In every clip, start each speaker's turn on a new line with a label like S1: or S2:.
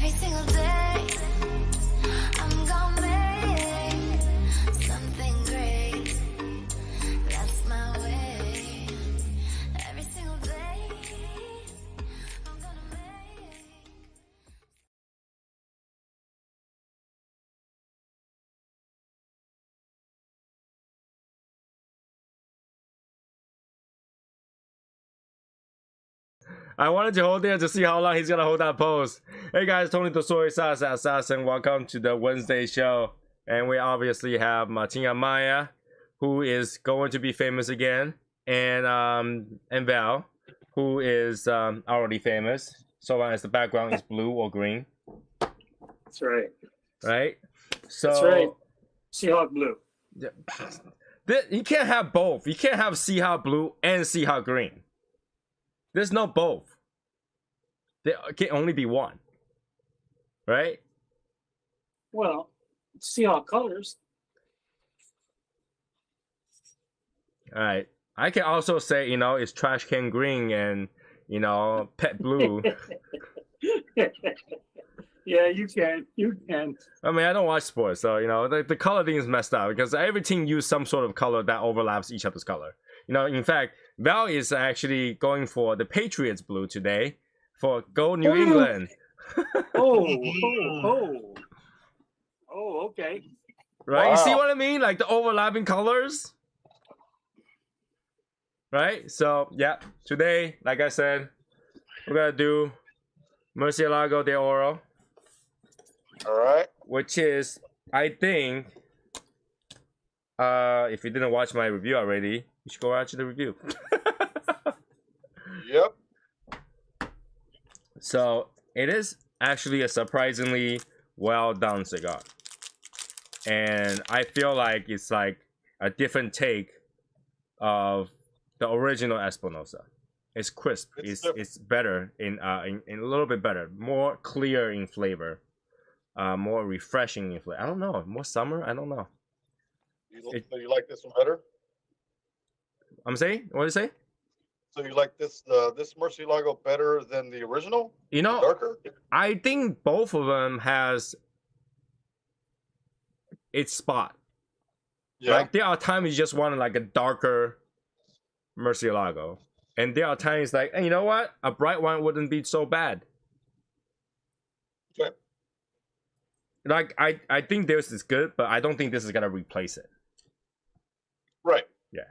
S1: Every single day, I'm gonna make something great. That's my way. Every single day, I'm gonna make.
S2: I wanted to hold there to see how long he's gonna hold that pose. Hey guys, Tony the Soy Sauce Assassin. Welcome to the Wednesday show. And we obviously have Martina Maya, who is going to be famous again, and Val, who is already famous, so long as the background is blue or green.
S3: That's right.
S2: Right? So
S3: That's right. Seahawk blue.
S2: You can't have both. You can't have Seahawk blue and Seahawk green. There's no both. There can only be one. Right?
S3: Well, Seahawk colors.
S2: All right. I can also say, you know, it's trash can green and, you know, pet blue.
S3: Yeah, you can. You can.
S2: I mean, I don't watch sports, so, you know, the color thing is messed up because every team use some sort of color that overlaps each other's color. You know, in fact, Val is actually going for the Patriots blue today for Go New England.
S3: Oh, okay.
S2: Right?
S4: Wow.
S2: You see what I mean? Like the overlapping colors? Right? So, yeah, today, like I said, we're going to do Murcielago de Oro,
S4: All right.
S2: which is, I think, if you didn't watch my review already, you should go watch the review.
S4: Yep.
S2: So it is actually a surprisingly well done cigar, and I feel like it's like a different take of the original Espinosa. It's crisp. It's better in a little bit better, more clear in flavor, more refreshing in flavor. I don't know, more summer. I don't know.
S4: So you like this one better?
S2: I'm saying, what do you say?
S4: So you like this Murcielago better than the original?
S2: You know,
S4: Darker?
S2: I think both of them has its spot.
S4: Yeah.
S2: Like there are times you just want like a darker Murcielago, and there are times like, hey, you know what, a bright one wouldn't be so bad.
S4: Okay.
S2: Like I think this is good, but I don't think this is gonna replace it.
S4: Right.
S2: Yeah.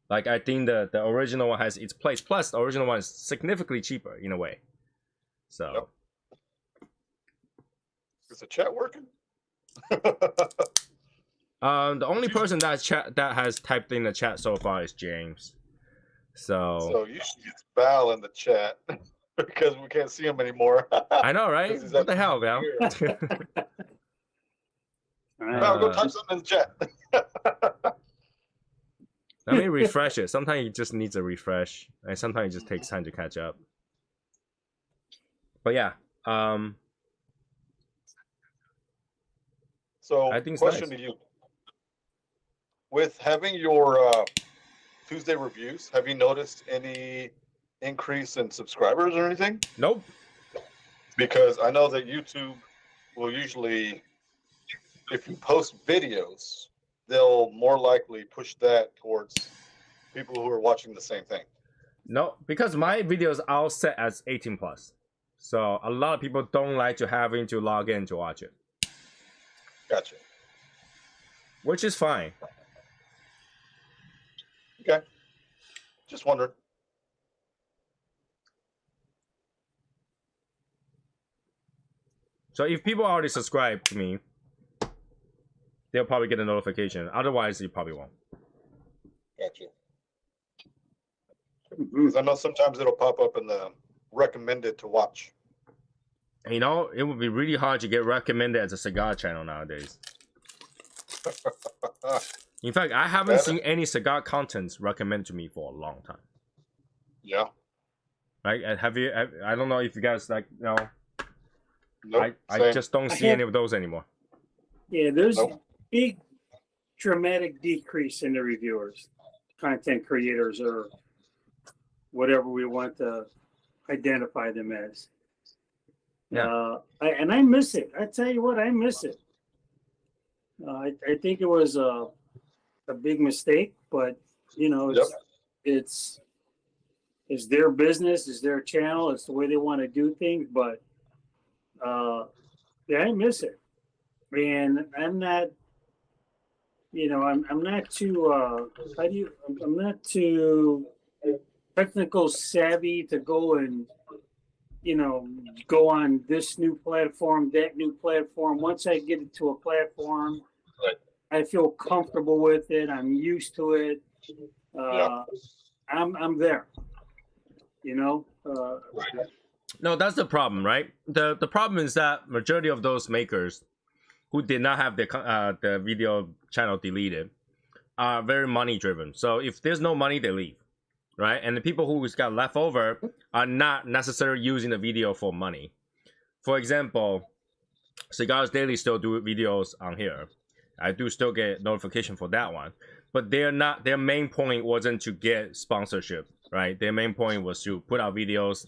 S2: Like I think the original one has its place. Plus, the original one is significantly cheaper in a way. So.
S4: Yep. Is the chat working?
S2: The only person that has typed in the chat so far is James.
S4: So you should use Val in the chat because we can't see him anymore.
S2: I know, right? What the hell, Val?
S4: Val, go type something in the chat.
S2: Let me refresh it. Sometimes it just needs a refresh, and sometimes it just takes time to catch up. But yeah,
S4: So,
S2: I think it's
S4: question
S2: nice.
S4: to you: with having your Tuesday reviews, have you noticed any increase in subscribers or anything?
S2: Nope.
S4: Because I know that YouTube will usually, if you post videos, they'll more likely push that towards people who are watching the same thing.
S2: No, because my videos are all set as 18 plus, so a lot of people don't like to having to log in to watch it,
S4: Gotcha.
S2: which is fine.
S4: Okay. Just wondering.
S2: So if people already subscribe to me, they'll probably get a notification. Otherwise, you probably won't.
S4: Gotcha. Because I know sometimes it'll pop up in the recommended to watch.
S2: You know, it would be really hard to get recommended as a cigar channel nowadays. In fact, I haven't seen any cigar contents recommended to me for a long time.
S4: Yeah.
S2: Right? And have you? I don't know if you guys like. You know,
S4: Nope,
S2: I just don't see any of those anymore.
S3: Yeah, there's
S4: Nope.
S3: big dramatic decrease in the reviewers, content creators, or whatever we want to identify them as.
S2: Yeah.
S3: I miss it. I tell you what, I miss it. I think it was a big mistake, but you know,
S4: Yep.
S3: it's their business, it's their channel, it's the way they want to do things. But yeah, I miss it, and I'm not. You know, I'm not too. How do you? I'm not too technical savvy to go and go on this new platform, that new platform. Once I get into a platform,
S4: Right.
S3: I feel comfortable with it. I'm used to it.
S4: Yeah.
S3: I'm there.
S2: No, that's the problem, right? The problem is that majority of those makers who did not have the video channel deleted are very money driven. So if there's no money, they leave, right? And the people who's got left over are not necessarily using the video for money. For example, Cigars Daily still do videos on here. I do still get notification for that one, but they're not. Their main point wasn't to get sponsorship, right? Their main point was to put out videos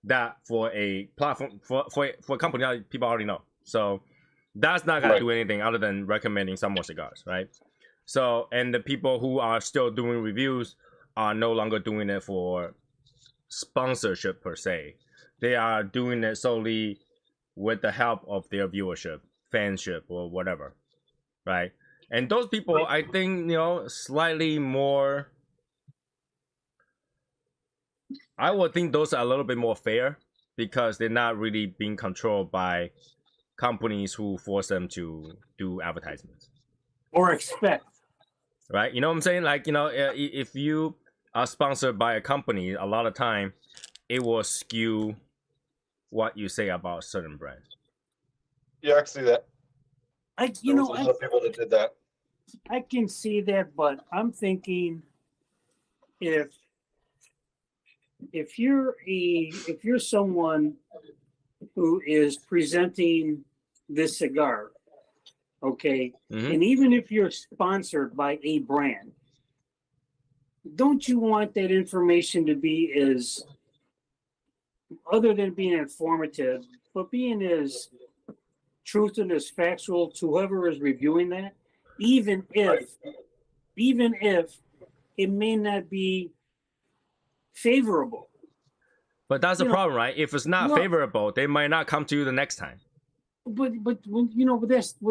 S2: that for a platform for a company that people already know. So that's not gonna
S4: Right.
S2: do anything other than recommending some more cigars, right? So, and the people who are still doing reviews are no longer doing it for sponsorship per se. They are doing it solely with the help of their viewership, fanship, or whatever, right? And those people, I think, slightly more. I would think those are a little bit more fair because they're not really being controlled by companies who force them to do advertisements,
S3: Or expect.
S2: right? You know what I'm saying? Like, if you are sponsored by a company, a lot of time it will skew what you say about certain brands.
S4: Yeah, I can see that. There was a lot of people that did that.
S3: I can see that, but I'm thinking if you're someone who is presenting this cigar, okay,
S2: Mhm.
S3: and even if you're sponsored by a brand, don't you want that information to be as, other than being informative, but being as truthful and as factual to whoever is reviewing that, even if it may not be favorable.
S2: But that's the
S3: You know,
S2: problem, right? If it's not
S3: well-
S2: favorable, they might not come to you the next time.
S3: But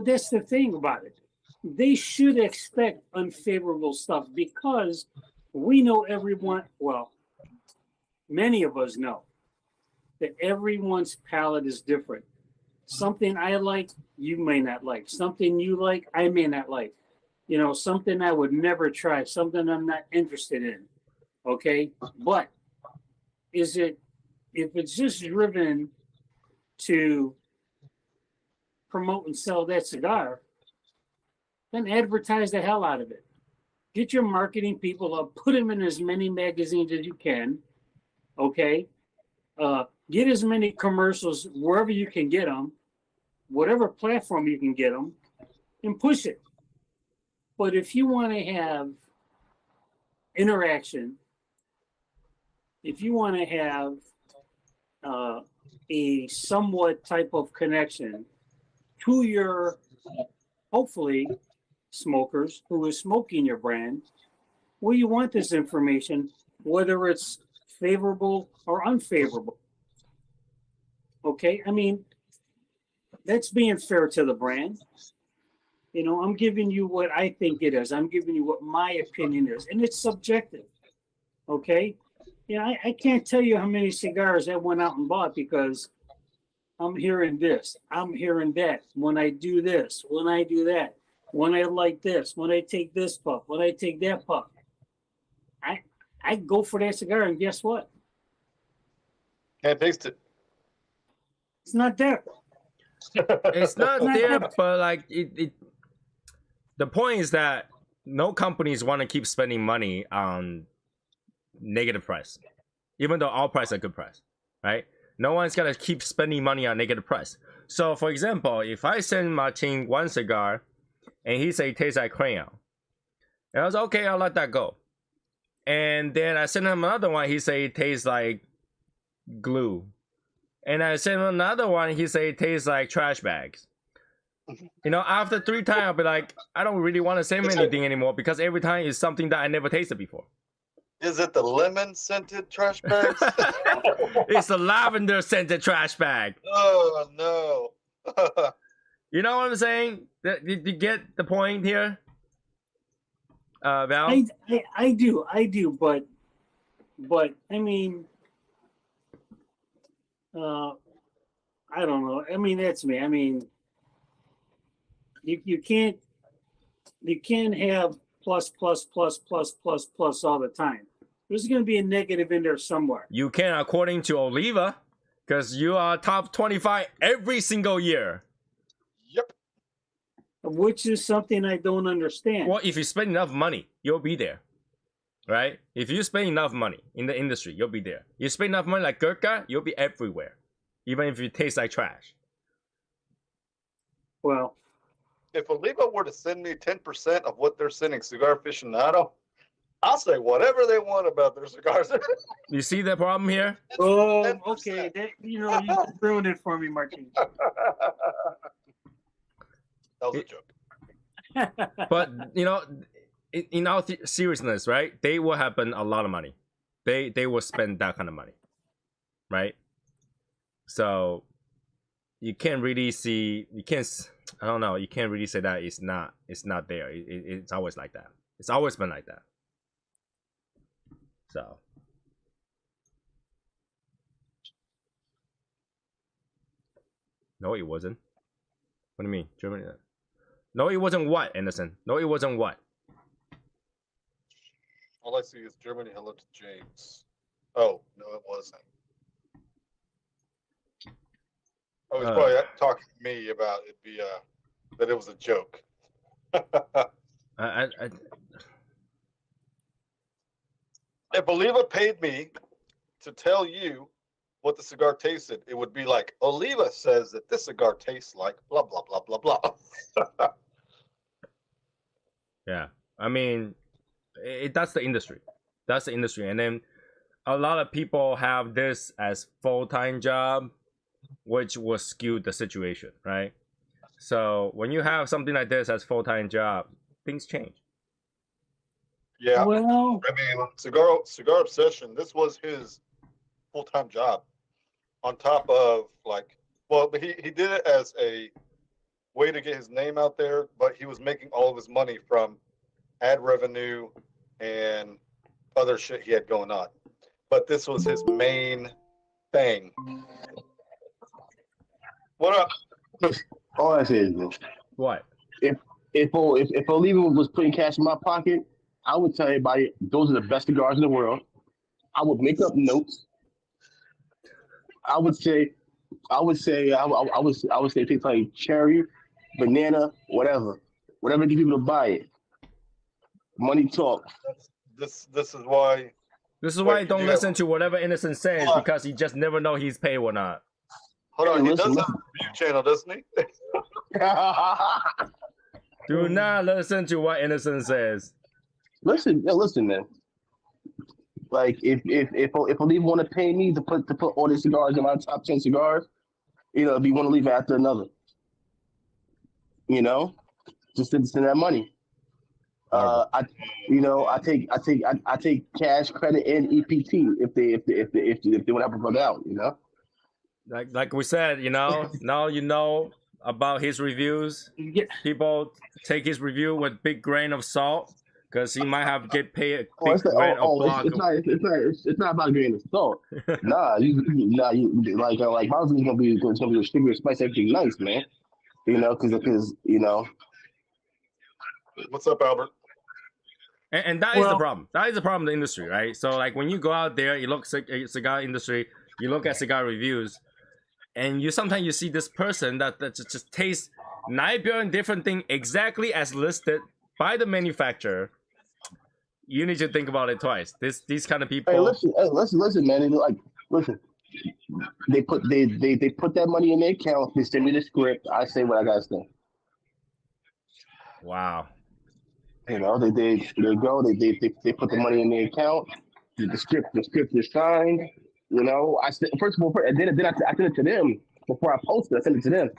S3: that's the thing about it. They should expect unfavorable stuff because we know everyone. Well, many of us know that everyone's palate is different. Something I like, you may not like. Something you like, I may not like. Something I would never try. Something I'm not interested in. Okay, but if it's just driven to promote and sell that cigar, then advertise the hell out of it. Get your marketing people up, put them in as many magazines as you can. Okay, get as many commercials wherever you can get them, whatever platform you can get them, and push it. But if you want to have interaction, if you want to have a somewhat type of connection to your, hopefully, smokers who is smoking your brand, well, you want this information, whether it's favorable or unfavorable. Okay, I mean, that's being fair to the brand. I'm giving you what I think it is. I'm giving you what my opinion is, and it's subjective. Okay, I can't tell you how many cigars I went out and bought because I'm hearing this, I'm hearing that. When I do this, when I do that, when I like this, when I take this puff, when I take that puff, I go for that cigar, and guess what?
S4: Can't taste it.
S3: It's not there.
S2: It's not
S3: Not
S2: there,
S3: that-
S2: but like it. The point is that no companies want to keep spending money on negative price, even though all price are good price, right? No one's gonna keep spending money on negative price. So, for example, if I send Martin one cigar and he say it tastes like crayon, and I was okay, I'll let that go. And then I send him another one, he say it tastes like glue, And I sent him another one. He said it tastes like trash bags. You know, after 3 times, I'll be like, I don't really want to send him anything anymore because every time is something that I never tasted before.
S4: Is it the lemon scented trash bags?
S2: It's a lavender scented trash bag.
S4: Oh no.
S2: You know what I'm saying? Did you get the point here, Val?
S3: I do, but I mean, I don't know. I mean, that's me. I mean, you can't have plus all the time. There's going to be a negative in there somewhere.
S2: You can, according to Oliva, because you are top 25 every single year.
S4: Yep.
S3: Which is something I don't understand.
S2: Well, if you spend enough money, you'll be there, right? If you spend enough money in the industry, you'll be there. You spend enough money like Gurkha, you'll be everywhere, even if you taste like trash.
S3: Well,
S4: If Oliva were to send me 10% of what they're sending Cigar Aficionado, I'll say whatever they want about their cigars.
S2: You see the problem here?
S3: oh,
S4: 10%.
S3: okay. That, you ruined it for me, Martin.
S4: That was a joke.
S2: But, you know, in all seriousness, right? They will have a lot of money. They will spend that kind of money, right? So you can't really see, I don't know, you can't really say that it's not there. It's always like that. It's always been like that. So no, it wasn't. What do you mean, Germany? No, it wasn't what, Anderson? No, it wasn't what?
S4: All I see is Germany. Hello to James. Oh, no, it wasn't. Oh, he's probably talking to me about it that it was a joke. If Oliva paid me to tell you what the cigar tasted, it would be like, Oliva says that this cigar tastes like blah, blah, blah, blah, blah.
S2: Yeah, I mean, that's the industry. That's the industry. And then a lot of people have this as full-time job, which will skew the situation, right? So when you have something like this as full-time job, things change.
S4: Yeah.
S3: Well,
S4: I mean, Cigar Obsession, this was his full-time job on top of he did it as a way to get his name out there, but he was making all of his money from ad revenue and other shit he had going on. But this was his main thing. What up?
S5: All I say is this:
S2: What?
S5: if Oliva was putting cash in my pocket, I would tell everybody those are the best cigars in the world. I would make up notes. I would say it tastes like cherry, banana, whatever to get people to buy it. Money talk.
S4: This is why.
S2: This is why I
S4: Wait,
S2: don't
S4: you
S2: listen
S4: have-
S2: to whatever Innocent says,
S4: Hold on.
S2: because he just never know he's paid or not.
S4: Hold on,
S5: Hey,
S4: he
S5: listen,
S4: does have a review channel, doesn't he?
S2: Do not listen to what Innocent says.
S5: listen, man. Like if Oliva want to pay me to put all these cigars in my top 10 cigars, if you want to leave after another, just send that money. I take cash, credit, and EPT if they want to help a brother out.
S2: Like we said, now you know about his reviews.
S3: yeah,
S2: People take his review with big grain of salt, because he might have get paid a
S5: Oh,
S2: big
S5: it's, not,
S2: grain of block.
S5: it's not about grain of salt. Nah, you like Miles is gonna be a sugar, spice, everything nice, man. Because
S4: What's up, Albert?
S2: And that is the
S3: Well-
S2: problem. That is the problem in the industry, right? So like when you go out there, you look cigar industry, you look at cigar reviews, and sometimes you see this person that just tastes 9 billion different things exactly as listed by the manufacturer. You need to think about it twice. These kind of people.
S5: hey, listen, man. Listen. They put that money in their account. They send me the script. I say what I gotta say.
S2: Wow.
S5: They go. They put the money in their account. The script is signed. You know, I said first of all, and then I send it to them before I post it. I send it to them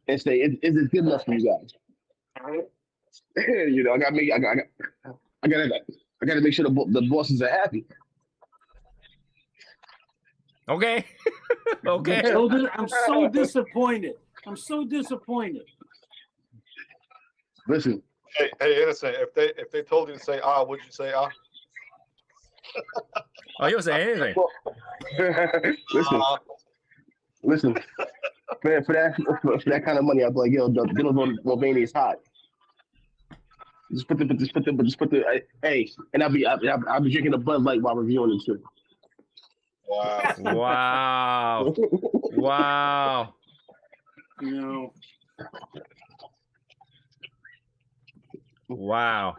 S5: and say, is it good enough for you guys? You know, I gotta make sure the bosses are happy.
S2: Okay. Okay.
S3: I'm so disappointed. I'm so disappointed.
S5: Listen,
S4: Hey, innocent. If they told you to say would you say
S2: Oh, you'll say anything.
S5: well, listen. For that kind of money, I'd be like, yo, dinner Mulvaney is hot. Just put the hey, and I'll be drinking a Bud Light while reviewing it too.
S4: Wow.
S2: Wow. Wow.
S3: You know,
S2: Wow.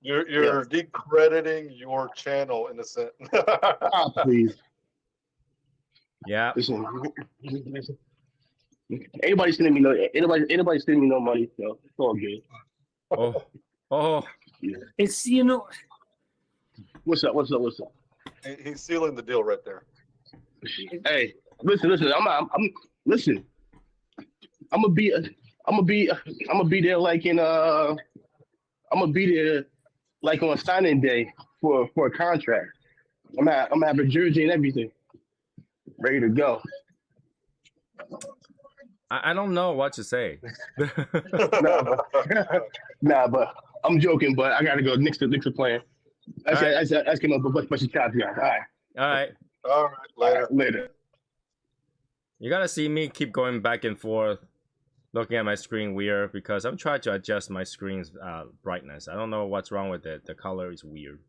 S4: You're decrediting your channel, innocent.
S5: Please.
S2: Yeah.
S5: Listen. Anybody's sending me no money, so it's all good.
S2: Oh. Oh.
S3: it's, you know,
S5: What's up?
S4: He's sealing the deal right there.
S5: Hey, listen. Listen. I'm gonna be there like in I'm gonna be there like on signing day for a contract. I'm gonna have a jersey and everything ready to go.
S2: I don't know what to say.
S5: Nah, but I'm joking. But I gotta go. Knicks are playing. I came up with a bunch of shots, guys. All right.
S2: All right.
S4: All right,
S5: Later.
S2: You gotta see me keep going back and forth, looking at my screen weird because I'm trying to adjust my screen's brightness. I don't know what's wrong with it. The color is weird.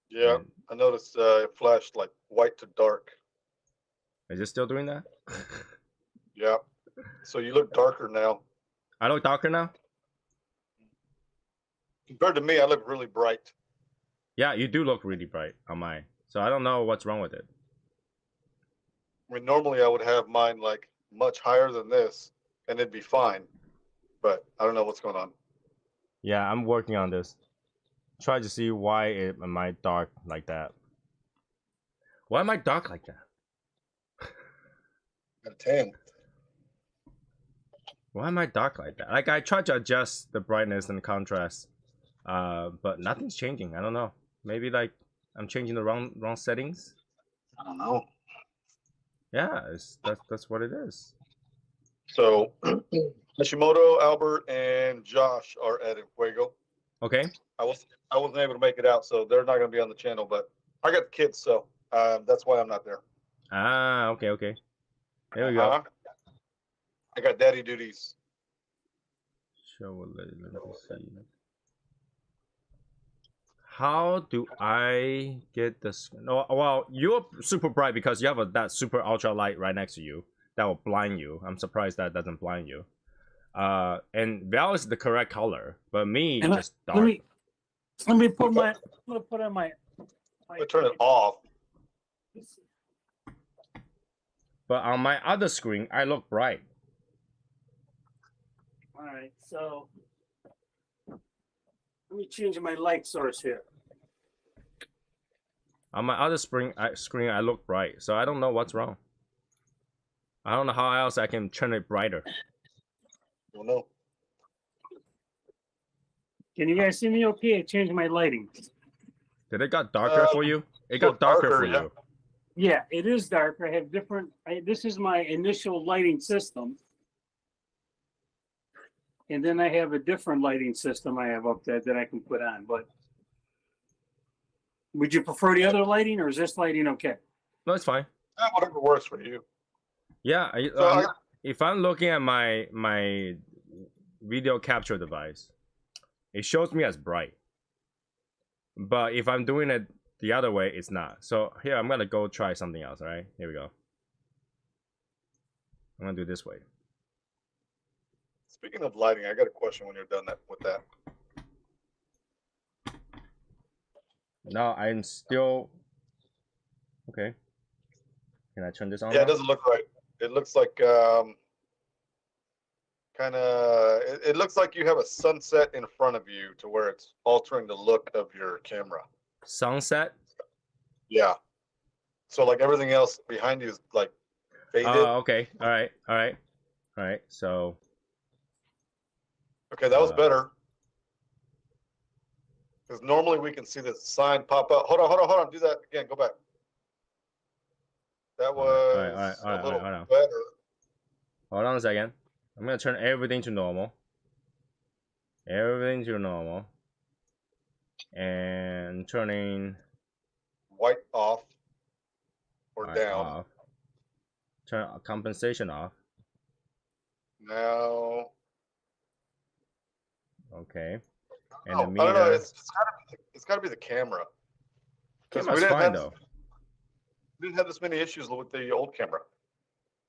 S4: Yeah, I noticed it flashed like white to dark.
S2: Is it still doing that?
S4: Yeah. So you look darker now.
S2: I look darker now?
S4: Compared to me, I look really bright.
S2: Yeah, you do look really bright on mine. So I don't know what's wrong with it.
S4: I mean, normally I would have mine like much higher than this, and it'd be fine. But I don't know what's going on.
S2: Yeah, I'm working on this. Try to see why am I dark like that. Why am I dark like that?
S4: Got a tan.
S2: Why am I dark like that? Like I tried to adjust the brightness and the contrast, but nothing's changing. I don't know. Maybe like I'm changing the wrong settings.
S4: I don't know.
S2: Yeah, that's what it is.
S4: So Hashimoto, Albert, and Josh are at Fuego.
S2: Okay.
S4: I wasn't able to make it out, so they're not going to be on the channel. But I got the kids, so that's why I'm not there.
S2: Ah, okay. There we go.
S4: I got daddy duties.
S2: Show let me see. How do I get this? No, well, you're super bright because you have that super ultra light right next to you that will blind you. I'm surprised that doesn't blind you. And Val is the correct color, but me
S3: And
S2: just dark.
S3: let me put on my
S4: I turn it off.
S2: But on my other screen, I look bright.
S3: All right, so let me change my light source here.
S2: On my other screen, I look bright. So I don't know what's wrong. I don't know how else I can turn it brighter.
S4: Well, no.
S3: Can you guys see me okay? I changed my lighting.
S2: Did it got darker for you? It got darker for
S4: yeah.
S2: you.
S3: Yeah, it is darker. I have different, this is my initial lighting system. And then I have a different lighting system I have up there that I can put on, but would you prefer the other lighting or is this lighting okay?
S2: No, it's fine.
S4: Whatever works for you.
S2: Yeah, if I'm looking at my video capture device, it shows me as bright. But if I'm doing it the other way, it's not. So here, I'm gonna go try something else. All right, here we go. I'm gonna do it this way.
S4: Speaking of lighting, I got a question when you're done with that.
S2: No, I'm still okay. Can I turn this on?
S4: Yeah,
S2: now?
S4: it doesn't look right. It looks like kind of. It looks like you have a sunset in front of you, to where it's altering the look of your camera.
S2: Sunset.
S4: Yeah. So like everything else behind you is like faded.
S2: Oh, okay. All right. So
S4: Okay, that was better. Because normally we can see the sign pop up. Hold on. Do that again. Go back. That was
S2: all right,
S4: a little
S2: hold on.
S4: better.
S2: Hold on a second. I'm gonna turn everything to normal. Everything to normal. And turning
S4: White off or
S2: white
S4: down.
S2: off. Turn compensation off.
S4: Now,
S2: Okay. And
S4: oh,
S2: the
S4: I
S2: meter.
S4: don't know. It's gotta be the camera. Because
S2: Camera's fine though.
S4: We didn't have this many issues with the old camera.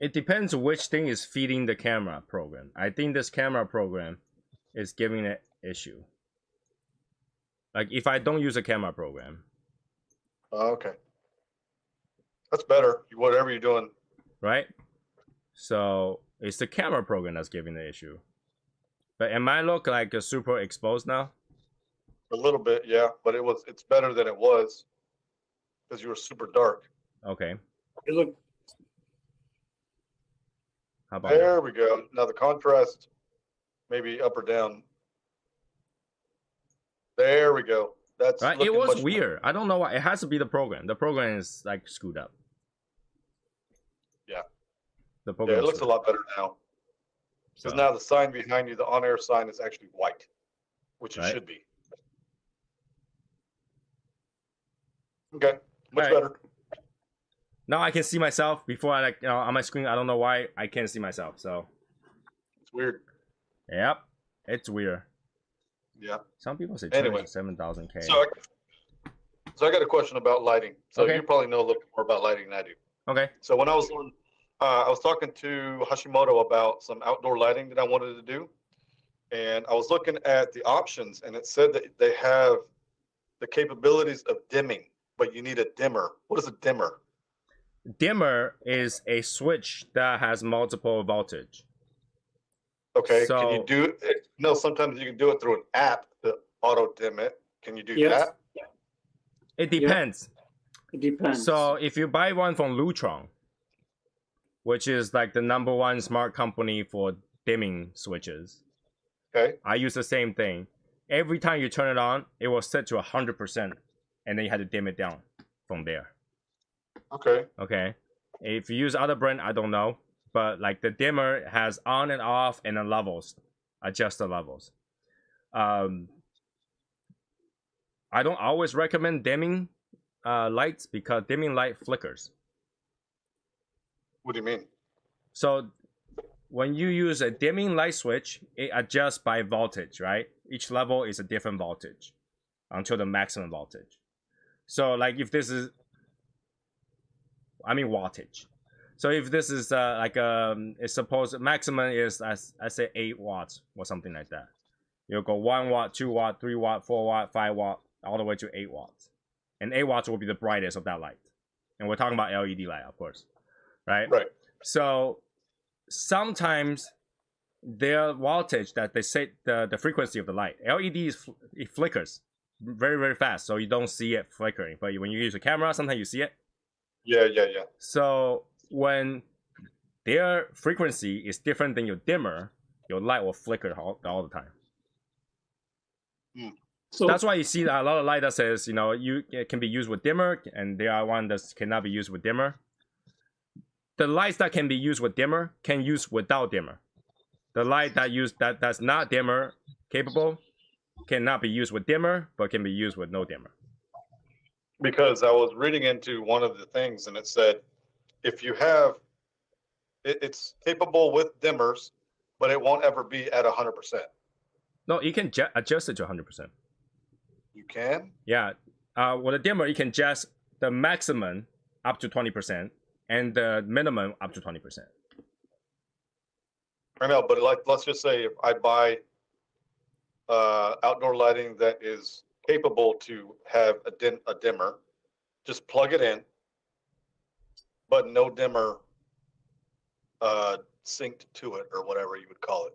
S2: It depends which thing is feeding the camera program. I think this camera program is giving it issue. Like if I don't use a camera program,
S4: Okay. That's better. Whatever you're doing.
S2: right? So it's the camera program that's giving the issue. But am I look like a super exposed now?
S4: A little bit, yeah. But it's better than it was. Because you were super dark.
S2: Okay.
S3: It look
S2: How about
S4: There we go. Now the contrast, maybe up or down. There we go. That's
S2: right? It
S4: looking
S2: was
S4: much
S2: weird. I don't know why. It has to be the program. The program is like screwed up.
S4: Yeah.
S2: The
S4: Yeah,
S2: program.
S4: it looks a lot better now. Because now the sign behind you, the on-air sign, is actually white, which it
S2: Right.
S4: should be. Okay, much
S2: All right.
S4: better.
S2: Now I can see myself before I on my screen. I don't know why I can't see myself. So
S4: It's weird.
S2: yep, it's weird.
S4: Yeah.
S2: Some people say
S4: Anyway,
S2: 7,000K.
S4: So I got a question about lighting. So
S2: Okay.
S4: you probably know a little more about lighting than I do.
S2: Okay.
S4: So when I was talking to Hashimoto about some outdoor lighting that I wanted to do, and I was looking at the options, and it said that they have the capabilities of dimming, but you need a dimmer. What is a dimmer?
S2: Dimmer is a switch that has multiple voltage.
S4: Okay,
S2: So-
S4: can you do it? No, sometimes you can do it through an app to auto dim it. Can you do
S3: Yes.
S4: that?
S2: It depends.
S3: it depends.
S2: So if you buy one from Lutron, which is like the #1 smart company for dimming switches,
S4: Okay.
S2: I use the same thing. Every time you turn it on, it will set to 100%, and then you had to dim it down from there.
S4: Okay.
S2: Okay. If you use other brand, I don't know, but like the dimmer has on and off and the levels, adjust the levels. I don't always recommend dimming lights because dimming light flickers.
S4: What do you mean?
S2: So when you use a dimming light switch, it adjusts by voltage, right? Each level is a different voltage until the maximum voltage. So like if this is, I mean wattage. So if this is it's supposed maximum is I say 8 watts or something like that. You'll go 1 watt, 2 watt, 3 watt, 4 watt, 5 watt, all the way to 8 watts. And 8 watts will be the brightest of that light. And we're talking about LED light, of course. Right?
S4: Right.
S2: So sometimes their voltage that they set the frequency of the light. LED it flickers very, very fast, so you don't see it flickering. But when you use a camera, sometimes you see it.
S4: Yeah.
S2: So when their frequency is different than your dimmer, your light will flicker all the time.
S3: So
S2: That's why you see a lot of light that says, it can be used with dimmer, and there are one that cannot be used with dimmer. The lights that can be used with dimmer can use without dimmer. The light that's not dimmer capable cannot be used with dimmer, but can be used with no dimmer.
S4: Because I was reading into one of the things, and it said if you have it's capable with dimmers, but it won't ever be at 100%.
S2: No, you can adjust it to 100%.
S4: You can?
S2: Yeah. With a dimmer, you can adjust the maximum up to 20% and the minimum up to 20%.
S4: I know, but let's just say if I buy outdoor lighting that is capable to have a dimmer, just plug it in, but no dimmer synced to it or whatever you would call it.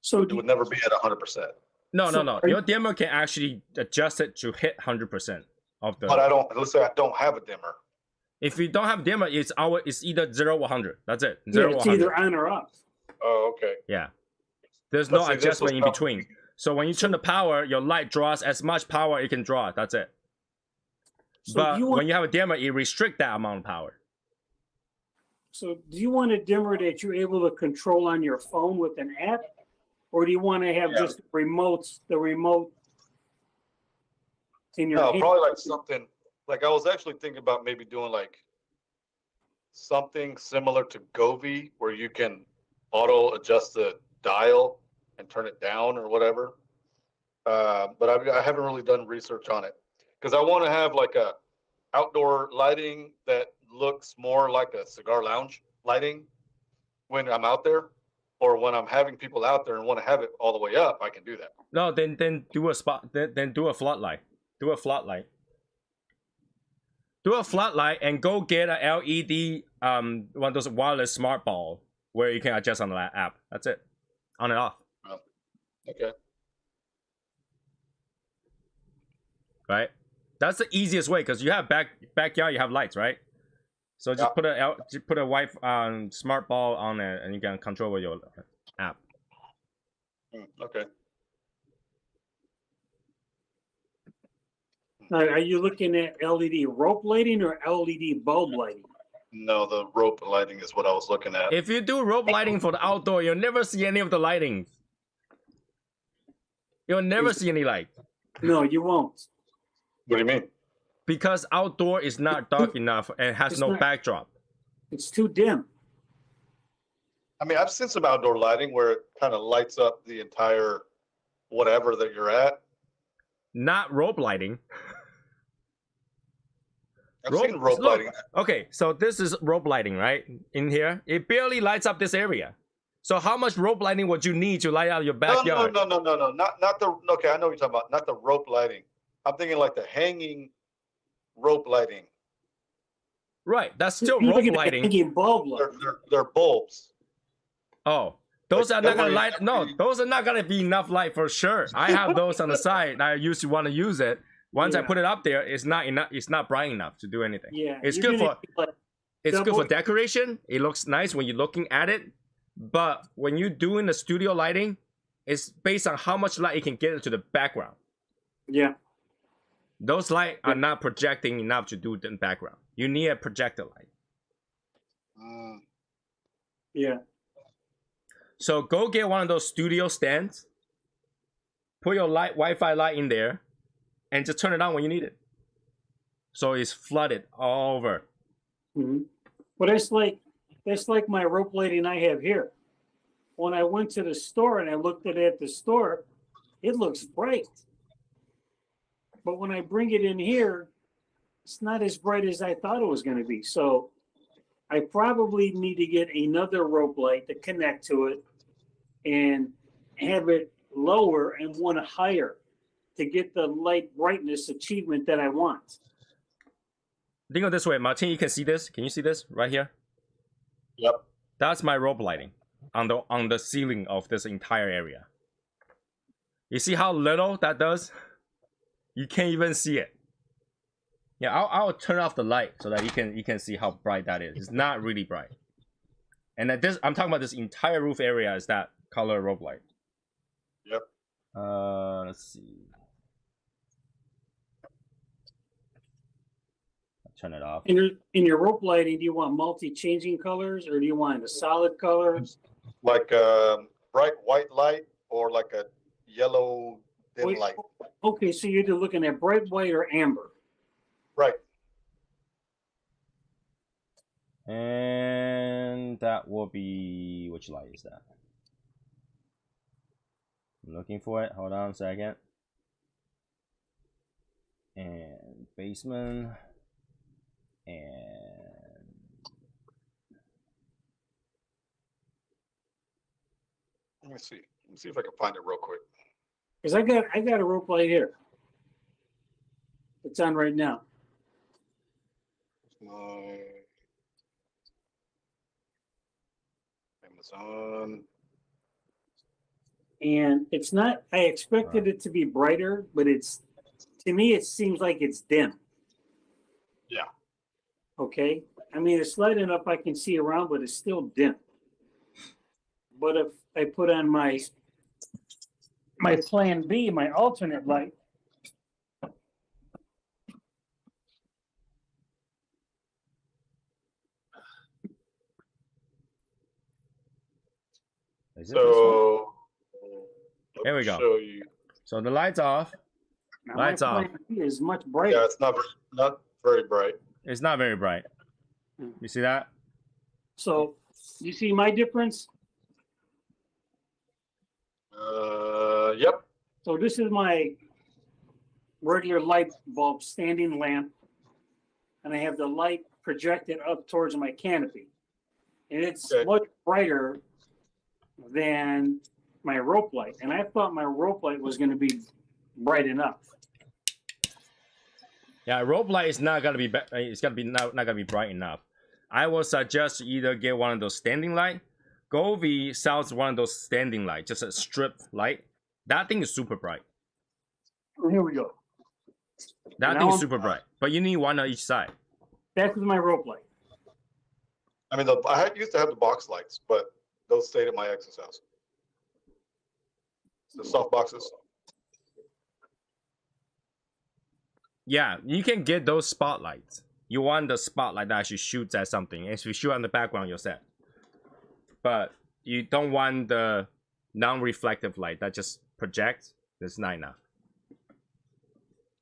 S3: so
S4: It would never be at 100%.
S2: No.
S3: So are
S2: Your dimmer can actually adjust it to hit 100%. of the.
S4: But let's say I don't have a dimmer.
S2: If you don't have dimmer, it's either 0 or 100. That's it.
S3: Yeah,
S2: 0 or
S3: it's
S2: 100.
S3: either on or off.
S4: Oh, okay.
S2: Yeah. There's
S4: But
S2: no
S4: see, this
S2: adjustment
S4: was
S2: in
S4: not-
S2: between. So when you turn the power, your light draws as much power it can draw. That's it.
S3: So
S2: But
S3: do you want,
S2: when you have a dimmer, it restricts that amount of power.
S3: so do you want a dimmer that you're able to control on your phone with an app, or do you want to have
S4: Yeah.
S3: just the remote in your
S4: No,
S3: hand?
S4: probably like something like I was actually thinking about maybe doing like something similar to Govee where you can auto adjust the dial and turn it down or whatever. But I haven't really done research on it because I want to have like a outdoor lighting that looks more like a cigar lounge lighting when I'm out there, or when I'm having people out there and want to have it all the way up, I can do that.
S2: No, then do a spot. Then do a floodlight. Do a floodlight. Do a floodlight and go get a LED one of those wireless smart ball where you can adjust on the app. That's it. On and off.
S4: Okay.
S2: Right? That's the easiest way because you have backyard, you have lights, right? So just
S4: Yeah.
S2: put a white smart ball on it, and you can control with your app.
S4: Okay.
S3: Now, are you looking at LED rope lighting or LED bulb lighting?
S4: No, the rope lighting is what I was looking at.
S2: If you do rope lighting for the outdoor, you'll never see any of the lighting. You'll never see any light
S3: No, you won't.
S4: What do you mean?
S2: because outdoor is not dark enough and has
S3: It's
S2: no
S3: not.
S2: backdrop.
S3: It's too dim.
S4: I mean, I've seen some outdoor lighting where it kind of lights up the entire whatever that you're at.
S2: Not rope lighting.
S4: I've seen rope
S2: look,
S4: lighting.
S2: Okay, so this is rope lighting, right? In here, it barely lights up this area. So how much rope lighting would you need to light out your
S4: No,
S2: backyard?
S4: no. Not the. Okay, I know what you're talking about. Not the rope lighting. I'm thinking like the hanging rope lighting.
S2: Right, that's still
S3: You're
S2: rope
S3: looking at
S2: lighting.
S3: hanging bulb lighting.
S4: They're bulbs.
S2: Oh, those
S4: Like,
S2: are not gonna
S4: every-
S2: light. No,
S4: every-
S2: those are not gonna be enough light for sure. I have those on the side. I used to want to use it. Once I
S3: Yeah.
S2: put it up there, it's not enough. It's not bright enough to do anything.
S3: Yeah,
S2: It's
S3: you're
S2: good
S3: gonna
S2: for
S3: need, like,
S2: it's good
S3: double-
S2: for decoration. It looks nice when you're looking at it. But when you're doing the studio lighting, it's based on how much light it can get into the background.
S3: yeah.
S2: Those lights are not projecting enough to do the background. You need a projector light.
S4: Mm,
S3: Yeah.
S2: So go get one of those studio stands. Put your Wi-Fi light in there, and just turn it on when you need it. So it's flooded all over.
S3: hmm But that's like my rope lighting I have here. When I went to the store and I looked at it at the store, it looks bright. But when I bring it in here, it's not as bright as I thought it was going to be. So I probably need to get another rope light to connect to it and have it lower and one higher to get the light brightness achievement that I want.
S2: Think of this way, Martin. You can see this. Can you see this right here?
S4: yep.
S2: That's my rope lighting on the ceiling of this entire area. You see how little that does? You can't even see it. Yeah, I'll turn off the light so that you can see how bright that is. It's not really bright. And that I'm talking about this entire roof area is that color rope light.
S4: Yep.
S2: Let's see. I'll turn it off.
S3: In your rope lighting, do you want multi-changing colors or do you want a solid color?
S4: Like a bright white light or like a yellow dim
S3: Wait.
S4: light.
S3: Okay, so you're either looking at bright white or amber.
S4: Right.
S2: And that will be, which light is that? I'm looking for it. Hold on a second. And basement. And
S4: Let me see. Let me see if I can find it real quick.
S3: Because I got a rope light here. It's on right now.
S4: Amazon.
S3: And it's not, I expected it to be brighter, but to me, it seems like it's dim. Okay, I mean it's light enough I can see around, but it's still dim. But if I put on my plan B, my alternate light,
S2: Is it this one?
S4: So let
S2: Here
S4: me
S2: we go.
S4: show you.
S2: So the lights off.
S3: now
S2: Lights
S3: my
S2: off.
S3: plan B is much brighter.
S4: Yeah, it's not very bright.
S2: It's not very bright. You see that?
S3: So you see my difference?
S4: Yep.
S3: So this is my regular light bulb standing lamp, and I have the light projected up towards my canopy, and it's
S4: Okay.
S3: much brighter than my rope light. And I thought my rope light was going to be bright enough.
S2: Yeah, rope light is not gonna be. It's gonna be not gonna be bright enough. I would suggest either get one of those standing light. Govee sells one of those standing light, just a strip light. That thing is super bright.
S3: Here we go.
S2: That
S3: Now
S2: thing is
S3: I'm-
S2: super bright. But you need one on each side.
S3: Back with my rope light.
S4: I mean, used to have the box lights, but those stayed at my ex's house. The soft boxes.
S2: Yeah, you can get those spotlights. You want the spotlight that actually shoots at something. And if you shoot on the background, you're set. But you don't want the non-reflective light that just projects. That's not enough.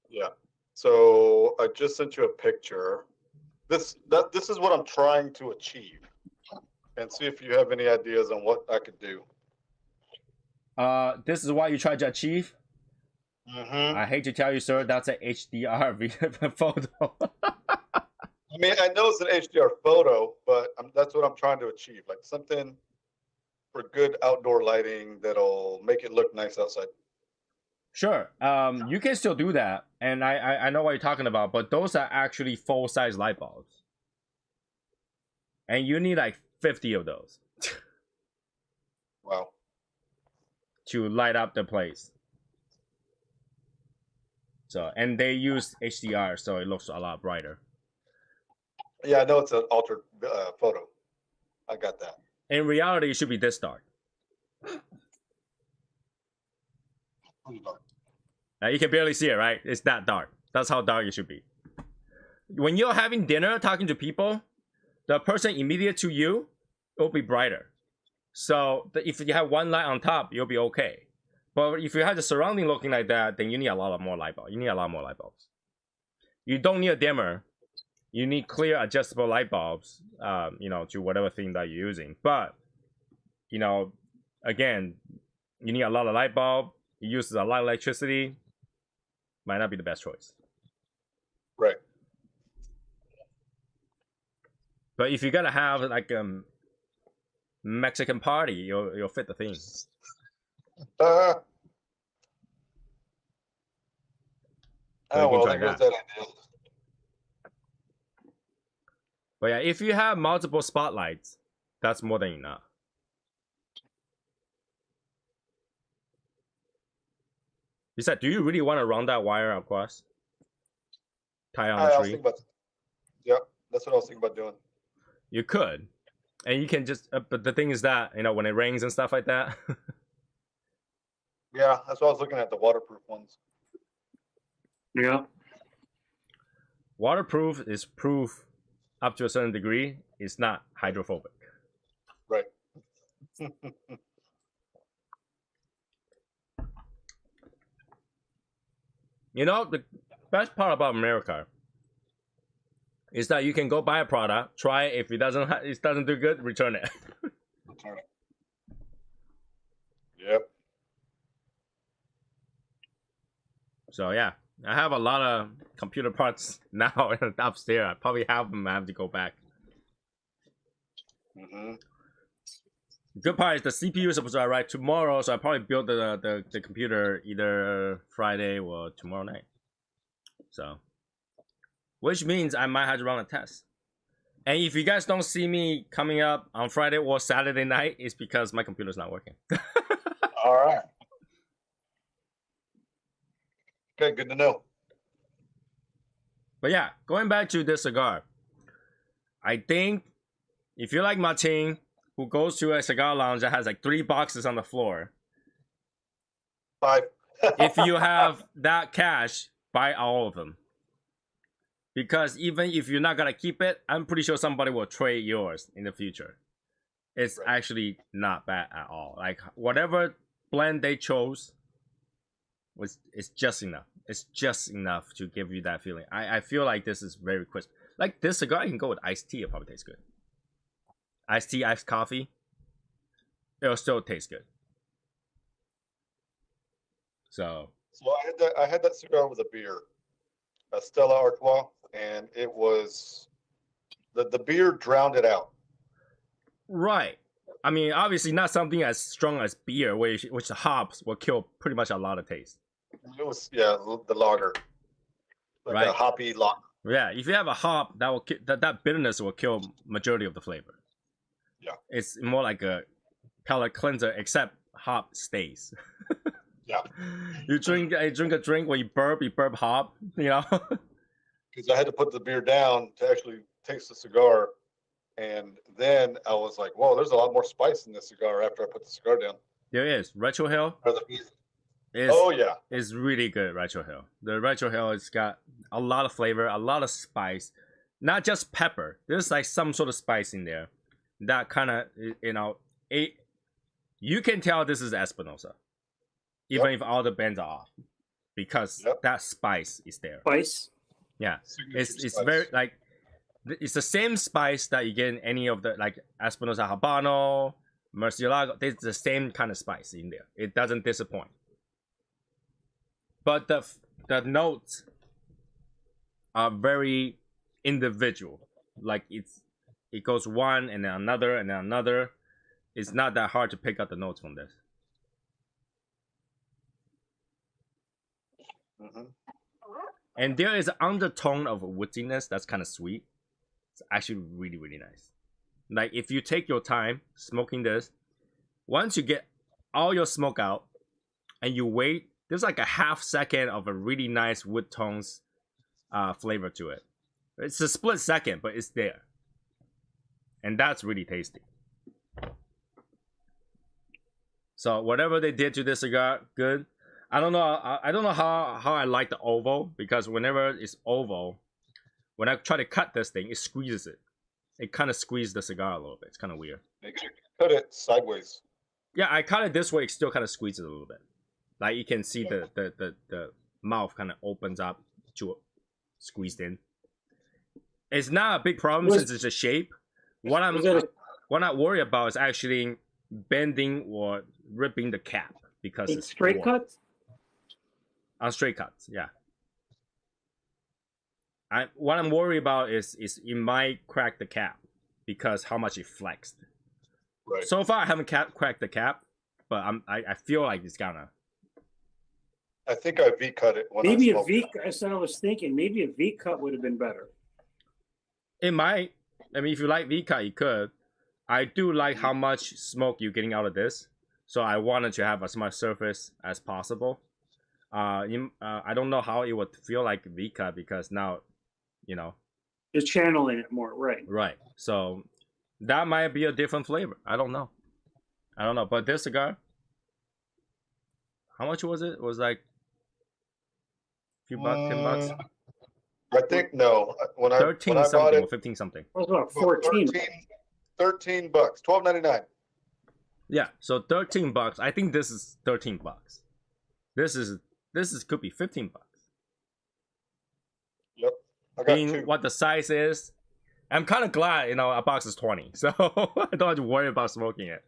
S4: Yeah. So I just sent you a picture. This is what I'm trying to achieve, and see if you have any ideas on what I could do.
S2: This is what you try to achieve.
S4: Mm-hmm.
S2: I hate to tell you, sir, that's a HDR photo.
S4: I mean, I know it's an HDR photo, but that's what I'm trying to achieve, like something for good outdoor lighting that'll make it look nice outside.
S2: Sure. You can still do that, and I know what you're talking about, but those are actually full-size light bulbs, and you need like 50 of those
S4: Wow.
S2: to light up the place. So, and they use HDR, so it looks a lot brighter.
S4: Yeah, I know it's an altered photo. I got that.
S2: In reality, it should be this dark. Now, you can barely see it, right? It's that dark. That's how dark it should be. When you're having dinner, talking to people, the person immediate to you, it'll be brighter. So if you have one light on top, you'll be okay. But if you have the surrounding looking like that, then you need a lot more light bulbs. You need a lot more light bulbs. You don't need a dimmer. You need clear adjustable light bulbs, to whatever thing that you're using. But, again, you need a lot of light bulb. It uses a lot of electricity. Might not be the best choice.
S4: Right.
S2: But if you're gonna have like a Mexican party, you'll fit the theme.
S4: Oh, well,
S2: try
S4: there goes
S2: that.
S4: that idea.
S2: But yeah, if you have multiple spotlights, that's more than enough. You said, do you really want to run that wire across? Tie on
S4: I
S2: a
S4: was
S2: tree?
S4: thinking about. Yep, that's what I was thinking about doing.
S2: You could. And you can just, but the thing is that, when it rains and stuff like that.
S4: Yeah, that's what I was looking at, the waterproof ones.
S3: Yeah.
S2: Waterproof is proof up to a certain degree. It's not hydrophobic.
S4: Right.
S2: The best part about America is that you can go buy a product, try it. If it doesn't do good, return it.
S4: Yep.
S2: So yeah, I have a lot of computer parts now upstairs. I probably have them. I have to go back.
S4: Mm-hmm.
S2: Good part is the CPU is supposed to arrive tomorrow, so I probably build the computer either Friday or tomorrow night. So, which means I might have to run a test. And if you guys don't see me coming up on Friday or Saturday night, it's because my computer's not working.
S4: All right. Okay, good to know.
S2: But yeah, going back to this cigar, I think if you like Martin, who goes to a cigar lounge that has like 3 boxes on the floor,
S4: 5.
S2: if you have that cash, buy all of them. Because even if you're not gonna keep it, I'm pretty sure somebody will trade yours in the future. It's
S4: Right.
S2: actually not bad at all. Like whatever blend they chose it's just enough. It's just enough to give you that feeling. I feel like this is very crisp. Like this cigar, I can go with iced tea. It probably tastes good. Iced tea, iced coffee. It'll still taste good. So
S4: I had that cigar with a beer, a Stella Artois, and it was the beer drowned it out.
S2: right. I mean, obviously not something as strong as beer, which the hops will kill pretty much a lot of taste.
S4: It was the lager, like
S2: Right.
S4: a hoppy lager.
S2: Yeah, if you have a hop, that will that bitterness will kill majority of the flavor.
S4: Yeah.
S2: It's more like a palate cleanser, except hop stays.
S4: Yeah.
S2: You drink a drink when you burp hop, you know.
S4: Because I had to put the beer down to actually taste the cigar, and then I was like, "Whoa, there's a lot more spice in this cigar." After I put the cigar down,
S2: There is Retro Hill is
S4: oh yeah,
S2: is really good. Retro Hill, the Retro Hill has got a lot of flavor, a lot of spice, not just pepper. There's like some sort of spice in there that kind of you can tell this is Espinosa, even if all the bands are off, because that spice is there.
S3: Spice.
S2: Yeah,
S4: signature
S2: it's
S4: spice.
S2: very like it's the same spice that you get in any of the like Espinosa Habano, Murcielago. It's the same kind of spice in there. It doesn't disappoint. But the notes are very individual. Like it goes one and then another and then another. It's not that hard to pick out the notes from this.
S4: Mhm.
S2: And there is an undertone of woodiness that's kind of sweet. It's actually really, really nice. Like if you take your time smoking this, once you get all your smoke out and you wait, there's like a half second of a really nice wood tones flavor to it. It's a split second, but it's there. And that's really tasty. So whatever they did to this cigar, good. I don't know. I don't know how I like the oval, because whenever it's oval, when I try to cut this thing, it squeezes it. It kind of squeezes the cigar a little bit. It's kind of weird.
S4: Make sure you cut it sideways.
S2: Yeah, I cut it this way. It still kind of squeezes a little bit. Like you can see the mouth kind of opens up to squeezed in. It's not a big problem since it's a shape. What I'm not worried about is actually bending or ripping the cap, because it's
S3: straight
S2: warm.
S3: cut.
S2: On straight cuts, yeah. What I'm worried about is it might crack the cap because how much it flexed.
S4: Right.
S2: So far, I haven't cracked the cap, but I feel like it's gonna.
S4: I think I V cut it when
S3: Maybe
S4: I
S3: a
S4: smoked
S3: V.
S4: it.
S3: That's what I was thinking. Maybe a V cut would have been better.
S2: It might. I mean, if you like V-cut, you could. I do like how much smoke you're getting out of this, so I wanted to have as much surface as possible. I don't know how it would feel like V-cut, because now, you're
S3: channeling it more, right?
S2: right. So that might be a different flavor. I don't know. But this cigar, how much was it? It was like a few bucks, $10.
S4: I think no. When I
S2: 13
S4: bought
S2: something or
S4: it,
S2: 15 something.
S3: It was about 14.
S4: $13, $12.99.
S2: Yeah, so $13. I think this is $13. This is could be $15.
S4: Yep, I got
S2: Being
S4: 2.
S2: what the size is, I'm kind of glad a box is 20, so I don't have to worry about smoking it.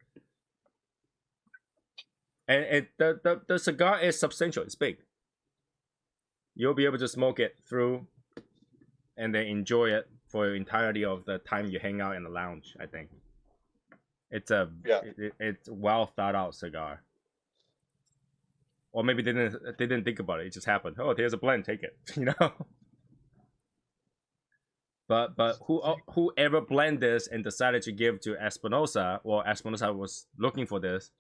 S2: And the cigar is substantial. It's big. You'll be able to smoke it through, and then enjoy it for the entirety of the time you hang out in the lounge. I think it's it's well thought out cigar. Or maybe they didn't think about it. It just happened. Oh, here's a blend. Take it. But whoever blended this and decided to give to Espinosa, or Espinosa was looking for this,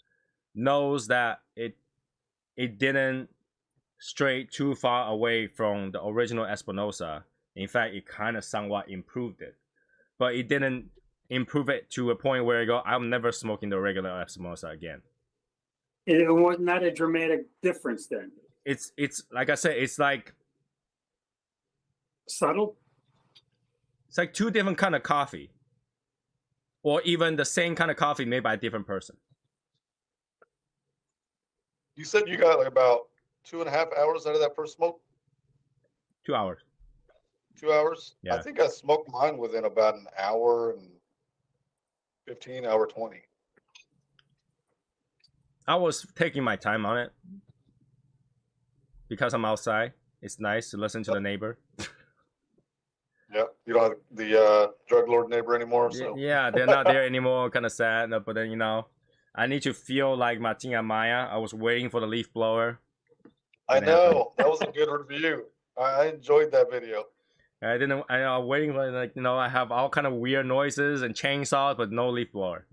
S2: knows that it didn't stray too far away from the original Espinosa. In fact, it kind of somewhat improved it. but it didn't improve it to a point where I go, I'm never smoking the regular Espinosa again.
S3: It was not a dramatic difference then.
S2: It's like I said, it's like
S3: Subtle.
S2: it's like two different kind of coffee, or even the same kind of coffee made by a different person.
S4: You said you got like about 2.5 hours out of that first smoke.
S2: 2 hours.
S4: 2 hours.
S2: Yeah.
S4: I think I smoked mine within about an hour and 15, hour 20.
S2: I was taking my time on it because I'm outside. It's nice to listen to the neighbor.
S4: Yeah, you don't have the drug lord neighbor anymore. So
S2: Yeah, they're not there anymore. Kind of sad, but then I need to feel like Martin and Maya. I was waiting for the leaf blower.
S4: I know that was a good review. I enjoyed that video.
S2: I didn't. I was waiting for I have all kind of weird noises and chainsaws, but no leaf blower.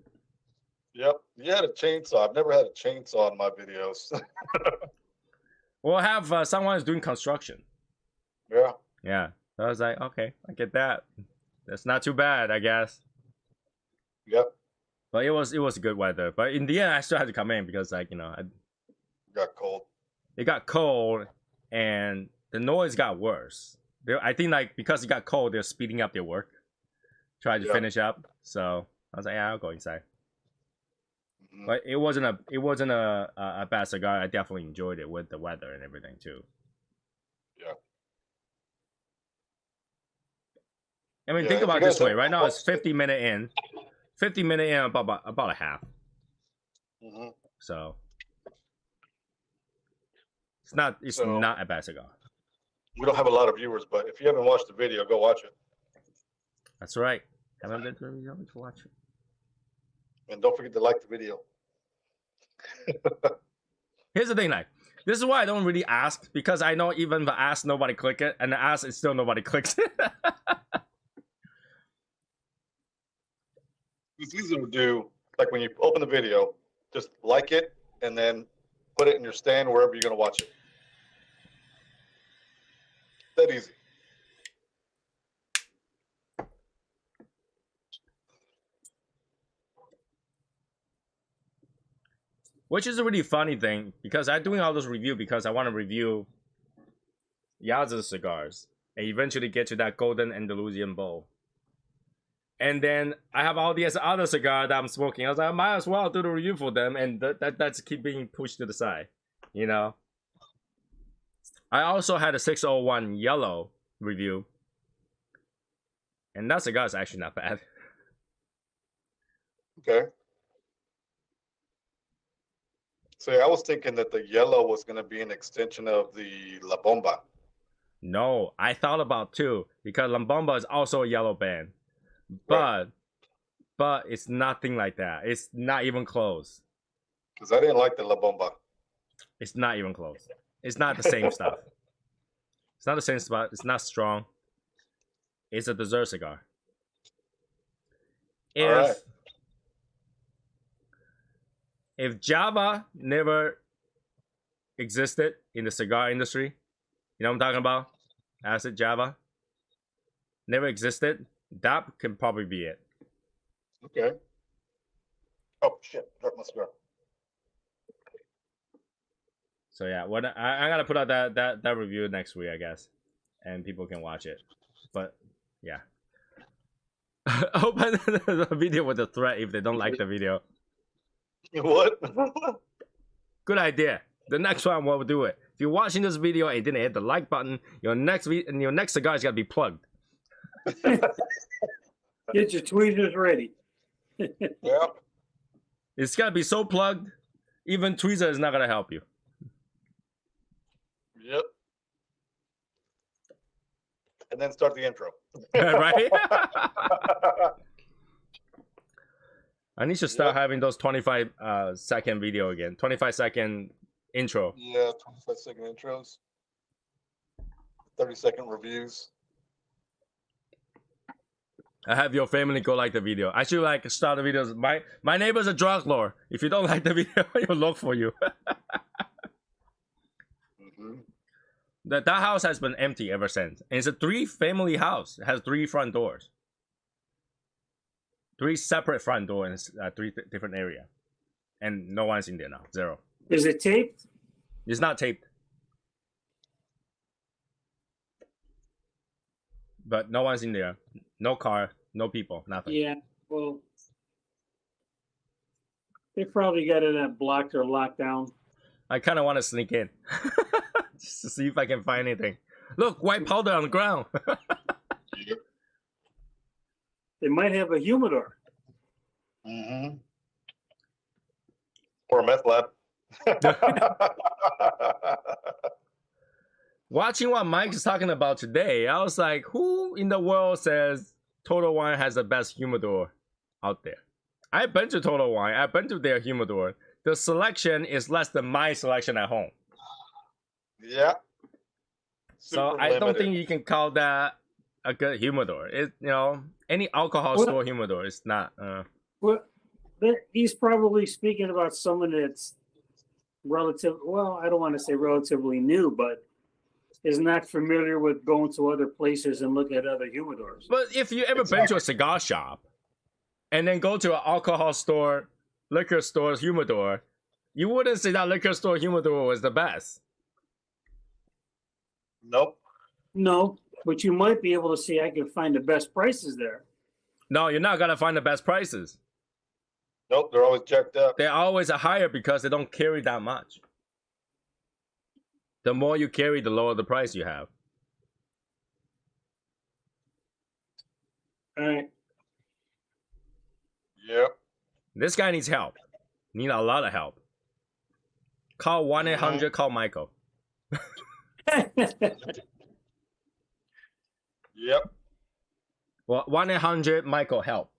S4: Yep, you had a chainsaw. I've never had a chainsaw in my videos.
S2: We'll have someone who's doing construction.
S4: Yeah.
S2: Yeah, so I was like, okay, I get that. That's not too bad, I guess.
S4: Yep.
S2: But it was good weather. But in the end, I still had to come in because
S4: Got cold.
S2: it got cold and the noise got worse. I think because it got cold, they're speeding up their work, trying to finish up. So I was like, yeah, I'll go inside.
S4: Mhm.
S2: But it wasn't a bad cigar. I definitely enjoyed it with the weather and everything too.
S4: Yeah.
S2: I mean,
S4: Yeah,
S2: think
S4: if
S2: about
S4: you
S2: it this
S4: guys
S2: way.
S4: have-
S2: Right now it's 50-minute in. 50-minute in about a half.
S4: Mhm.
S2: So it's not
S4: So-
S2: not a bad cigar.
S4: We don't have a lot of viewers, but if you haven't watched the video, go watch it.
S2: That's right. Haven't been to the video to watch it.
S4: And don't forget to like the video.
S2: Here's the thing, like, this is why I don't really ask, because I know even if I ask, nobody click it, and I ask, it's still nobody clicks it.
S4: It's easy to do, like when you open the video, just like it and then put it in your stand wherever you're going to watch it. That easy.
S2: Which is a really funny thing, because I'm doing all this review because I want to review Yaz's cigars and eventually get to that golden Andalusian bowl. And then I have all these other cigars that I'm smoking. I was like, I might as well do the review for them, and that's keep being pushed to the side, I also had a 601 yellow review, and that cigar is actually not bad.
S4: Okay. So I was thinking that the yellow was going to be an extension of the La Bomba.
S2: No, I thought about too, because Lambomba is also a yellow band, but it's nothing like that. It's not even close.
S4: Because I didn't like the La Bomba.
S2: It's not even close. It's not the same stuff. It's not the same spot. It's not strong. It's a dessert cigar.
S4: Alright.
S2: If Java never existed in the cigar industry, you know what I'm talking about? Acid Java never existed, that can probably be it.
S4: Okay. Oh, shit. Dropped my cigar.
S2: So yeah, what I gotta put out that review next week, I guess, and people can watch it. But yeah, open the video with a threat if they don't like the video.
S4: What?
S2: Good idea. The next one we'll do it. If you're watching this video and you didn't hit the like button, your next cigar is gotta be plugged.
S3: Get your tweezers ready.
S4: Yeah.
S2: It's gotta be so plugged, even tweezer is not gonna help you.
S4: Yep. And then start the intro.
S2: Right? I need to start having those 25-second video again. 25-second intro.
S4: Yeah, 25-second intros. 30-second reviews.
S2: I have your family go like the video. I should start the videos. My neighbor's a drug lord. If you don't like the video, he'll look for you.
S4: Mm-hmm.
S2: That house has been empty ever since. And it's a 3-family house. It has 3 front doors. 3 separate front doors in 3 different area, and no one's in there now. 0.
S3: Is it taped?
S2: It's not taped, but no one's in there. No car, no people, nothing.
S3: Yeah. Well, they probably got it blocked or locked down.
S2: I kind of want to sneak in just to see if I can find anything. Look, white powder on the ground.
S3: They might have a humidor.
S4: Mm-hmm. Or a meth lab.
S2: Watching what Mike is talking about today, I was like, who in the world says Total Wine has the best humidor out there? I've been to Total Wine. I've been to their humidor. The selection is less than my selection at home.
S4: Yeah.
S2: So
S4: Super
S2: I don't
S4: limited.
S2: think you can call that a good humidor. It, you know, any alcohol
S3: Well-
S2: store humidor is not.
S3: Well, he's probably speaking about someone that's relative. Well, I don't want to say relatively new, but is not familiar with going to other places and look at other humidors.
S2: But if you ever been to a cigar shop and then go to an alcohol store, liquor store's humidor, you wouldn't say that liquor store humidor was the best.
S4: Nope.
S3: No, but you might be able to see I can find the best prices there.
S2: No, you're not gonna find the best prices.
S4: Nope. They're always jacked up.
S2: They're always higher because they don't carry that much. The more you carry, the lower the price you have.
S3: All right.
S4: Yep.
S2: This guy needs help. Need a lot of help. Call 1-800, call Michael.
S4: Yep.
S2: Well, 1-800, Michael, help.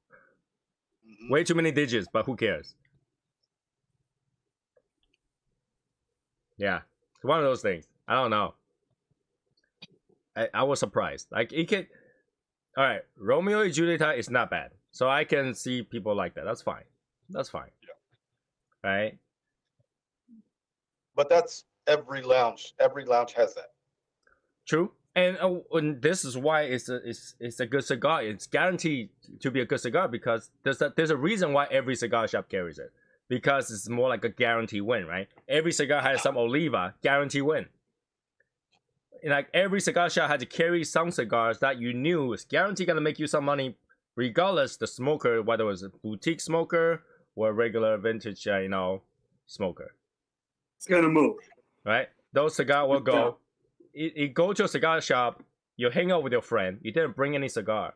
S4: Mhm.
S2: Way too many digits, but who cares? Yeah, it's one of those things. I don't know. I was surprised. Like, it can... Alright, Romeo and Julieta is not bad. So I can see people like that. That's fine. That's fine.
S4: Yeah.
S2: Right?
S4: But that's every lounge. Every lounge has that.
S2: True. And this is why it's a good cigar. It's guaranteed to be a good cigar because there's a reason why every cigar shop carries it. Because it's more like a guarantee win, right? Every cigar has some Oliva, guarantee win. And like every cigar shop had to carry some cigars that you knew was guaranteed gonna make you some money, regardless the smoker, whether it was a boutique smoker or a regular vintage, smoker,
S3: It's gonna move.
S2: right? Those cigar will go. You go to a cigar shop, you hang out with your friend, you didn't bring any cigar,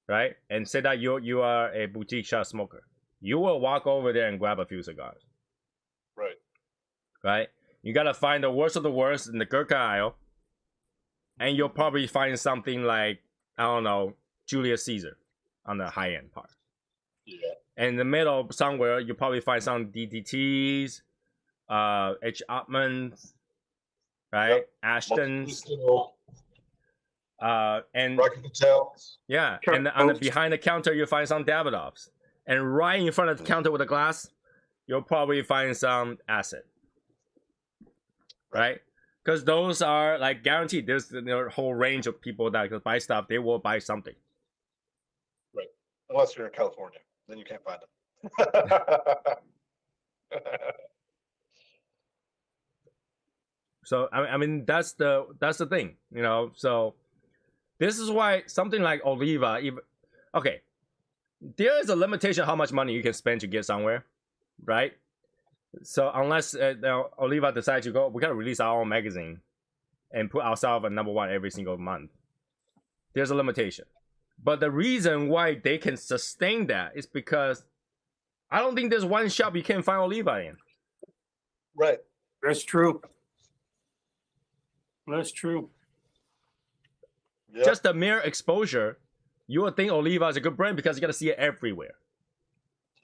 S2: right? And say that you are a boutique shop smoker. You will walk over there and grab a few cigars,
S4: Right.
S2: right? You gotta find the worst of the worst in the Gurkha aisle, and you'll probably find something like, I don't know, Julius Caesar on the high end part.
S4: Yeah.
S2: And in the middle somewhere, you'll probably find some DDTs, H. Ottmans, right?
S4: Yep.
S2: Ashton's, and
S4: Rocky Patels.
S2: yeah, and on the behind the counter you'll find some Davidoffs, and right in front of the counter with a glass, you'll probably find some acid, right? Because those are like guaranteed. There's a whole range of people that buy stuff. They will buy something.
S4: Unless you're in California, then you can't find them.
S2: So I mean that's the thing, So this is why something like Oliva, even okay, there is a limitation how much money you can spend to get somewhere, right? So unless Oliva decides to go, we gotta release our own magazine and put ourselves at #1 every single month. There's a limitation, but the reason why they can sustain that is because I don't think there's one shop you can't find Oliva in.
S4: Right.
S3: That's true. That's true.
S4: Yep.
S2: Just the mere exposure, you would think Oliva is a good brand because you gotta see it everywhere.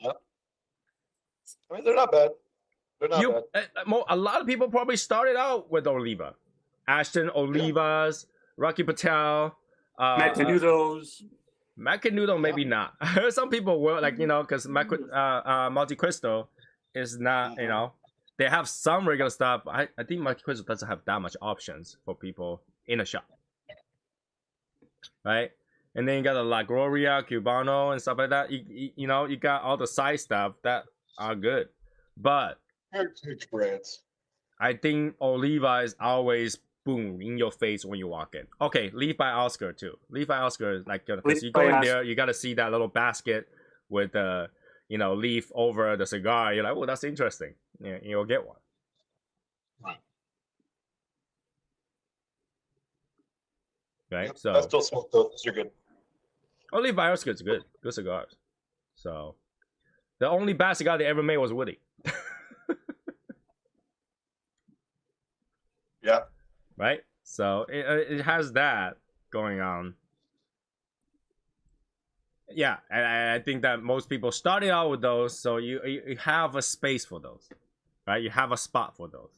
S4: I mean, they're not bad. They're not bad.
S2: A lot of people probably started out with Oliva, Ashton Olivas, Rocky Patel,
S3: Macanudos.
S2: Macanudo, maybe not. I heard some people were like, because Monte Cristo is not, they have some regular stuff. I think Monte Cristo doesn't have that much options for people in a shop, right? And then you got the La Gloria, Cubano, and stuff like that. You know, you got all the side stuff that are good. But
S4: Heritage brands.
S2: I think Oliva is always boom in your face when you walk in. Okay, Leaf by Oscar too. Leaf by Oscar is like because
S3: Leaf
S2: you
S3: by
S2: go in
S3: Oscar.
S2: there, you got to see that little basket with the leaf over the cigar. You're like, oh, that's interesting. Yeah, you'll get one. Right.
S4: Yep.
S2: So
S4: I still smoke those. You're good.
S2: Leaf by Oscar is good cigars. So the only bad cigar they ever made was Woody.
S4: Yeah.
S2: Right? So it has that going on. Yeah, and I think that most people started out with those, so you have a space for those, right? You have a spot for those,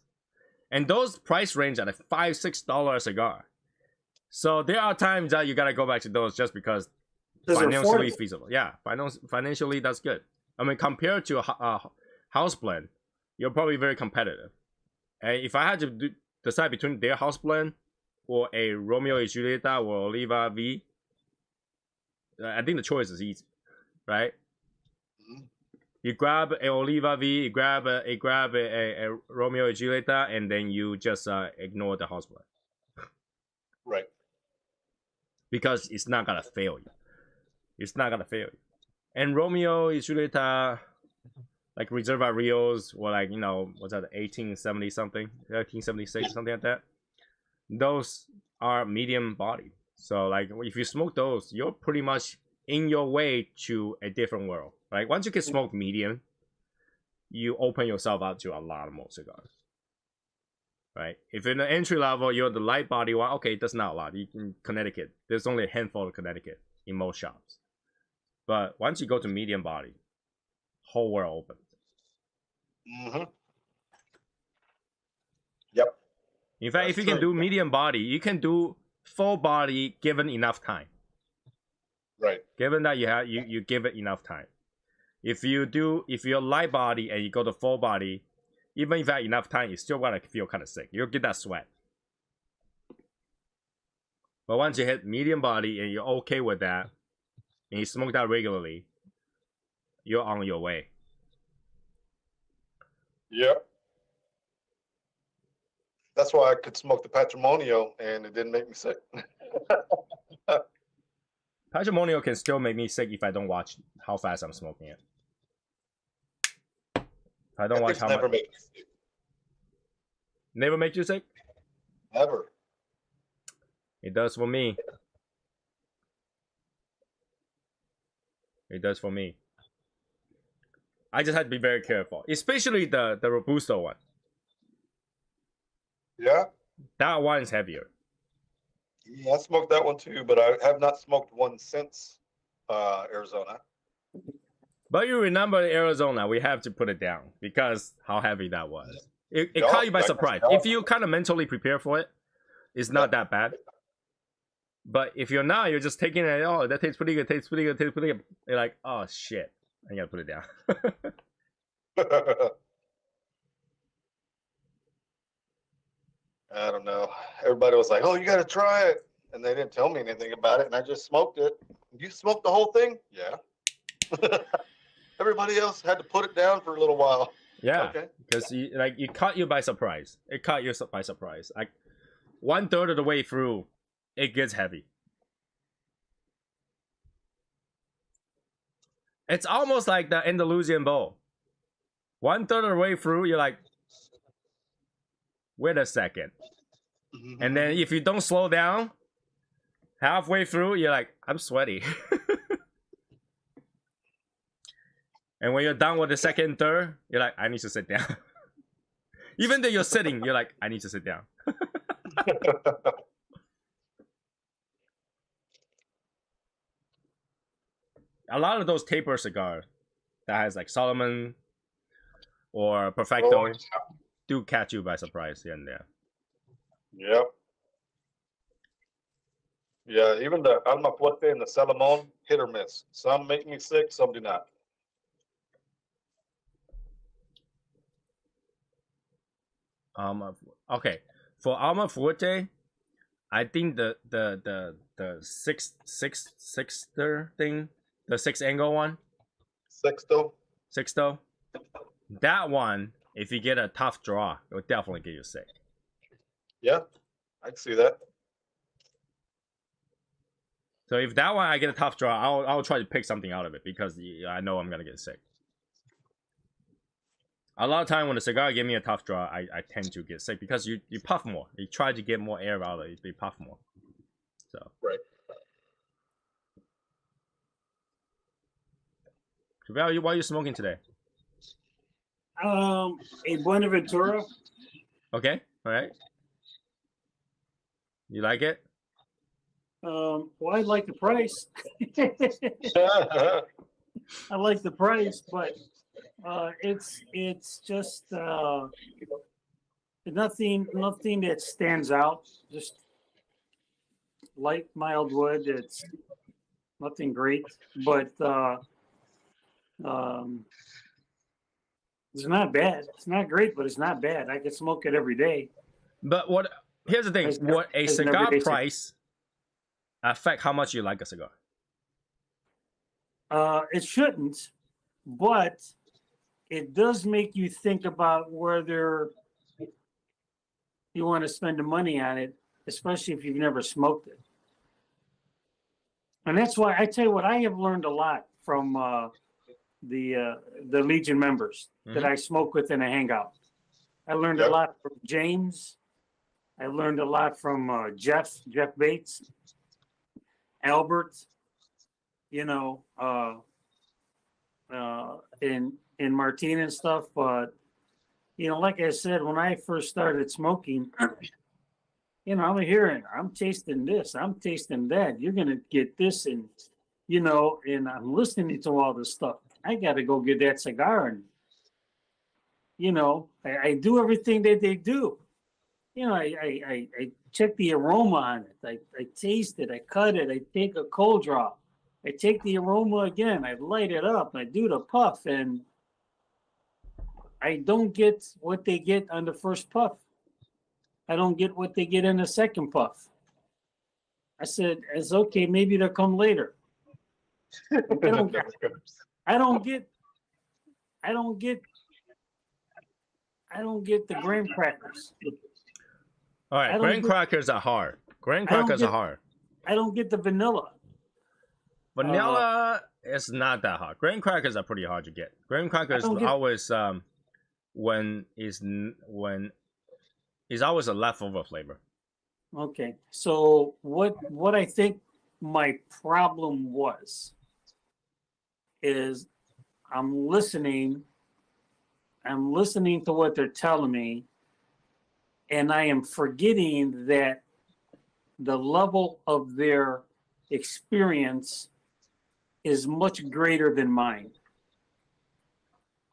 S2: and those price range at a $5-6 cigar. So there are times that you gotta go back to those just because
S3: Those are
S2: financially
S3: affordable.
S2: feasible. Yeah, financially that's good. I mean, compared to a house blend, you're probably very competitive. And if I had to decide between their house blend or a Romeo y Julieta or Oliva V, I think the choice is easy, right?
S4: Mhm.
S2: You grab a Oliva V, you grab a Romeo y Julieta, and then you just ignore the house blend
S4: Right.
S2: because it's not gonna fail you. It's not gonna fail you. And Romeo y Julieta, like Reserva Rios, or like what's that, 1870 something, 1876 something like that. Those are medium body. So like if you smoke those, you're pretty much in your way to a different world. Right? Once you can smoke medium, you open yourself up to a lot more cigars. Right? If in the entry level you're the light body one, okay, that's not a lot. You can Connecticut. There's only a handful of Connecticut in most shops. But once you go to medium body, whole world opens.
S4: Mm-hmm. Yep.
S2: In fact,
S4: That's
S2: if you can
S4: true.
S2: do medium body, you can do full body given enough time.
S4: Right.
S2: Given that you give it enough time. If you're light body and you go to full body, even if you have enough time, you still gonna feel kind of sick. You'll get that sweat. But once you hit medium body and you're okay with that, and you smoke that regularly, you're on your way.
S4: Yep. That's why I could smoke the Patrimonio and it didn't make me sick.
S2: Patrimonio can still make me sick if I don't watch how fast I'm smoking it. If I don't watch
S4: It's
S2: how
S4: never
S2: much.
S4: made me sick.
S2: Never make you sick?
S4: Never.
S2: It does for me. It does for me. I just had to be very careful, especially the Robusto one.
S4: Yeah.
S2: That one's heavier.
S4: Yeah, I smoked that one too, but I have not smoked one since Arizona.
S2: But you remember Arizona, we have to put it down because how heavy that was. It
S4: Yeah,
S2: caught you by
S4: I guess
S2: surprise.
S4: so.
S2: If you kind of mentally prepare for it, it's not that bad. But if you're not, you're just taking it, oh, that tastes pretty good, tastes pretty good, tastes pretty good. You're like, oh shit, I gotta put it down.
S4: I don't know. Everybody was like, "Oh, you got to try it," and they didn't tell me anything about it, and I just smoked it. You smoked the whole thing? Yeah. Everybody else had to put it down for a little while.
S2: Yeah,
S4: Okay.
S2: because it caught you by surprise. It caught you by surprise. Like 1/3 of the way through, it gets heavy. It's almost like the Andalusian bowl. 1/3 of the way through, you're like, wait a second. And then if you don't slow down, halfway through, you're like, I'm sweaty. And when you're done with the second, third, you're like, I need to sit down. Even though you're sitting, you're like, I need to sit down. A lot of those taper cigars that has like Solomon or Perfecto do catch you by surprise here and there.
S4: Yep. Yeah, even the Alma Fuerte and the Salomon, hit or miss. Some make me sick, some do not.
S2: Okay, for Alma Fuerte, I think the sixter thing, the 6 angle one,
S4: Sexto.
S2: sixto, that one, if you get a tough draw, it will definitely get you sick.
S4: Yeah, I can see that.
S2: So if that one I get a tough draw, I'll try to pick something out of it because I know I'm gonna get sick. A lot of time when the cigar give me a tough draw, I tend to get sick because you puff more. You try to get more air out of it, you puff more. So
S4: Right.
S2: Val, what are you smoking today?
S3: A Buenaventura.
S2: Okay, all right. You like it?
S3: Well, I like the price. I like the price, but it's just nothing that stands out. Just light, mild wood. It's nothing great, but it's not bad. It's not great, but it's not bad. I could smoke it every day.
S2: But what? Here's the thing:
S3: It's never-
S2: what a
S3: it's never
S2: cigar
S3: tasted.
S2: price affect how much you like a cigar?
S3: It shouldn't, but it does make you think about whether you want to spend the money on it, especially if you've never smoked it. And that's why I tell you what, I have learned a lot from the Legion members that I smoke with in a hangout. I learned a
S4: Yep.
S3: lot from James. I learned a lot from Jeff Bates, Albert, you know, in Martin and stuff. But you know, like I said, when I first started smoking, you know, I'm hearing, I'm tasting this, I'm tasting that. You're gonna get this, and you know, and I'm listening to all this stuff. I got to go get that cigar, and you know, I do everything that they do. You know, I check the aroma on it. I taste it. I cut it. I take a cold draw. I take the aroma again. I light it up. I do the puff, and I don't get what they get on the first puff. I don't get what they get in the second puff. I said, it's okay. Maybe they'll come later. I don't get the graham crackers.
S2: All right, graham crackers are hard. Graham crackers are hard.
S3: I don't get the vanilla.
S2: Vanilla is not that hard. Graham crackers are pretty hard to get. Graham crackers always when is always a leftover flavor.
S3: Okay, so what I think my problem was is I'm listening to what they're telling me, and I am forgetting that the level of their experience is much greater than mine.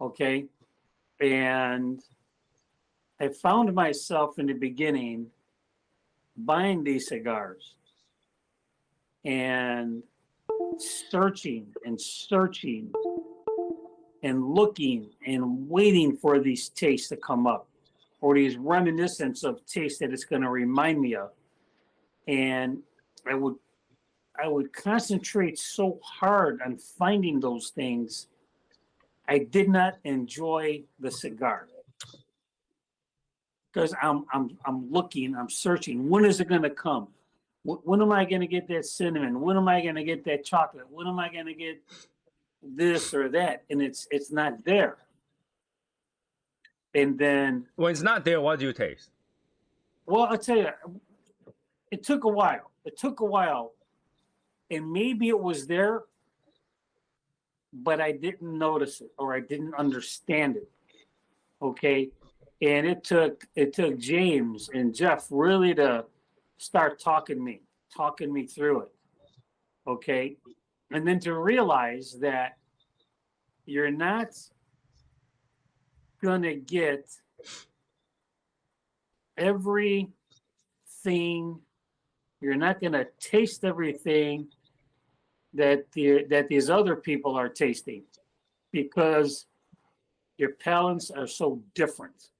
S3: Okay, and I found myself in the beginning buying these cigars and searching and looking and waiting for these tastes to come up, or these reminiscence of tastes that it's going to remind me of. And I would concentrate so hard on finding those things. I did not enjoy the cigar because I'm looking, I'm searching. When is it going to come? When am I going to get that cinnamon? When am I going to get that chocolate? When am I going to get this or that? And it's not there. And then
S2: when it's not there, what do you taste?
S3: Well, I'll tell you, it took a while. And maybe it was there, but I didn't notice it or I didn't understand it. Okay. And it took James and Jeff really to start talking me through it. Okay. And then to realize that you're not gonna get everything, you're not gonna taste everything that these other people are tasting, because your palates are so different.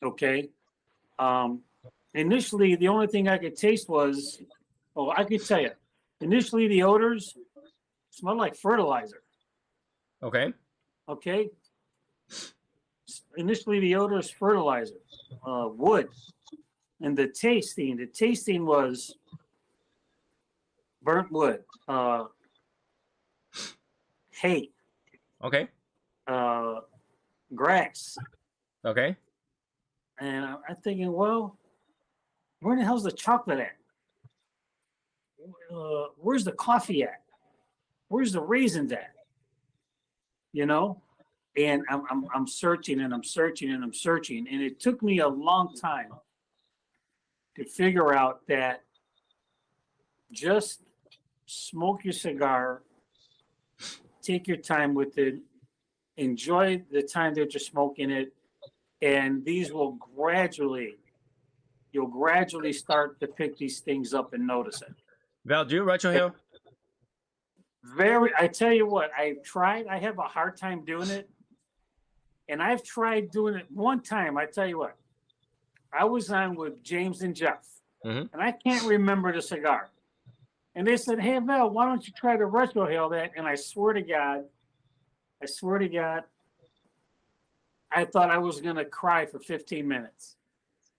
S3: Okay. initially, the only thing I could taste was, oh, I could tell you, initially the odors smelled like fertilizer.
S2: Okay.
S3: Okay. Initially, the odor is fertilizer, wood, and the tasting was burnt wood, hay,
S2: Okay.
S3: grass,
S2: Okay.
S3: and I'm thinking, well, where the hell's the chocolate at? Where's the coffee at? Where's the raisins at? You know, and I'm searching and I'm searching and I'm searching, and it took me a long time to figure out that just smoke your cigar, take your time with it, enjoy the time that you're smoking it, and these will you'll gradually start to pick these things up and notice it.
S2: Val, do you retrohale?
S3: I tell you what, I've tried, I have a hard time doing it. And I've tried doing it one time. I tell you what, I was on with James and Jeff, and I can't remember the cigar. And they said, hey, Val, why don't you try to retrohale that? And I swear to God, I thought I was going to cry for 15 minutes.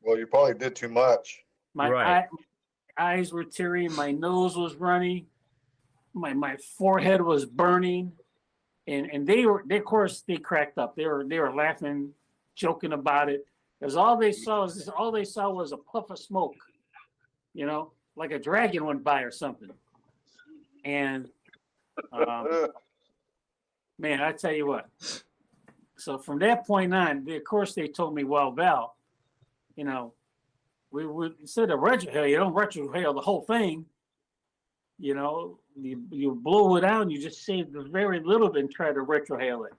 S4: Well, you probably did too much.
S3: My eyes were teary, my nose was runny, my forehead was burning. And of course, they cracked up. They were laughing, joking about it. Because all they saw was a puff of smoke, you know, like a dragon went by or something. And man, I tell you what. So from that point on, of course, they told me, well, Val, you know, we instead of retrohale, you don't retrohale the whole thing. You know, you blow it out and you just save the very little bit and try to retrohale it.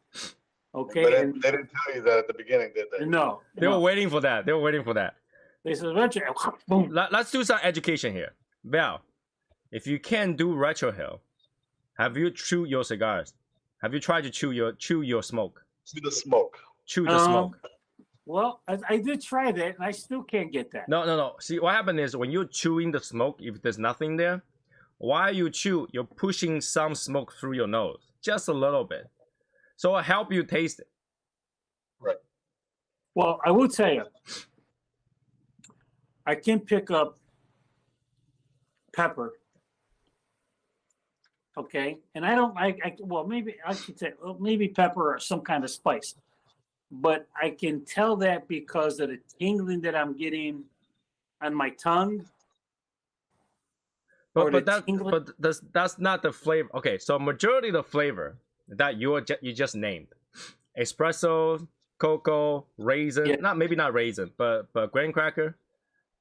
S3: Okay.
S4: But
S3: and
S4: they didn't tell you that at the beginning, did they?
S3: no.
S2: They were waiting for that.
S3: They said retrohale. Boom.
S2: Let's do some education here. Val, if you can't do retrohale, have you chewed your cigars? Have you tried to chew your smoke?
S4: To the smoke.
S2: Chew the smoke.
S3: Well, I did try that and I still can't get that.
S2: No. See, what happened is when you're chewing the smoke, if there's nothing there, while you chew, you're pushing some smoke through your nose, just a little bit. So it'll help you taste it.
S4: Right.
S3: Well, I will tell you, I can pick up pepper. Okay. And I don't like, well, maybe I should say, well, maybe pepper or some kind of spice. But I can tell that because of the tingling that I'm getting on my tongue.
S2: But that's not the flavor. Okay, so majority of the flavor that you just named, espresso, cocoa, raisin, maybe not raisin, but graham cracker,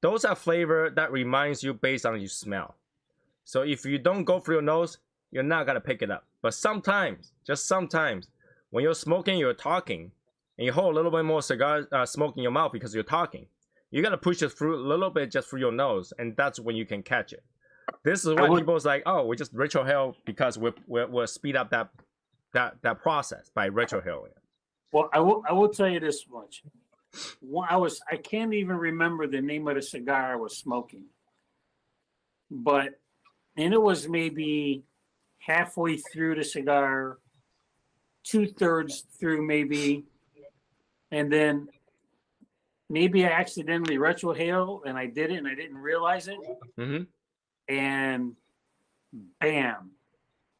S2: those are flavor that reminds you based on your smell. So if you don't go through your nose, you're not gonna pick it up. But sometimes, just sometimes, when you're smoking, you're talking, and you hold a little bit more cigar smoke in your mouth because you're talking, you gotta push it through a little bit just through your nose, and that's when you can catch it. This is why people's like, oh, we just retrohale because we'll speed up that process by retrohaling.
S3: Well, I will tell you this much. I can't even remember the name of the cigar I was smoking, and it was maybe halfway through the cigar, 2/3 through maybe, and then maybe I accidentally retrohaled and I did it and I didn't realize it.
S2: Mm-hmm.
S3: And bam,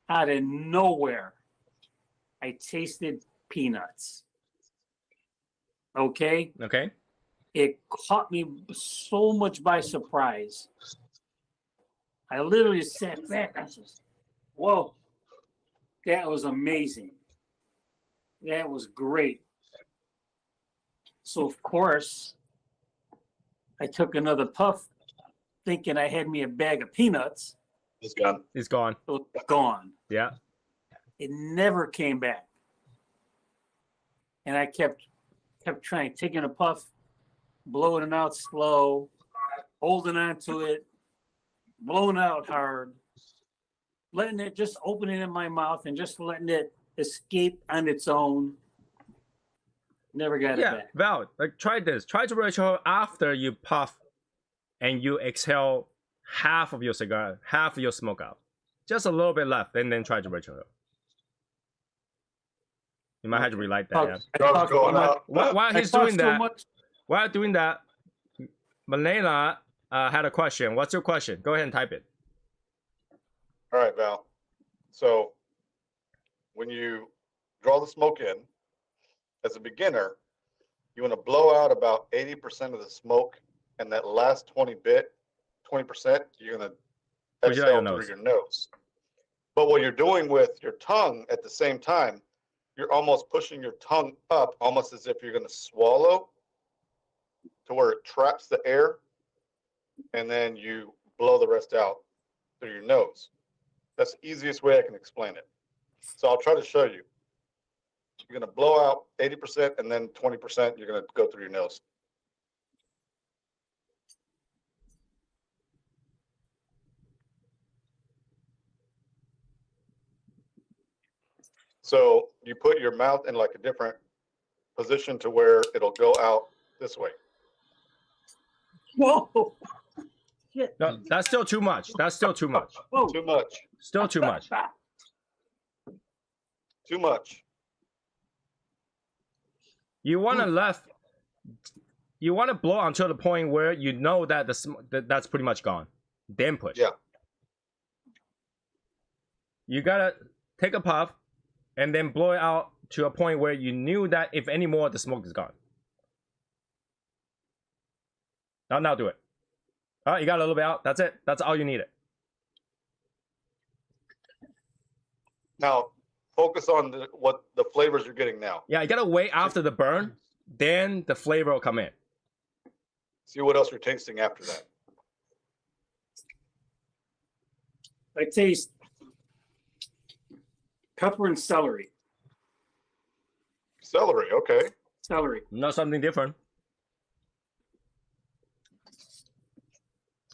S3: out of nowhere, I tasted peanuts. Okay. It caught me so much by surprise. I literally sat back. I said, whoa, that was amazing. That was great. So, of course, I took another puff thinking I had me a bag of peanuts.
S4: It's gone.
S2: It's gone.
S3: It was gone.
S2: Yeah.
S3: It never came back. And I kept trying, taking a puff, blowing it out slow, holding on to it, blowing out hard, letting it, just opening in my mouth and just letting it escape on its own. Never got it back.
S2: Val, like try this. Try to retro after you puff and you exhale half of your cigar, half of your smoke out. Just a little bit left, and then try to retrohale. You might have to relight that. Yeah.
S3: I talk too
S4: Going
S3: much.
S4: out.
S2: While
S3: I
S2: he's
S3: talk
S2: doing
S3: too
S2: that,
S3: much.
S2: while doing that, Malena had a question. What's your question? Go ahead and type it.
S4: All right, Val. So when you draw the smoke in, as a beginner, you want to blow out about 80% of the smoke, and that last 20%, you're going to
S2: Push it out your
S4: exhale
S2: nose.
S4: through your nose. But what you're doing with your tongue at the same time, you're almost pushing your tongue up, almost as if you're going to swallow, to where it traps the air, and then you blow the rest out through your nose. That's the easiest way I can explain it. So I'll try to show you. You're going to blow out 80%, and then 20% you're going to go through your nose. So you put your mouth in like a different position to where it'll go out this way.
S3: Whoa. Shit.
S2: No, that's still too much. That's still too much.
S3: Whoa.
S4: Too much.
S2: Still too much.
S4: Too much.
S2: You want to left. You want to blow until the point where you know that that's pretty much gone. Then push.
S4: Yeah.
S2: You gotta take a puff, and then blow it out to a point where you knew that if any more, the smoke is gone. Now do it. All right, you got a little bit out. That's it. That's all you needed.
S4: Now focus on what the flavors you're getting now.
S2: Yeah, you gotta wait after the burn, then the flavor will come in.
S4: See what else you're tasting after that.
S3: I taste pepper and celery.
S4: Celery, okay.
S3: Celery.
S2: Not something different.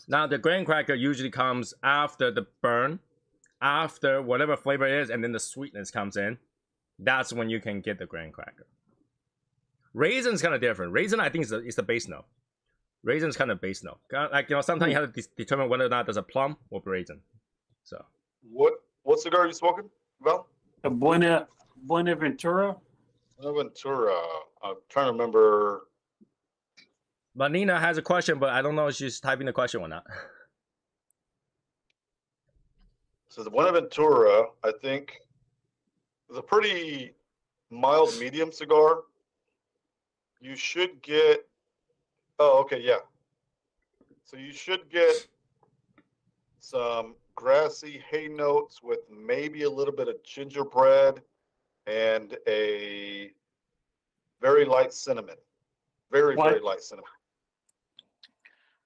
S2: Now the graham cracker usually comes after the burn, after whatever flavor it is, and then the sweetness comes in. That's when you can get the graham cracker. Raisin's kind of different. Raisin, I think, is the base note. Raisin's kind of base note. Like, you know, sometimes you have to determine whether or not there's a plum or raisin. So
S4: What cigar are you smoking, Val?
S3: A Buenaventura.
S4: Ventura. I'm trying to remember.
S2: but Nina has a question, but I don't know if she's typing the question or not.
S4: So the Buenaventura, I think, is a pretty mild medium cigar. You should get. Oh, okay, yeah. So you should get some grassy hay notes with maybe a little bit of gingerbread and a very light cinnamon. Very light cinnamon.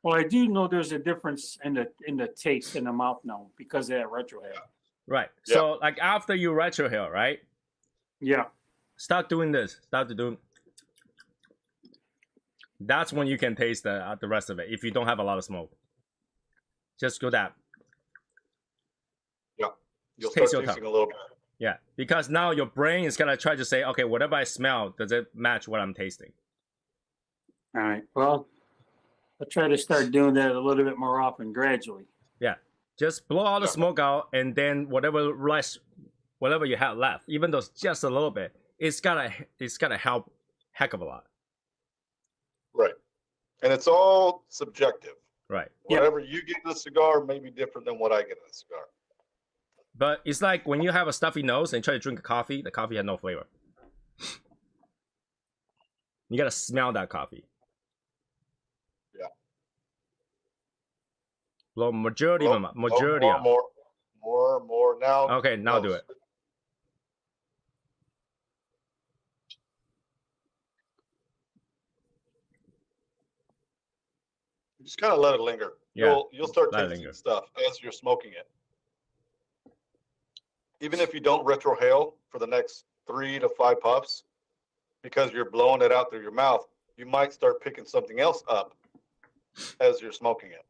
S3: Well, I do know there's a difference in the taste in the mouth now because of that retrohale.
S2: Right.
S4: Yeah.
S2: So like after you retrohale, right?
S3: Yeah.
S2: Start doing this. Start to do. That's when you can taste the rest of it. If you don't have a lot of smoke, just go that.
S4: Yeah. You'll
S2: Just taste
S4: start
S2: your
S4: tasting
S2: tongue.
S4: a little bit.
S2: Yeah, because now your brain is gonna try to say, okay, whatever I smell, does it match what I'm tasting?
S3: All right. Well, I'll try to start doing that a little bit more often, gradually.
S2: Yeah, just blow all the
S4: Yeah.
S2: smoke out, and then whatever you have left, even though it's just a little bit, it's gonna help heck of a lot.
S4: Right. And it's all subjective.
S2: Right.
S3: Yeah.
S4: Whatever you get in a cigar may be different than what I get in a cigar.
S2: But it's like when you have a stuffy nose and try to drink a coffee, the coffee had no flavor. You gotta smell that coffee.
S4: Yeah.
S2: Blow majority of them,
S4: Well,
S2: majority of.
S4: more. Now.
S2: Okay, now do it.
S4: Just kind of let it linger.
S2: Yeah,
S4: You'll start
S2: let it
S4: tasting
S2: linger.
S4: stuff as you're smoking it. Even if you don't retrohale for the next 3 to 5 puffs, because you're blowing it out through your mouth, you might start picking something else up as you're smoking it.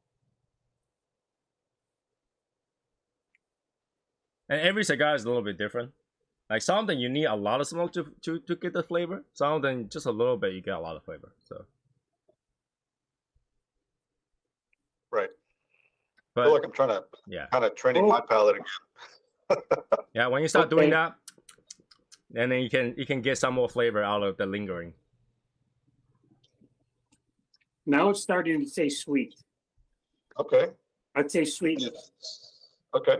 S2: And every cigar is a little bit different. Like some of them you need a lot of smoke to get the flavor. Some of them just a little bit you get a lot of flavor. So
S4: I feel like I'm trying to
S2: yeah,
S4: kind of training my palate again.
S2: yeah. When you start doing
S3: Okay.
S2: that, and then you can get some more flavor out of the lingering.
S3: Now it's starting to taste sweet.
S4: Okay.
S3: I'd say sweetness.
S4: Okay.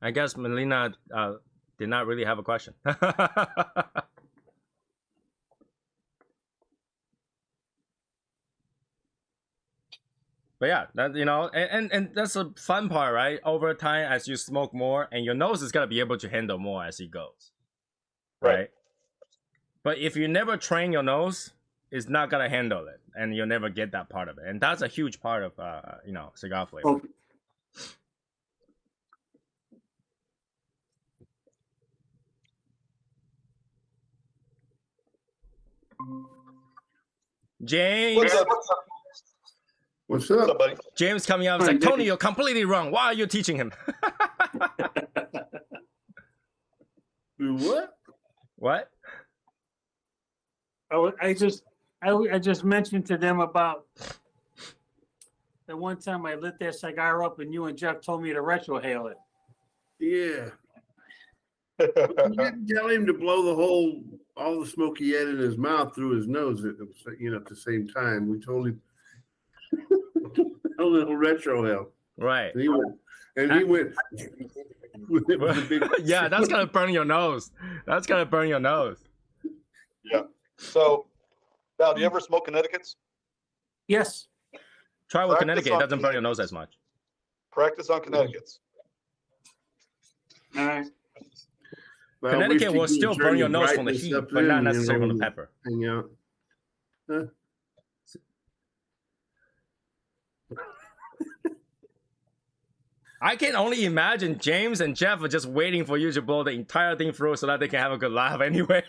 S2: I guess Melina did not really have a question. But yeah, that and that's a fun part, right? Over time, as you smoke more, and your nose is gonna be able to handle more as it goes, right? But if you never train your nose, it's not gonna handle it, and you'll never get that part of it. And that's a huge part of cigar flavor.
S3: Oh,
S2: James,
S4: What's up?
S6: What's
S4: What's
S6: up?
S4: up, buddy?
S2: James coming up is like, Tony, you're completely wrong. Why are you teaching him?
S6: What?
S2: What?
S3: I just mentioned to them about the one time I lit that cigar up and you and Jeff told me to retrohale it.
S6: Yeah. You didn't tell him to blow all the smoke he had in his mouth through his nose at the same time. We told him a little retrohale.
S2: Right.
S6: And he went with the big
S2: Yeah, that's gonna burn your nose. That's gonna burn your nose.
S4: Yeah. So, Val, do you ever smoke Connecticut's?
S3: Yes.
S2: Try with
S4: Practice
S2: Connecticut, it
S4: on
S2: doesn't burn your nose
S4: Connecticut's.
S2: as much.
S4: Practice on Connecticut's.
S3: All right.
S6: Well, I
S2: Connecticut
S6: wish
S2: will
S6: he
S2: still
S6: could
S2: burn
S6: turn
S2: your
S6: the
S2: nose from the
S6: brightness
S2: heat,
S6: up
S2: but not
S6: in,
S2: necessarily from the pepper.
S6: Hang out. Huh?
S2: I can only imagine James and Jeff are just waiting for you to blow the entire thing through so that they can have a good laugh anyway.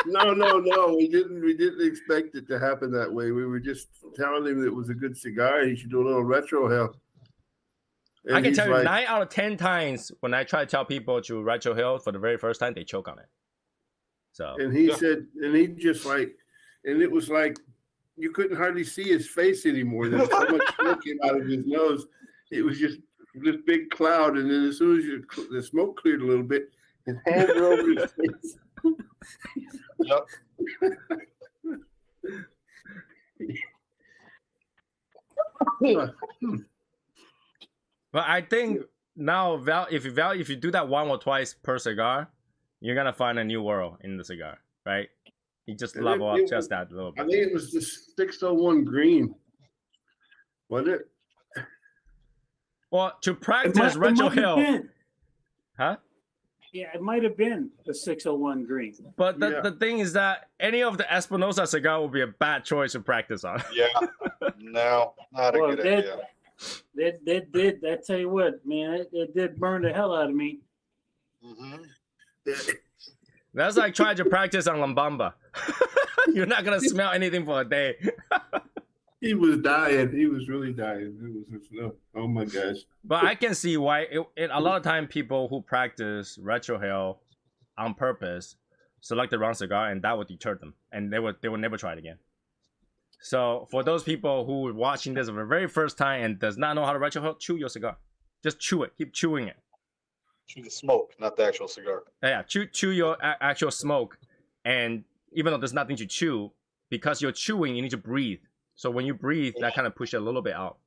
S6: No. We didn't expect it to happen that way. We were just telling him that it was a good cigar. He should do a little retrohale.
S2: I can
S6: he's
S2: tell you
S6: like,
S2: 9 out of 10 times when I try to tell people to retrohale for the very first time, they choke on it. So
S6: And he said, and he just like, and it was like you couldn't hardly see his face anymore. There's so much smoke came out of his nose. It was just this big cloud, and then as soon as the smoke cleared a little bit, his hands were over his face.
S4: Yep.
S2: but I think now if you do that 1 or twice per cigar, you're gonna find a new world in the cigar, right? You just
S6: And
S2: level
S6: it
S2: up just
S6: was-
S2: that little
S6: I
S2: bit.
S6: think it was the 601 green. Was it?
S2: Well, to
S3: It
S2: practice
S3: might have
S2: retrohale,
S3: been.
S2: huh?
S3: Yeah, it might have been the 601 green.
S2: But
S6: Yeah.
S2: the thing is that any of the Espinosa cigar will be a bad choice to practice on.
S4: Yeah. No, not a
S3: Well,
S4: good
S3: that-
S4: idea.
S3: That did. I tell you what, man, it did burn the hell out of me.
S4: Mhm.
S2: That's like trying to practice on Lambamba. You're not gonna smell anything for a day.
S6: He was dying. He was really dying. It was just, oh my gosh.
S2: But I can see why a lot of time people who practice retrohale on purpose select the wrong cigar, and that would deter them, and they would never try it again. So for those people who are watching this for the very first time and does not know how to retrohale, chew your cigar. Just chew it. Keep chewing it.
S4: Chew the smoke, not the actual cigar.
S2: Yeah, chew your actual smoke, and even though there's nothing to chew, because you're chewing, you need to breathe. So when you breathe, that kind of pushes it a little bit out,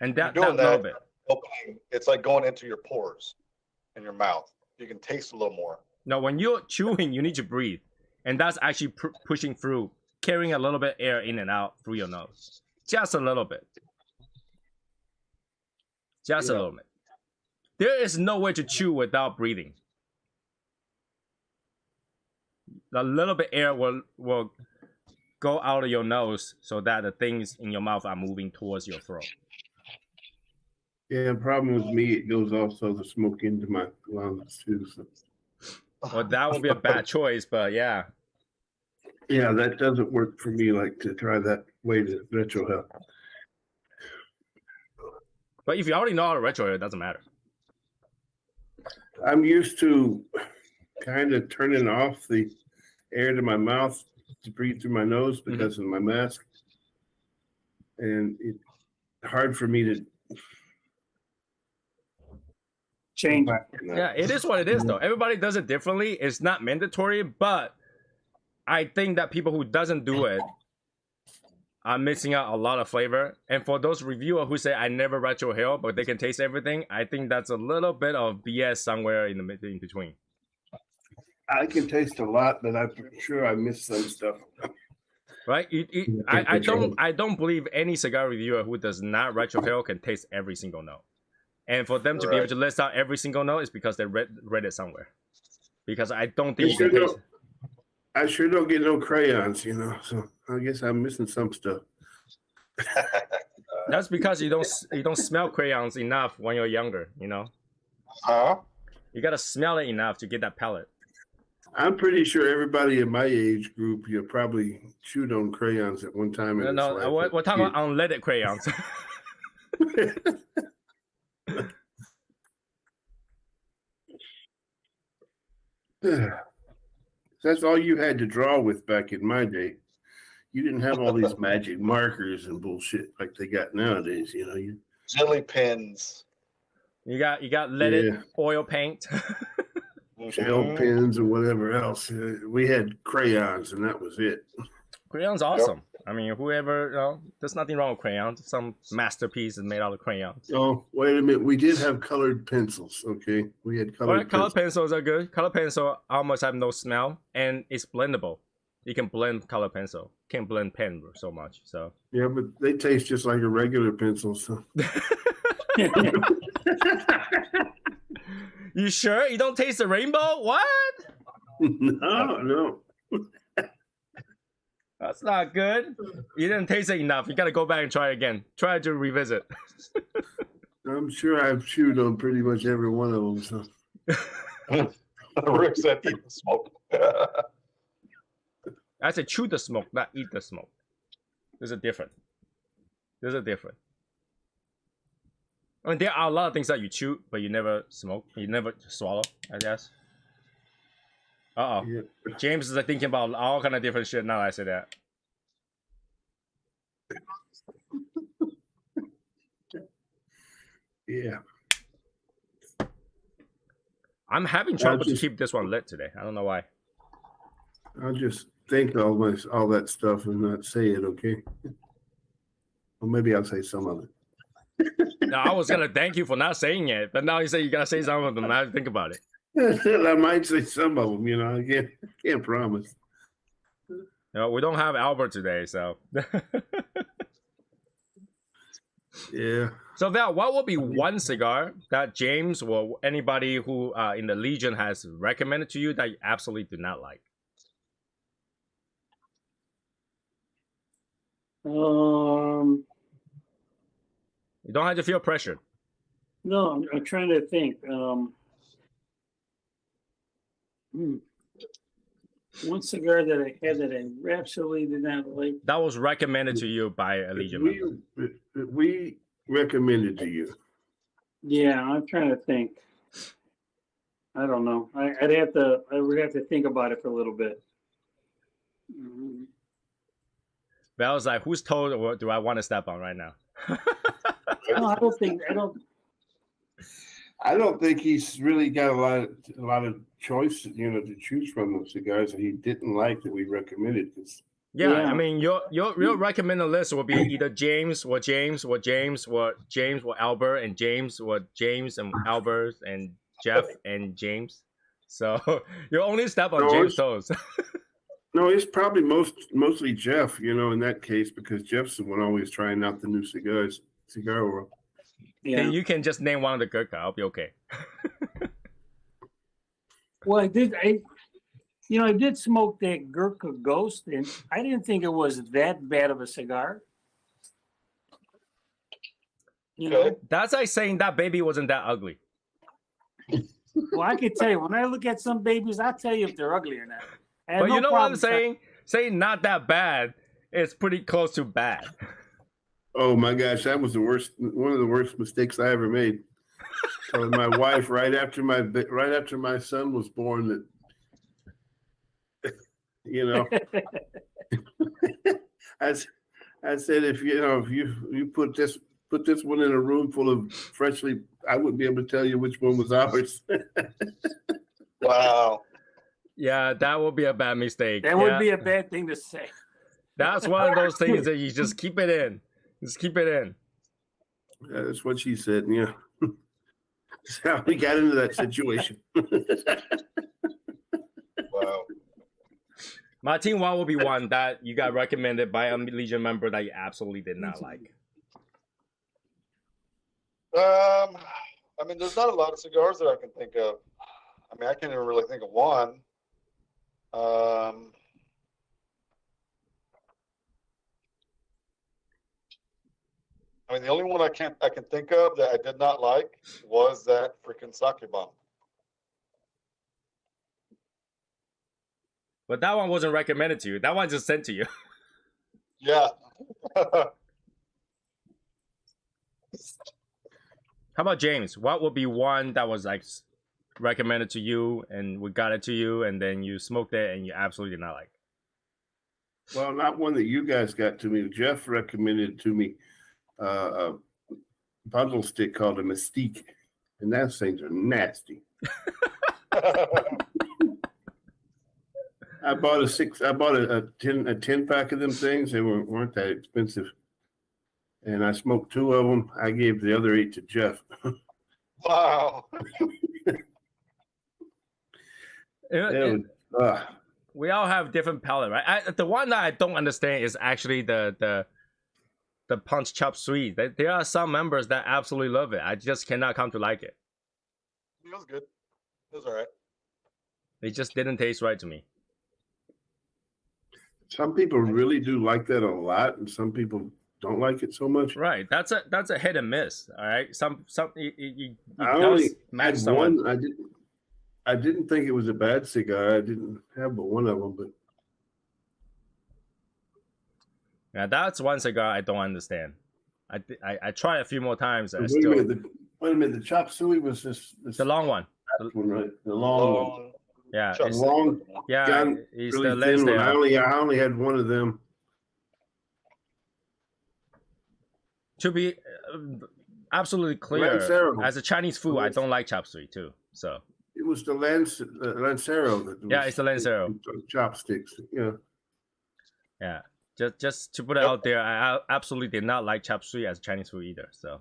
S2: and that
S4: You're doing
S2: little
S4: that.
S2: bit.
S4: Opening, it's like going into your pores in your mouth. You can taste a little more.
S2: No, when you're chewing, you need to breathe, and that's actually pushing through, carrying a little bit air in and out through your nose, just a little bit, just a
S6: Yeah.
S2: little bit. There is no way to chew without breathing. A little bit air will go out of your nose so that the things in your mouth are moving towards your throat.
S6: Yeah, the problem with me, it goes also the smoke into my lungs too. So.
S2: Well, that would be a bad choice, but yeah.
S6: Yeah, that doesn't work for me. Like to try that way to retrohale.
S2: But if you already know how to retro, it doesn't matter.
S6: I'm used to kind of turning off the air to my mouth to breathe through my nose because of my mask. and it's hard for me to
S3: Change.
S2: Yeah, it is what it is though. Everybody does it differently. It's not mandatory, but I think that people who doesn't do it are missing out a lot of flavor. And for those reviewers who say I never retrohale, but they can taste everything, I think that's a little bit of BS somewhere in between.
S6: I can taste a lot, but I'm sure I missed some stuff.
S2: Right? I don't believe any cigar reviewer who does not retrohale can taste every single note. And for them to be able to list out every single note is because they read it somewhere. Because I don't think you can taste.
S6: I sure don't get no crayons, you know. So I guess I'm missing some stuff.
S2: That's because you don't smell crayons enough when you're younger, you know.
S4: Huh?
S2: You gotta smell it enough to get that palate.
S6: I'm pretty sure everybody in my age group, you probably chewed on crayons at one time.
S2: No, we're talking about unleaded crayons.
S6: That's all you had to draw with back in my day. You didn't have all these magic markers and bullshit like they got nowadays. You know,
S4: Jelly pens.
S2: You got leaded oil paint.
S6: gel pens or whatever else. We had crayons and that was it.
S2: Crayon's awesome. I mean, whoever, there's nothing wrong with crayons. Some masterpiece is made out of crayons.
S6: Oh, wait a minute. We did have colored pencils. Okay, we had colored.
S2: Colored pencils are good. Colored pencil almost have no smell, and it's blendable. You can blend colored pencil. Can't blend pen so much. So
S6: yeah, but they taste just like a regular pencil. So
S2: you sure you don't taste the rainbow? What?
S6: No.
S2: That's not good. You didn't taste it enough. You got to go back and try it again. Try to revisit.
S6: I'm sure I've chewed on pretty much every one of them. So.
S4: Rick said eat the smoke.
S2: I said chew the smoke, not eat the smoke. There's a difference. I mean, there are a lot of things that you chew, but you never smoke. You never swallow, I guess.
S6: Yeah.
S2: James is thinking about all kind of different shit now I say that.
S6: Yeah.
S2: I'm having trouble to keep this one lit today. I don't know why.
S6: I'll just think all that stuff and not say it, okay? Or maybe I'll say some of it.
S2: No, I was gonna thank you for not saying it, but now you say you gotta say some of them. Now think about it.
S6: I might say some of them, you know. I can't promise.
S2: No, we don't have Albert today, so.
S6: Yeah.
S2: So Val, what would be one cigar that James or anybody who in the Legion has recommended to you that you absolutely do not like?
S3: Um,
S2: You don't have to feel pressured.
S3: no, I'm trying to think. One cigar that I had that I absolutely did not like.
S2: That was recommended to you by a Legion member.
S6: We recommended to you.
S3: Yeah, I'm trying to think. I don't know. I would have to think about it for a little bit.
S2: Val's like, whose toe do I want to step on right now?
S3: No, I
S6: don't think he's really got a lot of choice, you know, to choose from the cigars that he didn't like that we recommended.
S2: Yeah,
S3: Yeah.
S2: I mean, your recommended list will be either James or Albert and James and Albert and Jeff and James. So you only step on James' toes.
S6: No, it's probably mostly Jeff, you know, in that case, because Jeff's the one always trying out the new cigars, cigar world.
S3: yeah.
S2: You can just name one of the Gurkha. I'll be okay.
S3: Well, I did smoke that Gurkha Ghost, and I didn't think it was that bad of a cigar. You know,
S2: That's like saying that baby wasn't that ugly.
S3: well, I could tell you when I look at some babies, I'll tell you if they're ugly or not. I have
S2: But
S3: no
S2: you know what I'm
S3: problem
S2: saying? Saying not that bad is pretty close to bad.
S6: Oh my gosh, that was one of the worst mistakes I ever made. Telling my wife right after my son was born that, you know, I said, if you put this one in a room full of freshly, I wouldn't be able to tell you which one was ours.
S4: Wow.
S2: Yeah, that would be a bad mistake.
S3: That
S2: Yeah.
S3: would be a bad thing to say.
S2: That's one of those things that you just keep it in. Just keep it in.
S6: That's what she said. Yeah. That's how we got into that situation.
S4: Wow.
S2: Martin, what will be one that you got recommended by a Legion member that you absolutely did not like?
S4: I mean, there's not a lot of cigars that I can think of. I mean, I can't even really think of one. I mean, the only one I can think of that I did not like was that freaking sake bomb.
S2: But that one wasn't recommended to you. That one just sent to you.
S4: Yeah.
S2: How about James? What would be one that was like recommended to you and we got it to you and then you smoked it and you absolutely did not like?
S6: Well, not one that you guys got to me. Jeff recommended to me a bundle stick called a Mystique, and those things are nasty. I bought a 10 pack of them things. They weren't that expensive, and I smoked 2 of them. I gave the other 8 to Jeff.
S4: Wow.
S2: We all have different palate, right? The one that I don't understand is actually the punch chop sweet. There are some members that absolutely love it. I just cannot come to like it.
S4: It was good. It was all right.
S2: It just didn't taste right to me.
S6: Some people really do like that a lot, and some people don't like it so much.
S2: Right. That's a hit and miss. All right. Some you
S6: I only
S2: match
S6: had
S2: someone.
S6: one. I didn't think it was a bad cigar. I didn't have but one of them, but
S2: Yeah, that's one cigar I don't understand. I tried a few more times. And I
S6: wait
S2: still
S6: a minute. The chop suey was this
S2: the long one.
S6: one, right? The long one.
S2: Yeah,
S4: Chop
S2: it's,
S4: suey.
S6: Long,
S2: yeah,
S6: gun,
S2: it's
S6: really
S2: the
S6: thin one.
S2: Lansdale.
S6: I only had one of them.
S2: To be absolutely clear,
S6: Lancero.
S2: as a Chinese food, I don't like chop suey too. So
S6: It was the Lancero. That
S2: yeah,
S6: was
S2: it's the Lancero.
S6: chopsticks. Yeah.
S2: Yeah, just to put it out there, I absolutely did not like chop suey as Chinese food either. So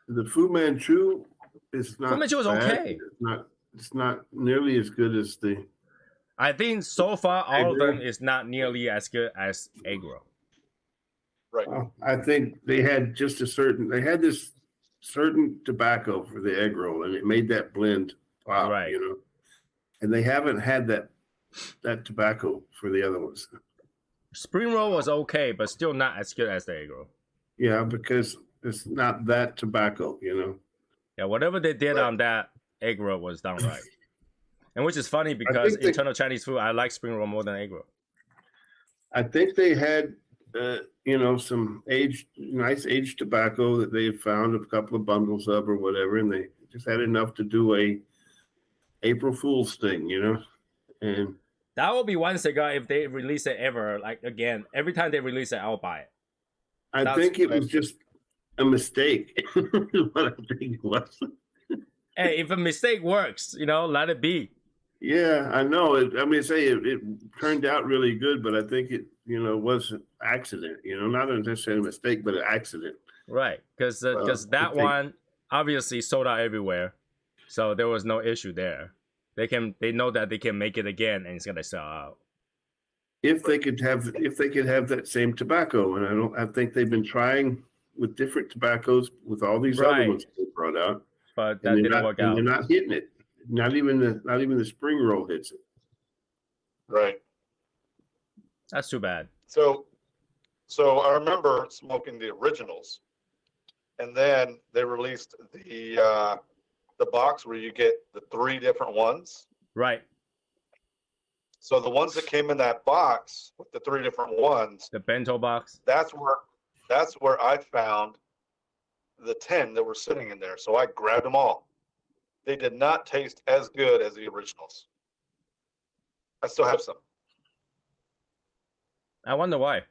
S6: The Fu Manchu is not.
S2: Fu Manchu was
S6: bad.
S2: okay.
S6: It's not nearly as good as the.
S2: I think so far all of
S6: Egg roll?
S2: them is not nearly as good as egg roll.
S4: Right.
S6: I think they had just they had this certain tobacco for the egg roll, and it made that blend pop,
S2: Right.
S6: you know. And they haven't had that tobacco for the other ones.
S2: Spring roll was okay, but still not as good as the egg roll.
S6: Yeah, because it's not that tobacco, you know.
S2: Yeah, whatever they did
S4: Right.
S2: on that egg roll was done right. And which is funny because
S6: think they-
S2: internal Chinese food, I like spring roll more than egg roll.
S6: I think they had, some nice aged tobacco that they had found a couple of bundles of or whatever, and they just had enough to do a April Fool's thing, you know. And
S2: That will be one cigar if they release it ever. Like again, every time they release it, I'll buy it.
S6: I think it was just a mistake. What I think it was.
S2: Hey, if a mistake works, let it be.
S6: Yeah, I know. It turned out really good, but I think it, was an accident. Not necessarily a mistake, but an accident.
S2: Right, because that one obviously sold out everywhere, so there was no issue there. They know that they can make it again, and it's gonna sell out.
S6: If they could have that same tobacco, and I think they've been trying with different tobaccos with all these
S2: Right.
S6: other ones they brought out,
S2: But that
S6: and
S2: didn't work out.
S6: they're not hitting it. Not even the spring roll hits it.
S4: Right.
S2: That's too bad.
S4: So I remember smoking the originals, and then they released the box where you get the 3 different ones.
S2: Right,
S4: So the ones that came in that box with the 3 different ones,
S2: the bento box.
S4: that's where I found the 10 that were sitting in there. So I grabbed them all. They did not taste as good as the originals. I still have some.
S2: I wonder why.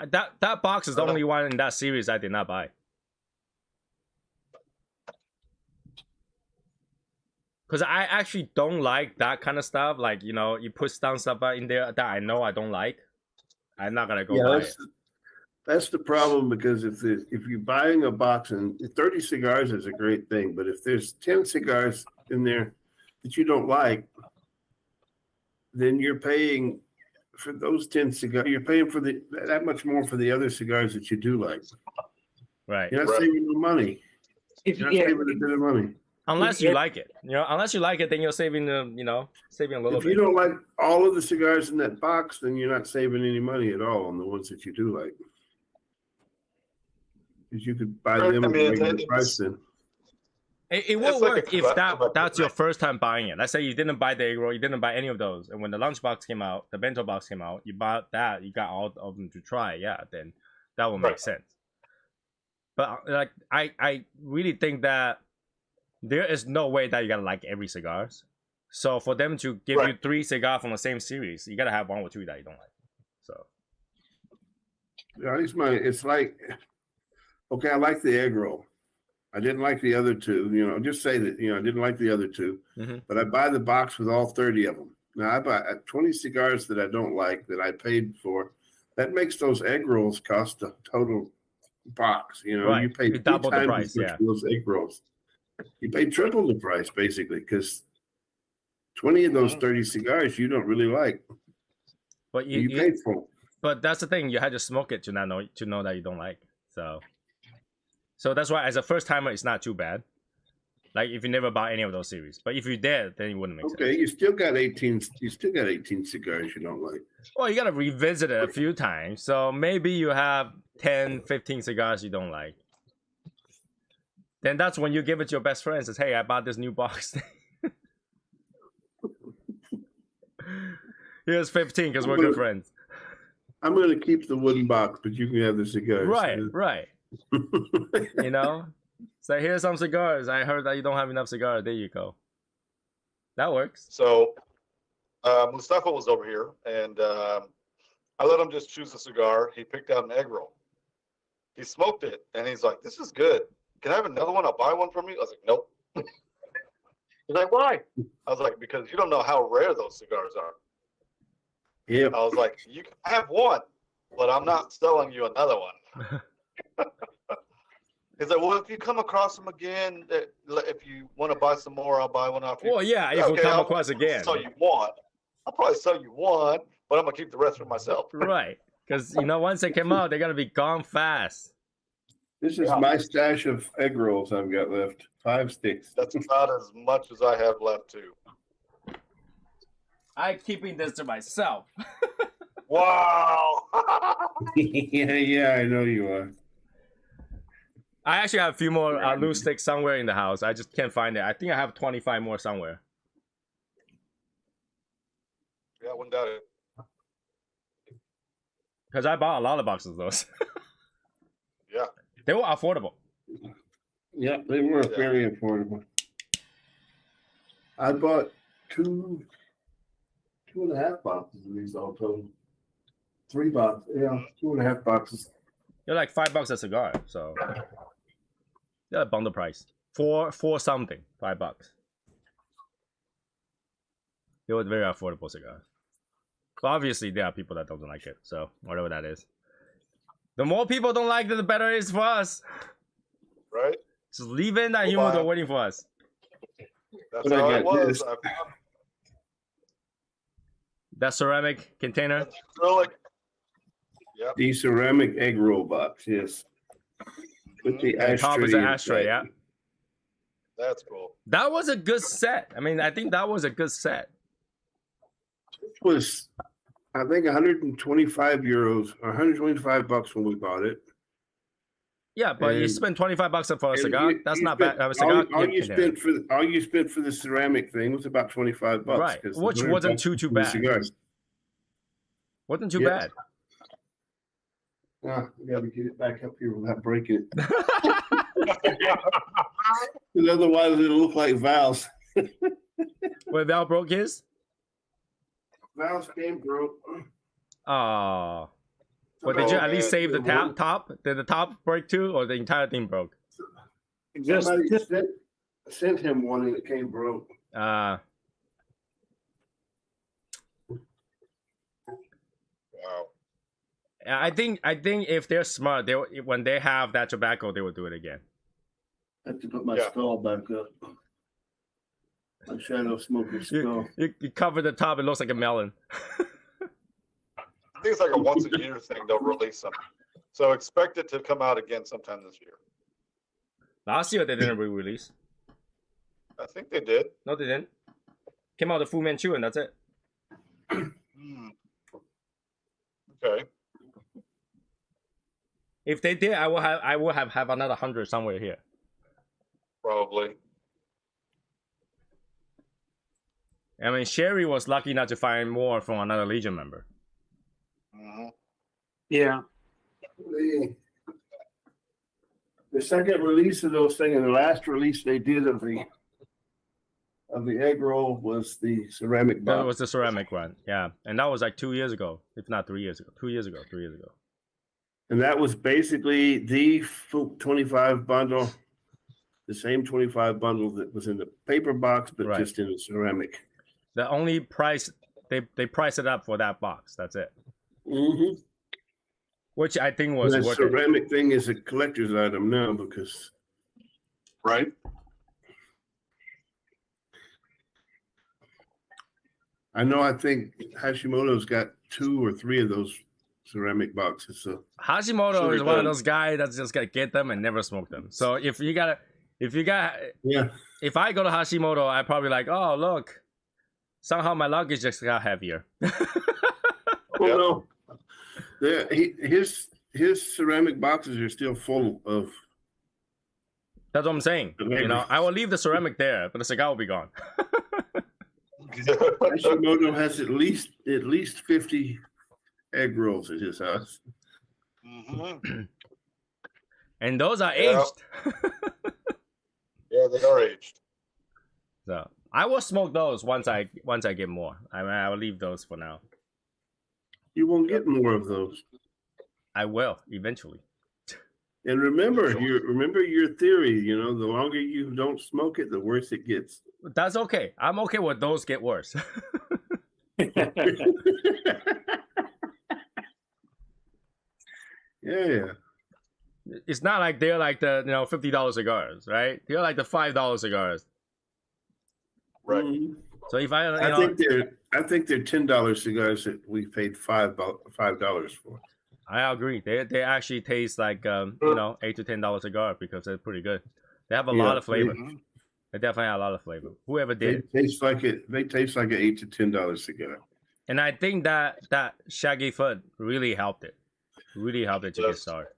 S2: That box is the only one in that series I did not buy. Because I actually don't like that kind of stuff. Like, you know, you put down stuff in there that I know I don't like. I'm not gonna go buy it.
S6: That's the problem, because if you're buying a box, and 30 cigars is a great thing, but if there's 10 cigars in there that you don't like, then you're paying for those 10 cigars. You're paying for that much more for the other cigars that you do like.
S2: Right.
S6: You're not saving no money.
S3: If
S6: You're
S3: you,
S6: not saving a bit of money.
S2: Unless you like it. You know, unless you like it, then you're saving saving a little
S6: If
S2: bit.
S6: you don't like all of the cigars in that box, then you're not saving any money at all on the ones that you do like. Because you could buy them at a regular price then.
S2: It won't work if that's your first time buying it. Let's say you didn't buy the egg roll, you didn't buy any of those, and when the lunchbox came out, the bento box came out, you bought that, you got all of them to try. Yeah, then that will make sense. But like, I really think that there is no way that you gotta like every cigars. So for them to give you 3 cigars from the same series, you gotta have 1 or 2 that you don't like. So
S6: Yeah, it's like, okay, I like the egg roll. I didn't like the other 2. You know, just say that, you know, I didn't like the other 2, but I buy the box with all 30 of them. Now I buy 20 cigars that I don't like that I paid for. That makes those egg rolls cost a total box. You know, you pay
S2: double the price.
S6: For those egg rolls. You pay triple the price basically, because 20 of those 30 cigars you don't really like.
S2: But
S6: you paid for them.
S2: But that's the thing, you had to smoke it to know that you don't like. So that's why as a first timer it's not too bad. Like if you never bought any of those series. But if you did, then it wouldn't make sense.
S6: Okay, you still got 18 cigars you don't like.
S2: Well, you gotta revisit it a few times. So maybe you have 10, 15 cigars you don't like. Then that's when you give it to your best friend and says, hey, I bought this new box. Here's 15 because we're good friends.
S6: I'm going to keep the wooden box, but you can have the cigars.
S2: Right. You know? So here's some cigars. I heard that you don't have enough cigars. There you go. That works.
S4: So Mustafa was over here, and I let him just choose a cigar. He picked out an egg roll. He smoked it, and he's like, this is good. Can I have another one? I'll buy one from you. I was like, nope. He's like, why? I was like, because you don't know how rare those cigars are.
S6: Yeah.
S4: I was like, you can have one, but I'm not selling you another one. He's like, well, if you come across them again, if you want to buy some more, I'll buy one off you.
S2: Well, yeah, if we come across again.
S4: I'll probably sell you one, but I'm going to keep the rest for myself.
S2: Right. Because, you know, once they come out, they're going to be gone fast.
S6: This is my stash of egg rolls I've got left. 5 sticks.
S4: That's about as much as I have left, too.
S2: I'm keeping this to myself.
S4: Wow.
S6: yeah, I know you are.
S2: I actually have a few more loose sticks somewhere in the house. I just can't find it. I think I have 25 more somewhere.
S4: Yeah, I wouldn't doubt it.
S2: Because I bought a lot of boxes of those.
S4: Yeah.
S2: They were affordable.
S6: Yeah, they were very affordable. I bought 2.5 boxes of these all total. 3 boxes. Yeah, 2.5 boxes.
S2: They're like $5 a cigar, so they're a bundle price. For something, $5. It was very affordable cigar. But obviously, there are people that don't like it, so whatever that is. The more people don't like it, the better it is for us.
S4: Right?
S2: Just leave in that humidor waiting for us.
S4: That's how it was.
S2: That ceramic container?
S4: Acrylic. Yep.
S6: The ceramic egg roll box, yes. With the ashtray.
S2: Top is an ashtray, yeah.
S4: That's cool.
S2: That was a good set. I mean, I think that was a good set.
S6: It was, I think, 125 euros, or 125 bucks when we bought it.
S2: Yeah, but you spent $25 for a cigar. That's not bad. A cigar
S6: all you spent for the ceramic thing was about $25.
S2: Right, which wasn't too bad.
S6: Cigars.
S2: Wasn't too bad.
S6: We got to get it back up here without breaking it. Because otherwise it'll look like Val's.
S2: Wait, Val broke his?
S6: Val's game broke.
S2: Oh. But did you
S4: Oh,
S2: at least
S4: man.
S2: save the top? Did the top break too, or the entire thing broke?
S3: Just
S6: Somebody sent him one and it came broke.
S2: Uh,
S4: Wow.
S2: I think if they're smart, when they have that tobacco, they will do it again.
S6: I have to put my
S4: Yeah.
S6: skull back up. My shadow smoking skull.
S2: You cover the top, it looks like a melon.
S4: I think it's like a once a year thing. They'll release them, so expect it to come out again sometime this year.
S2: Last year they didn't re-release.
S4: I think they did.
S2: No, they didn't. Came out the Fu Manchu and that's it.
S4: Hmm. Okay.
S2: If they did, I will have another 100 somewhere here.
S4: Probably.
S2: I mean, Sherry was lucky not to find more from another Legion member.
S4: Hmm.
S3: yeah.
S6: The second release of those things, and the last release they did of the egg roll was the ceramic
S2: That
S6: box.
S2: was the ceramic one, yeah, and that was like 2 years ago, if not 3 years ago. 2 years ago, 3 years ago.
S6: And that was basically the 25 bundle, the same 25 bundle that was in the paper box, but
S2: Right.
S6: just in the ceramic.
S2: The only price they price it up for that box. That's it,
S6: Mm-hmm.
S2: which I think was
S6: That
S2: worth it.
S6: ceramic thing is a collector's item now because
S4: Right.
S6: I think Hashimoto's got 2 or 3 of those ceramic boxes. So
S2: Hashimoto
S6: Sure
S2: is
S6: he
S2: one of
S6: does.
S2: those guys that's just gonna get them and never smoke them. So if I go to Hashimoto, I probably like, oh look, somehow my luggage just got heavier.
S6: no, his ceramic boxes are still full of.
S2: That's what I'm saying. You know, I will leave the ceramic there, but the cigar will be gone.
S6: Hashimoto has at least 50 egg rolls at his house.
S4: Hmm.
S2: And those are
S4: Yeah.
S2: aged.
S4: Yeah, they are aged.
S2: So I will smoke those once I get more. I mean, I will leave those for now.
S6: You won't get more of those.
S2: I will eventually.
S6: And remember your theory. You know, the longer you don't smoke it, the worse it gets.
S2: That's okay. I'm okay with those get worse.
S6: Yeah.
S2: It's not like they're like the $50 cigars, right? They're like the $5 cigars.
S4: Right.
S6: Mhm.
S2: So if I
S6: I think they're $10 cigars that we paid $5 for.
S2: I agree. They actually taste like $8 to $10 cigar because they're pretty good. They have a lot of flavor.
S4: Mhm.
S2: They definitely have a lot of flavor. Whoever
S6: They
S2: did.
S6: taste like it. They taste like an $8 to $10 cigar.
S2: And I think that Shaggy Foot really helped it. Really helped it to get
S4: Yes.
S2: started.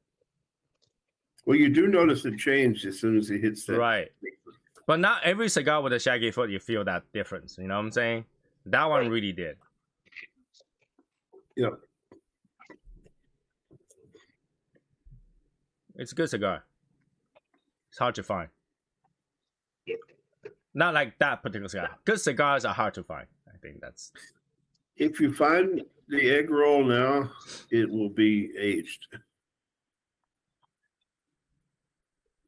S6: Well, you do notice a change as soon as it hits that.
S2: Right. But not every cigar with a Shaggy Foot you feel that difference. You know what I'm saying? That one really did.
S6: Yeah.
S2: It's a good cigar. It's hard to find.
S4: Yep.
S2: Not like that particular cigar. Good cigars are hard to find. I think that's.
S6: If you find the egg roll now, it will be aged.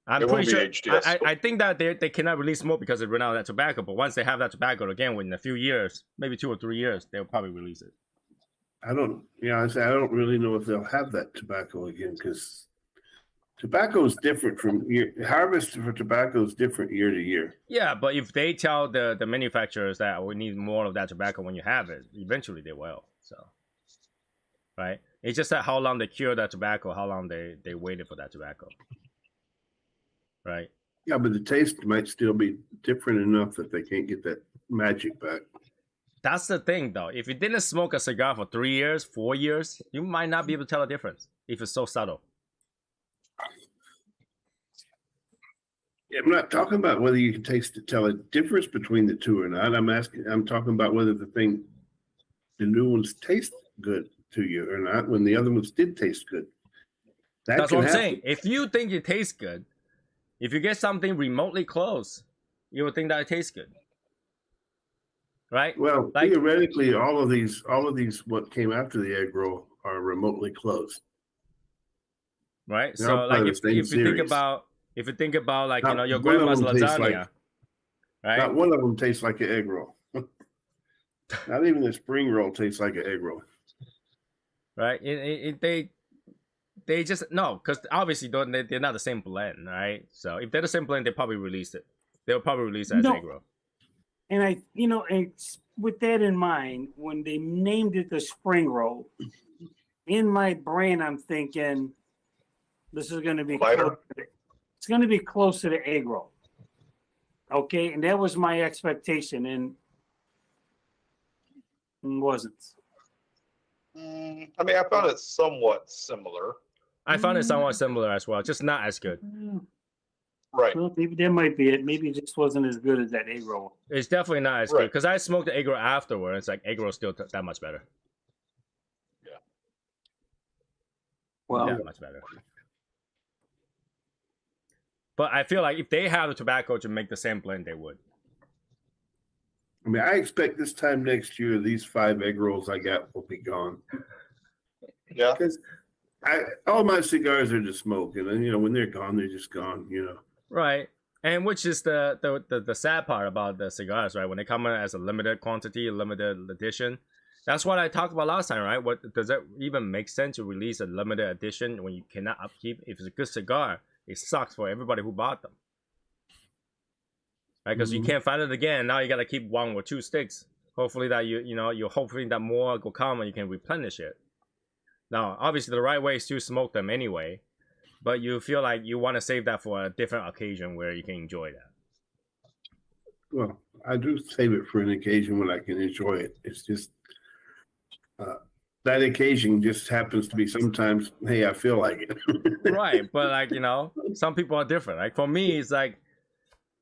S2: I'm
S4: It won't
S2: pretty
S4: be
S2: sure.
S4: aged, yes.
S2: I think that they cannot release more because they run out of that tobacco. But once they have that tobacco again, within a few years, maybe 2 or 3 years, they'll probably release it.
S6: I don't really know if they'll have that tobacco again because tobacco is different from year. Harvest for tobacco is different year to year.
S2: Yeah, but if they tell the manufacturers that we need more of that tobacco when you have it, eventually they will. So, right? It's just that how long they cure that tobacco, how long they waited for that tobacco, right?
S6: Yeah, but the taste might still be different enough that they can't get that magic back.
S2: That's the thing, though. If you didn't smoke a cigar for 3 years, 4 years, you might not be able to tell the difference if it's so subtle.
S6: I'm not talking about whether you can tell a difference between the two or not. I'm talking about whether the new ones taste good to you or not when the other ones did taste good.
S2: That's
S6: can
S2: what I'm
S6: happen.
S2: saying. If you think it tastes good, if you get something remotely close, you would think that it tastes good. Right?
S6: Well,
S2: Like-
S6: theoretically, all of these what came after the egg roll are remotely close.
S2: right?
S6: They're
S2: So
S6: all
S2: like
S6: part of
S2: if,
S6: the same
S2: if you think
S6: series.
S2: about like
S6: Not
S2: your
S6: one of
S2: grandma's
S6: them tastes
S2: lasagna,
S6: like-
S2: right?
S6: Not one of them tastes like an egg roll. Not even a spring roll tastes like an egg roll.
S2: Right? They just no, because obviously they're not the same blend, right? So if they're the same blend, they probably released it. They'll probably release it as
S3: No.
S2: egg roll.
S3: And and with that in mind, when they named it the spring roll, in my brain, I'm thinking this is going to be
S4: Lighter?
S3: it's going to be close to the egg roll. Okay, and that was my expectation, and it wasn't.
S4: I mean, I found it somewhat similar.
S2: I found it somewhat similar as well, just not as good.
S4: Right.
S3: Well, maybe that might be it. Maybe it just wasn't as good as that egg roll.
S2: It's definitely not as good
S4: Right.
S2: because I smoked the egg roll afterward. It's like egg roll still that much better.
S3: Well,
S2: That much better. But I feel like if they have the tobacco to make the same blend, they would.
S6: I mean, I expect this time next year, these 5 egg rolls I got will be gone.
S4: Yeah.
S6: Because all my cigars are to smoke, and then when they're gone, they're just gone.
S2: Right. And which is the sad part about the cigars, right? When they come in as a limited quantity, limited edition. That's what I talked about last time, right? What does it even make sense to release a limited edition when you cannot upkeep? If it's a good cigar, it sucks for everybody who bought them. Right? Because you can't find it again. Now you gotta keep 1 or 2 sticks. Hopefully that you're hoping that more will come and you can replenish it. Now, obviously the right way is to smoke them anyway, but you feel like you want to save that for a different occasion where you can enjoy that.
S6: Well, I do save it for an occasion when I can enjoy it. It's just that occasion just happens to be sometimes, hey, I feel like it.
S2: Right, but like some people are different. Like for me, it's like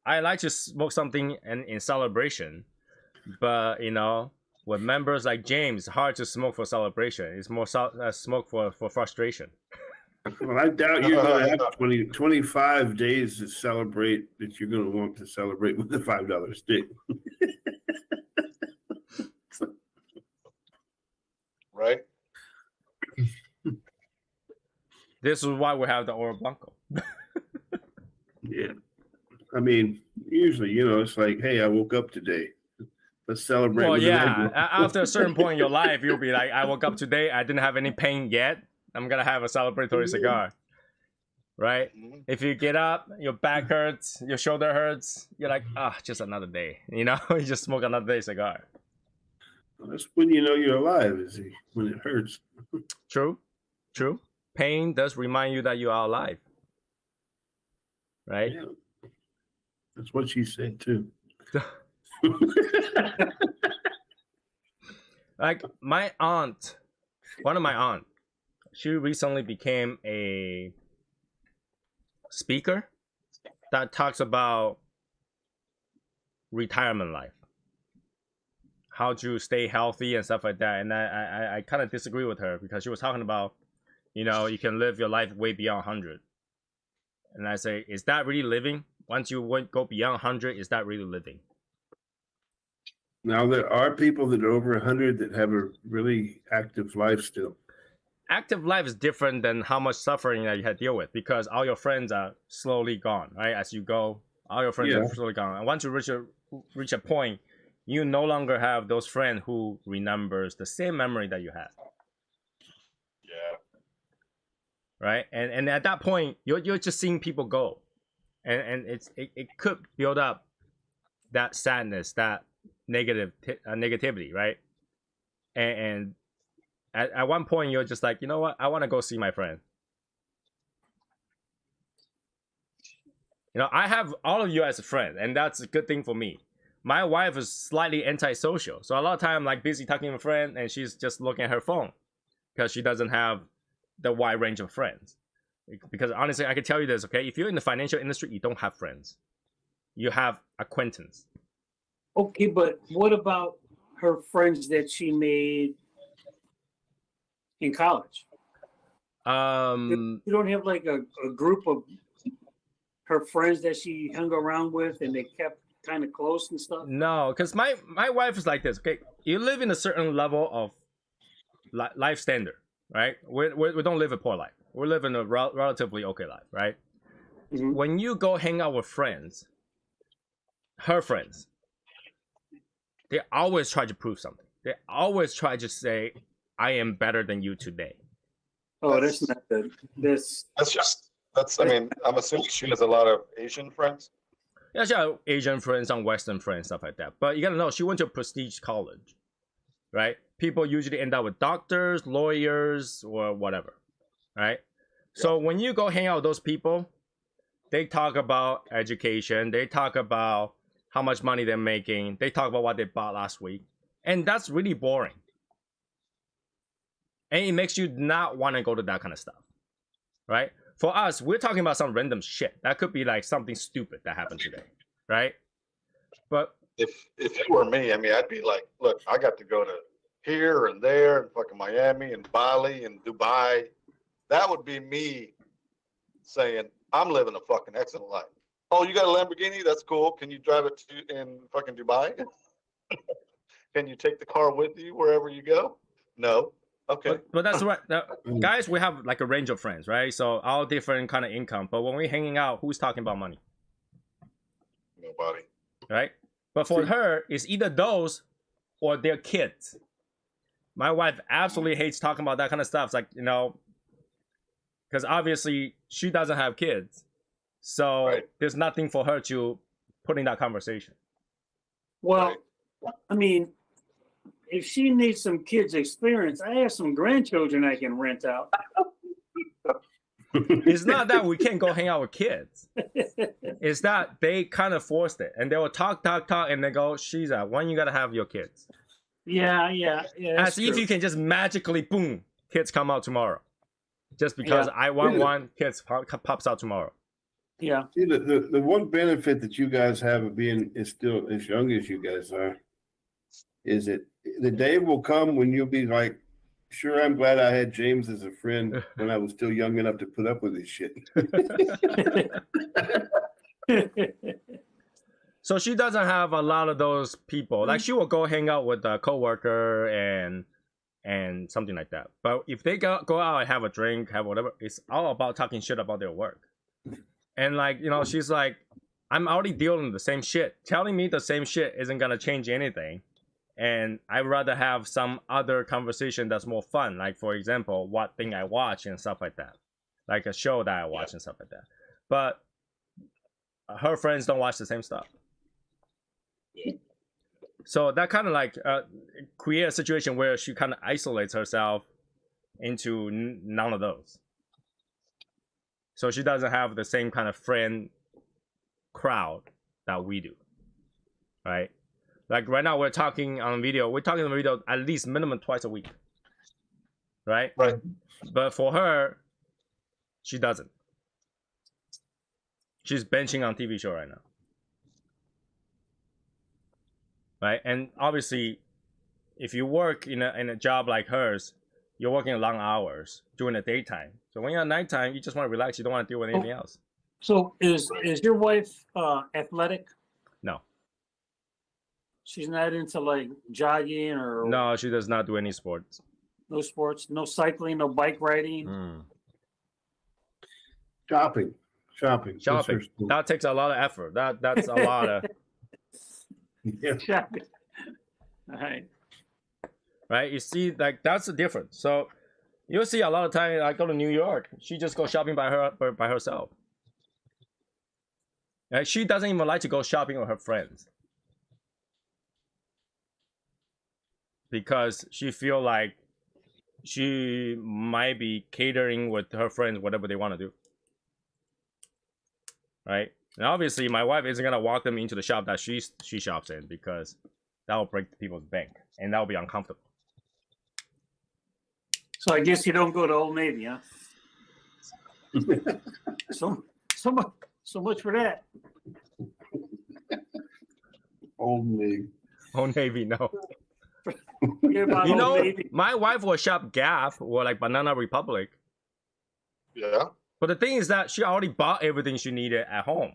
S2: I like to smoke something in celebration, but with members like James, it's hard to smoke for celebration. It's more smoke for frustration.
S6: Well, I doubt you're going to have 25 days to celebrate that you're going to want to celebrate with a $5 stick.
S4: Right.
S2: This is why we have the Oro Blanco.
S6: Yeah. I mean, usually, it's like, hey, I woke up today. Let's celebrate.
S2: Well,
S6: with
S2: yeah.
S6: an egg roll.
S2: After a certain point in your life, you'll be like, I woke up today. I didn't have any pain yet. I'm gonna have a celebratory cigar, right? If you get up, your back hurts, your shoulder hurts. You're like, just another day. You just smoke another day cigar.
S6: That's when you know you're alive, when it hurts.
S2: True. Pain does remind you that you are alive, right?
S6: Yeah. That's what she said too.
S2: Like my aunt, one of my aunt, she recently became a speaker that talks about retirement life, how to stay healthy and stuff like that. And I kind of disagree with her because she was talking about, you can live your life way beyond 100. And I say, is that really living? Once you go beyond 100, is that really living?
S6: Now, there are people that are over 100 that have a really active life still.
S2: Active life is different than how much suffering that you had to deal with because all your friends are slowly gone, right? As you go, all your friends are slowly gone. And once you reach a point, you no longer have those friends who remembers the same memory that you had.
S4: Yeah.
S2: Right? And at that point, you're just seeing people go. And it could build up that sadness, that negativity, right? And at one point you're just like, you know what, I want to go see my friend. I have all of you as a friend, and that's a good thing for me. My wife is slightly antisocial, so a lot of time I'm like busy talking to a friend and she's just looking at her phone because she doesn't have the wide range of friends. Because honestly, I can tell you this, okay? If you're in the financial industry, you don't have friends. You have acquaintance.
S3: Okay, but what about her friends that she made in college? You don't have like a group of her friends that she hung around with and they kept kind of close and stuff?
S2: No, because my wife is like this, okay? You live in a certain level of life standard. right? We don't live a poor life. We're living a relatively okay life, right?
S3: Mhm.
S2: When you go hang out with friends, her friends, they always try to prove something. They always try to say, I am better than you today.
S3: Oh, that's
S4: That's-
S3: not good. This.
S4: I mean, I'm assuming she has a lot of Asian friends.
S2: Yeah, she has Asian friends, some Western friends, stuff like that. But you gotta know, she went to a prestige college, right? People usually end up with doctors, lawyers, or whatever, right? So when you go hang out with those people, they talk about education, they talk about how much money they're making, they talk about what they bought last week, and that's really boring. And it makes you not want to go to that kind of stuff, right? For us, we're talking about some random shit. That could be like something stupid that happened today, right? But
S4: If it were me, I mean, I'd be like, look, I got to go to here and there and fucking Miami and Bali and Dubai. That would be me saying, I'm living a fucking excellent life. Oh, you got a Lamborghini? That's cool. Can you drive it in fucking Dubai? Can you take the car with you wherever you go? No. Okay.
S2: but that's right. Now, guys, we have like a range of friends, right? So all different kind of income. But when we're hanging out, who's talking about money,
S4: Nobody.
S2: right? But for her, it's either those or their kids. My wife absolutely hates talking about that kind of stuff. It's like, you know, because obviously she doesn't have kids, so
S4: Right.
S2: there's nothing for her to put in that conversation.
S3: Well, I mean, if she needs some kids' experience, I have some grandchildren I can rent out.
S2: It's not that we can't go hang out with kids. It's that they kind of forced it, and they will talk, and they go, "She's out. When you gotta have your kids?"
S3: Yeah.
S2: As if you can just magically, boom, kids come out tomorrow. Just because I want one, kids pops out tomorrow.
S3: Yeah.
S6: See, the one benefit that you guys have of being still as young as you guys are is that the day will come when you'll be like, sure, I'm glad I had James as a friend when I was still young enough to put up with this shit.
S2: So she doesn't have a lot of those people. Like she will go hang out with a coworker and something like that. But if they go out and have a drink, have whatever, it's all about talking shit about their work. And like, you know, she's like, I'm already dealing with the same shit. Telling me the same shit isn't gonna change anything. And I'd rather have some other conversation that's more fun. Like, for example, what thing I watch and stuff like that. Like a show that I watch and stuff like that. But her friends don't watch the same stuff. So that kind of like create a situation where she kind of isolates herself into none of those. So she doesn't have the same kind of friend crowd that we do, right? Like right now we're talking on video at least minimum twice a week, right?
S4: Right.
S2: But for her, she doesn't. She's benching on TV show right now. Right? And obviously, if you work in a job like hers, you're working long hours during the daytime. So when you're at nighttime, you just want to relax. You don't want to deal with anything else.
S3: So is your wife athletic?
S2: No.
S3: She's not into like jogging or
S2: No, she does not do any sports.
S3: no sports, no cycling, no bike riding.
S6: Shopping. That's her
S2: Shopping.
S6: sport.
S2: That takes a lot of effort. That's a lot of
S6: Yeah.
S3: Shopping. All right.
S2: right. You see, like that's the difference. So you'll see a lot of time. I go to New York. She just goes shopping by herself. And she doesn't even like to go shopping with her friends because she feel like she might be catering with her friends whatever they want to do. Right? And obviously, my wife isn't gonna walk them into the shop that she shops in because that will break people's bank and that will be uncomfortable.
S3: So I guess you don't go to Old Navy, huh? So much for that.
S6: Old Navy.
S2: Old Navy, no.
S3: Forget about
S2: You
S3: Old
S2: know,
S3: Navy.
S2: my wife will shop Gap or like Banana Republic.
S4: Yeah.
S2: But the thing is that she already bought everything she needed at home.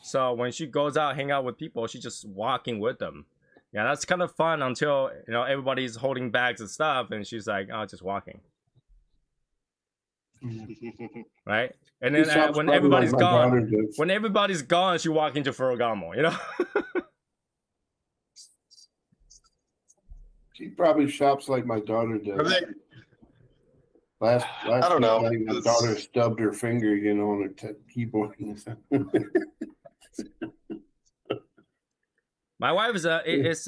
S2: So when she goes out, hang out with people, she's just walking with them. Yeah, that's kind of fun until, you know, everybody's holding bags and stuff and she's like, oh, just walking. right? And
S6: He
S2: then
S6: shops
S2: when
S6: probably
S2: everybody's
S6: like my
S2: gone,
S6: daughter does.
S2: when everybody's gone, she walk into Ferragamo, you know.
S6: She probably shops like my daughter
S4: I
S6: does.
S4: think,
S6: Last
S4: I don't know.
S6: night, my daughter stubbed her finger, on her keyboard.
S2: My wife is impulse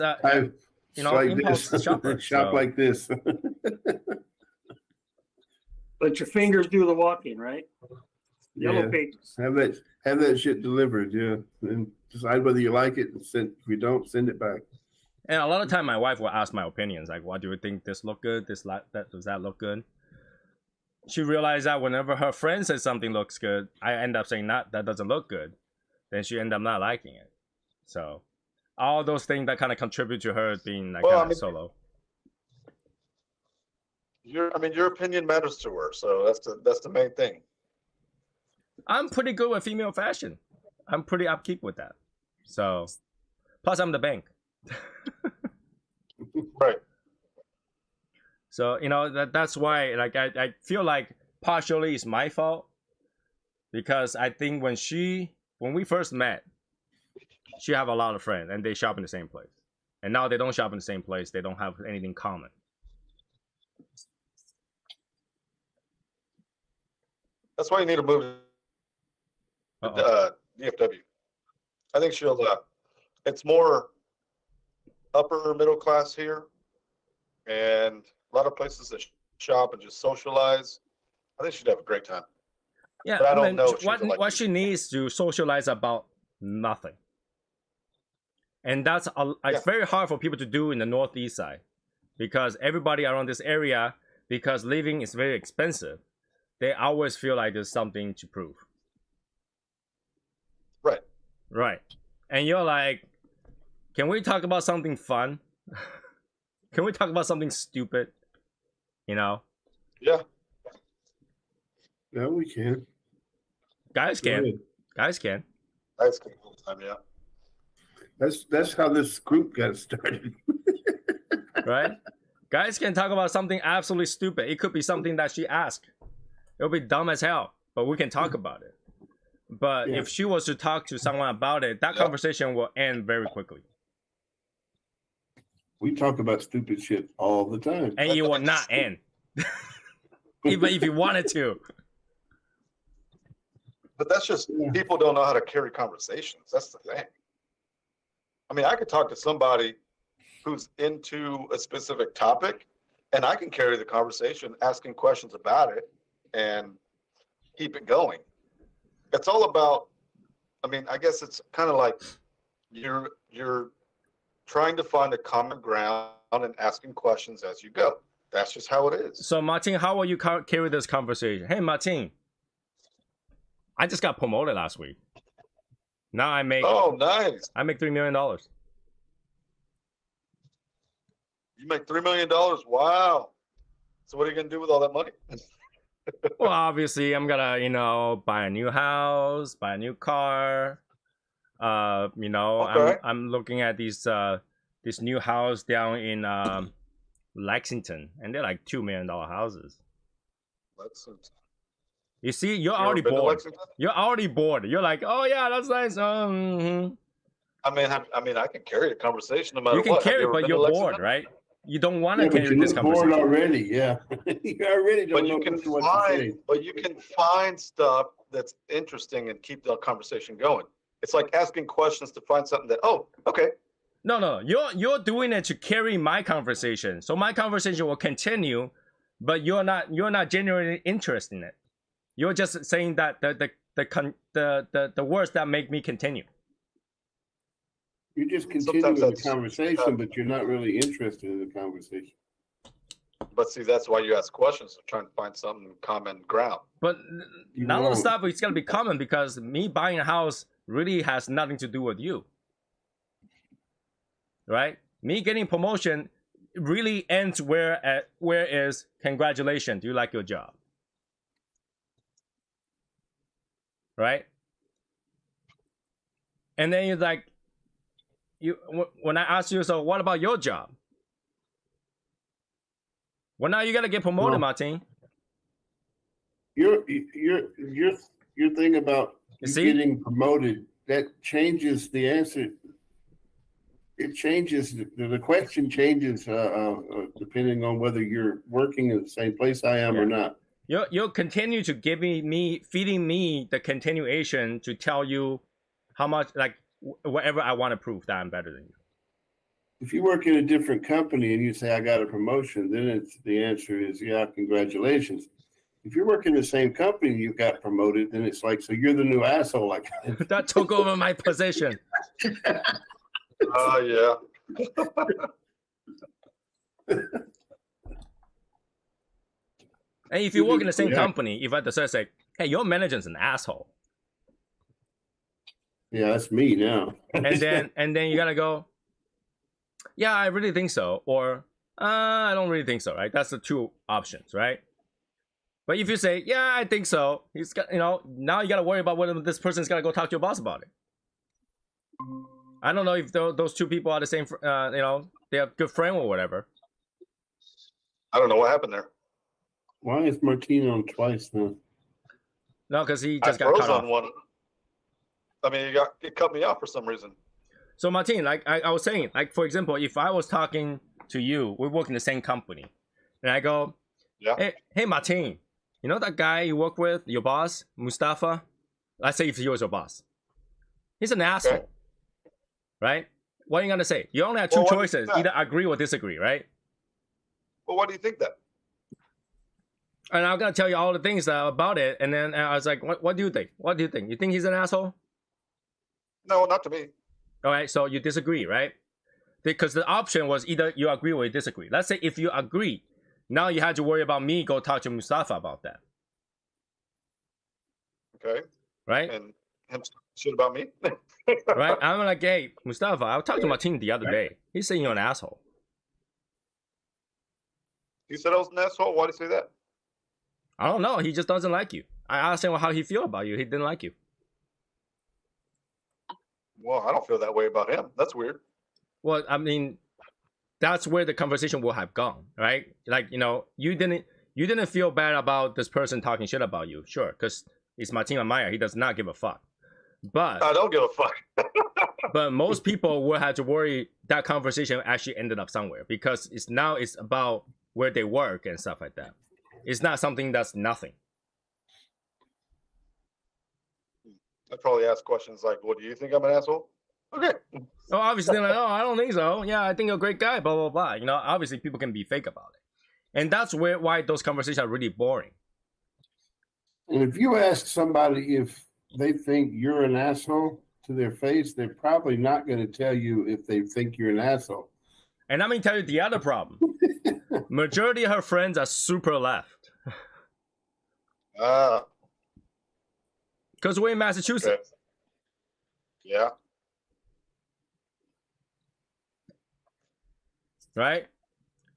S6: this.
S2: shopper.
S6: Shop
S2: so-
S6: like this.
S3: Let your fingers do the walking, right? Yellow
S6: Yeah.
S3: pages.
S6: Have that shit delivered, yeah. And decide whether you like it and send. If you don't, send it back.
S2: And a lot of time, my wife will ask my opinions, like, "What do you think? This look good? Does that look good?" She realized that whenever her friend says something looks good, I end up saying that doesn't look good. Then she end up not liking it. So all those things that kind of contribute to her being like
S4: Well,
S2: kind
S4: I mean-
S2: of solo.
S4: your opinion matters to her, so that's the main thing.
S2: I'm pretty good with female fashion. I'm pretty upkeep with that. So plus I'm the bank.
S4: Right.
S2: So that's why like I feel like partially it's my fault because I think when we first met, she have a lot of friends and they shop in the same place, and now they don't shop in the same place. They don't have anything common.
S4: That's why you need to move to DFW. I think she'll. It's more upper middle class here, and a lot of places that shop and just socialize. I think she'd have a great time.
S2: Yeah,
S4: But I don't
S2: mean,
S4: know if she's like
S2: what
S4: you.
S2: she needs to socialize about nothing, and that's it's very hard for people to do in the Northeast side because everybody around this area, because living is very expensive, they always feel like there's something to prove.
S4: Right.
S2: Right. And you're like, can we talk about something fun? Can we talk about something stupid?
S4: Yeah.
S6: Yeah, we can.
S2: Guys
S6: Go
S2: can.
S6: ahead.
S2: Guys can.
S4: That's good all the time. Yeah.
S6: That's how this group got started.
S2: Right? Guys can talk about something absolutely stupid. It could be something that she asked. It'll be dumb as hell, but we can talk about it. But
S6: Yeah.
S2: if she was to talk to someone about it, that conversation will end very quickly.
S6: We talk about stupid shit all the time.
S2: And it will not end. Even if you wanted to.
S4: But that's just
S6: Yeah.
S4: people don't know how to carry conversations. That's the thing. I mean, I could talk to somebody who's into a specific topic, and I can carry the conversation, asking questions about it, and keep it going. It's all about. I mean, I guess it's kind of like you're trying to find a common ground and asking questions as you go. That's just how it is.
S2: So, Martin, how will you carry this conversation? Hey, Martin, I just got promoted last week. Now I make
S4: Oh, nice.
S2: $3 million.
S4: You make $3 million. Wow. So what are you gonna do with all that money?
S2: Well, obviously, I'm gonna, buy a new house, buy a new car.
S4: Okay.
S2: I'm looking at this new house down in Lexington, and they're like $2 million houses.
S4: Lexington.
S2: You see, you're
S4: You ever
S2: already
S4: been to
S2: bored.
S4: Lexington?
S2: You're already bored. You're like, oh yeah, that's nice. Mhm.
S4: I mean, I can carry a conversation no matter
S2: You can
S4: what. Have
S2: carry,
S4: you ever
S2: but
S4: been to
S2: you're
S4: Lexington?
S2: bored, right? You don't want
S6: Yeah,
S2: to
S6: but
S2: carry
S6: you
S2: this
S6: look bored
S2: conversation.
S6: already. Yeah, you already don't
S4: But
S6: know
S4: you can
S6: what to say.
S4: find, but you can find stuff that's interesting and keep the conversation going. It's like asking questions to find something that, oh, okay,
S2: No, you're doing it to carry my conversation. So my conversation will continue, but you're not genuinely interested in it. You're just saying that the words that make me continue.
S6: You just continue
S4: Sometimes
S6: the
S4: that's-
S6: conversation, but you're not really interested in the conversation.
S4: but see, that's why you ask questions to try and find some common ground.
S2: But
S6: You
S2: none of the
S6: won't.
S2: stuff is gonna be common because me buying a house really has nothing to do with you. Right? Me getting promotion really ends where is congratulations, do you like your job? Right? And then you're like, when I ask you, so what about your job? Well, now you gotta get promoted,
S6: Well-
S2: Martin.
S6: your thing about
S2: You
S6: you
S2: see?
S6: getting promoted, that changes the answer. It changes the question changes depending on whether you're working in the same place I am or not.
S2: You'll continue to feeding me the continuation to tell you how much, like, whatever I want to prove that I'm better than you.
S6: If you work in a different company and you say I got a promotion, then the answer is yeah, congratulations. If you're working in the same company and you got promoted, then it's like, so you're the new asshole. Like
S2: That took over my position.
S4: Oh yeah.
S2: And if you work in the same
S6: Yeah.
S2: company, if I decide to say, hey, your manager's an asshole,
S6: yeah, that's me now.
S2: and then you gotta go, yeah, I really think so, or I don't really think so, right? That's the two options, right? But if you say, yeah, I think so, he's got, now you gotta worry about whether this person's gotta go talk to your boss about it. I don't know if those two people are the same, they have good friend or whatever.
S4: I don't know what happened there.
S6: Why is Martine on twice now?
S2: No, because he
S4: I
S2: just got
S4: froze
S2: cut off.
S4: on one. I mean, it cut me off for some reason.
S2: So Martin, like I was saying, like for example, if I was talking to you, we work in the same company, and I go,
S4: Yeah.
S2: hey Martin, you know that guy you work with, your boss, Mustafa? Let's say if he was your boss, he's an asshole, right? What are you gonna say? You only have two
S4: Well, what do you
S2: choices:
S4: think?
S2: either agree or disagree, right?
S4: Well, why do you think that?
S2: And I'm gonna tell you all the things about it, and then I was like, what do you think? What do you think? You think he's an asshole?
S4: No, not to me.
S2: All right, so you disagree, right? Because the option was either you agree or you disagree. Let's say if you agree, now you had to worry about me go talk to Mustafa about that,
S4: Okay.
S2: right?
S4: And him shit about me.
S2: Right? I'm like, hey, Mustafa, I talked to Martin the other day. He's saying you're an asshole.
S4: You said I was an asshole. Why did you say that?
S2: I don't know. He just doesn't like you. I asked him how he feel about you. He didn't like you.
S4: Well, I don't feel that way about him. That's weird.
S2: Well, I mean, that's where the conversation would have gone, right? Like, you didn't feel bad about this person talking shit about you, sure, because it's Martin Amaya. He does not give a fuck. But
S4: I don't give a fuck.
S2: but most people will have to worry that conversation actually ended up somewhere, because it's about where they work and stuff like that. It's not something that's nothing.
S4: I'd probably ask questions like, "Well, do you think I'm an asshole?" Okay.
S2: Oh, obviously, like, I don't think so. Yeah, I think you're a great guy, blah, blah, blah. Obviously people can be fake about it. And that's why those conversations are really boring.
S6: And if you ask somebody if they think you're an asshole to their face, they're probably not going to tell you if they think you're an asshole.
S2: And let me tell you the other problem. Majority of her friends are super left. Because we're in Massachusetts.
S4: Okay. Yeah.
S2: Right?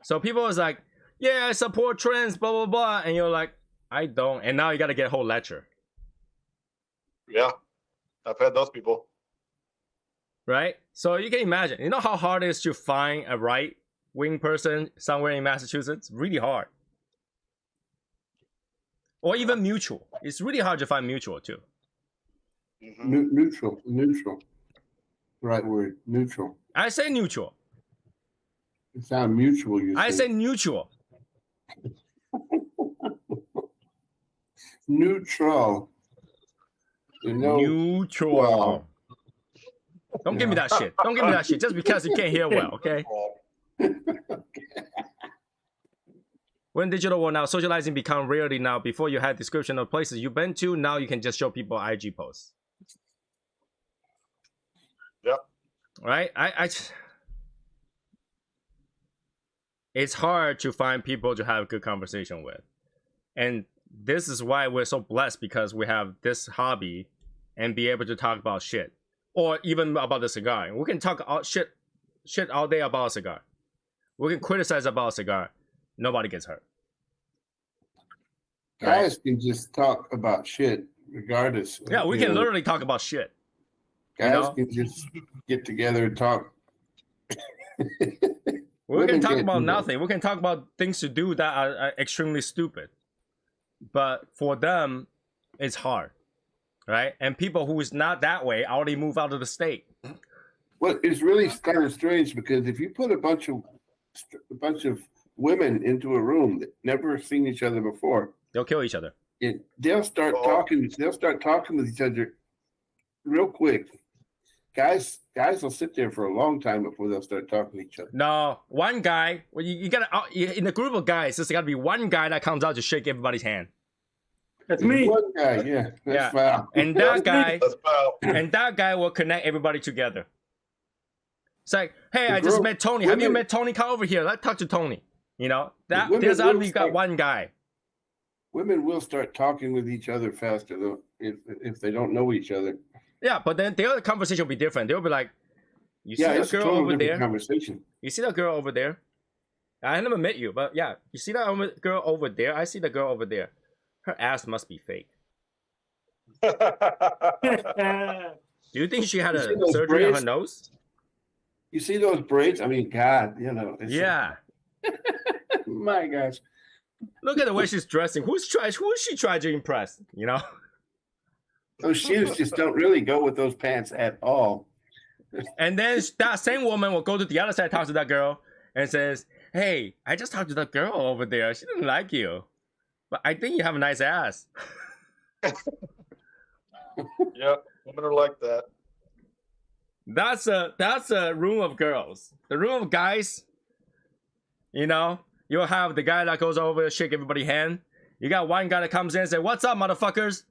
S2: So people was like, yeah, I support trends, blah, blah, blah. And you're like, I don't. And now you got to get a whole lecture.
S4: Yeah. I've had those people.
S2: Right? So you can imagine, you know how hard it is to find a right-wing person somewhere in Massachusetts? Really hard. Or even mutual. It's really hard to find mutual too.
S4: Mhm.
S6: Neutral. Right word, neutral.
S2: I say neutral.
S6: It's not mutual.
S2: I say neutral.
S6: neutral.
S2: Neutral.
S6: Wow.
S2: Don't give me that shit. Don't give me that shit just because you can't hear well, okay? We're in digital world now. Socializing become rarely now. Before you had description of places you've been to. Now you can just show people IG posts.
S4: Yep.
S2: Right? It's hard to find people to have a good conversation with. And this is why we're so blessed, because we have this hobby and be able to talk about shit. Or even about the cigar. We can talk shit all day about a cigar. We can criticize about a cigar. Nobody gets hurt.
S6: Guys can just talk about shit regardless.
S2: Yeah, we can literally talk about shit.
S6: Guys can just get together and talk.
S2: We can talk about nothing. We can talk about things to do that are extremely stupid. but for them, it's hard, right? And people who is not that way already move out of the state.
S6: Well, it's really kind of strange because if you put a bunch of women into a room that never seen each other before,
S2: They'll kill each other.
S6: they'll start talking. They'll start talking with each other real quick. Guys will sit there for a long time before they'll start talking to each other.
S2: No, one guy. Well, you gotta in a group of guys. There's gotta be one guy that comes out to shake everybody's hand.
S3: That's me.
S6: One guy, yeah, that's foul.
S2: And that guy,
S4: That's foul.
S2: and that guy will connect everybody together. It's like, hey,
S6: The
S2: I just
S6: girl-
S2: met Tony. Have you
S6: women-
S2: met Tony? Come over here. Let's talk to Tony. You know that
S6: women
S2: there's
S6: will
S2: only got
S6: start-
S2: one guy.
S6: Women will start talking with each other faster though if they don't know each other.
S2: Yeah, but then the other conversation will be different. They'll be like, you see
S6: Yeah,
S2: that
S6: it's a
S2: girl
S6: total
S2: over
S6: different
S2: there?
S6: conversation.
S2: You see that girl over there? I never met you, but yeah, you see that girl over there? I see the girl over there. Her ass must be fake. Do you think she had
S6: You see
S2: a
S6: those
S2: surgery on her
S6: braids?
S2: nose?
S6: You see those braids? I mean, God, you know. It's
S2: Yeah.
S6: my gosh.
S2: Look at the way she's dressing. Who is she trying to impress? You know?
S6: Those shoes just don't really go with those pants at all.
S2: And then that same woman will go to the other side, talk to that girl, and says, "Hey, I just talked to that girl over there. She didn't like you, but I think you have a nice ass."
S4: Yep, women are like that.
S2: That's a room of girls. The room of guys, you know, you'll have the guy that goes over, shake everybody's hand. You got one guy that comes in and say, "What's up, motherfuckers?"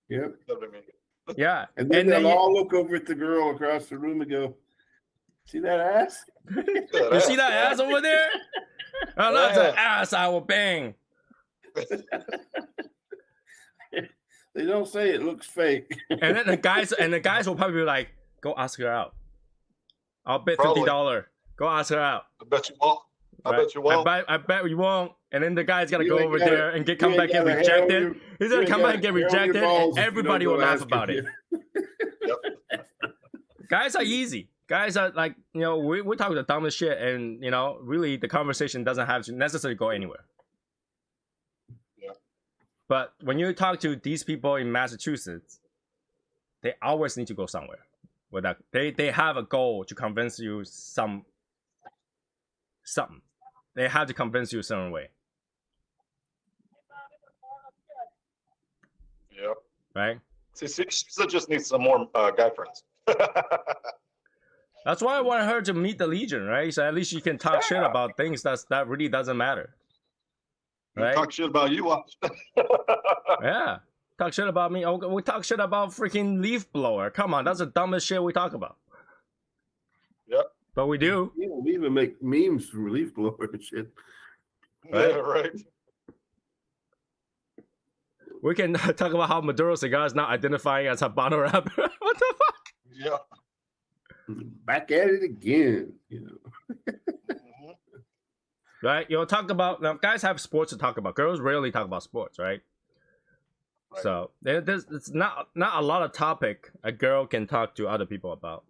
S6: Yep.
S4: That'd be me.
S2: Yeah,
S6: And then
S2: then
S6: they'll all look over at the girl across the room and go, "See that ass?
S2: you see that ass over there? Oh, that's an ass I will bang.
S6: They don't say it looks fake."
S2: And then the guys will probably be like, "Go ask her out. I'll bet
S4: Probably.
S2: $50. Go ask her out."
S4: I bet you won't. I
S2: Right?
S4: bet you won't.
S2: I bet you won't. And then the guy's gotta
S6: You
S2: go
S6: ain't
S2: over
S6: got it.
S2: there and come
S6: You
S2: back
S6: ain't
S2: and
S6: got a hair on
S2: rejected.
S6: your-
S2: He's
S6: you
S2: gonna
S6: ain't
S2: come
S6: got
S2: back and get
S6: hair on your
S2: rejected,
S6: balls
S2: and
S6: if you
S2: everybody
S6: don't
S2: will
S6: go
S2: laugh
S6: ask
S2: about it.
S4: Yep.
S2: Guys are easy. Guys are like, you know, we talk the dumbest shit, and you know, really the conversation doesn't have to necessarily go anywhere.
S4: Yeah.
S2: But when you talk to these people in Massachusetts, they always need to go somewhere. With that, they have a goal to convince you something. They have to convince you a certain way,
S4: Yep.
S2: right?
S4: See, she just needs some more guy friends.
S2: That's why I want her to meet the Legion, right? So at least you can talk shit about things that really doesn't matter, right?
S4: Talk shit about you. Watch.
S2: Yeah, talk shit about me. Oh, we talk shit about freaking leaf blower. Come on, that's the dumbest shit we talk about.
S4: Yep.
S2: But we do.
S6: You know, we even make memes from leaf blower and shit.
S2: Right?
S4: Yeah, right.
S2: We can talk about how Maduro Cigar is not identifying as Habano rapper. What the fuck?
S4: Yeah.
S6: Back at it again. You know.
S4: Mhm.
S2: Right? You'll talk about now. Guys have sports to talk about. Girls rarely talk about sports, right?
S4: Right.
S2: So there's it's not a lot of topic a girl can talk to other people about.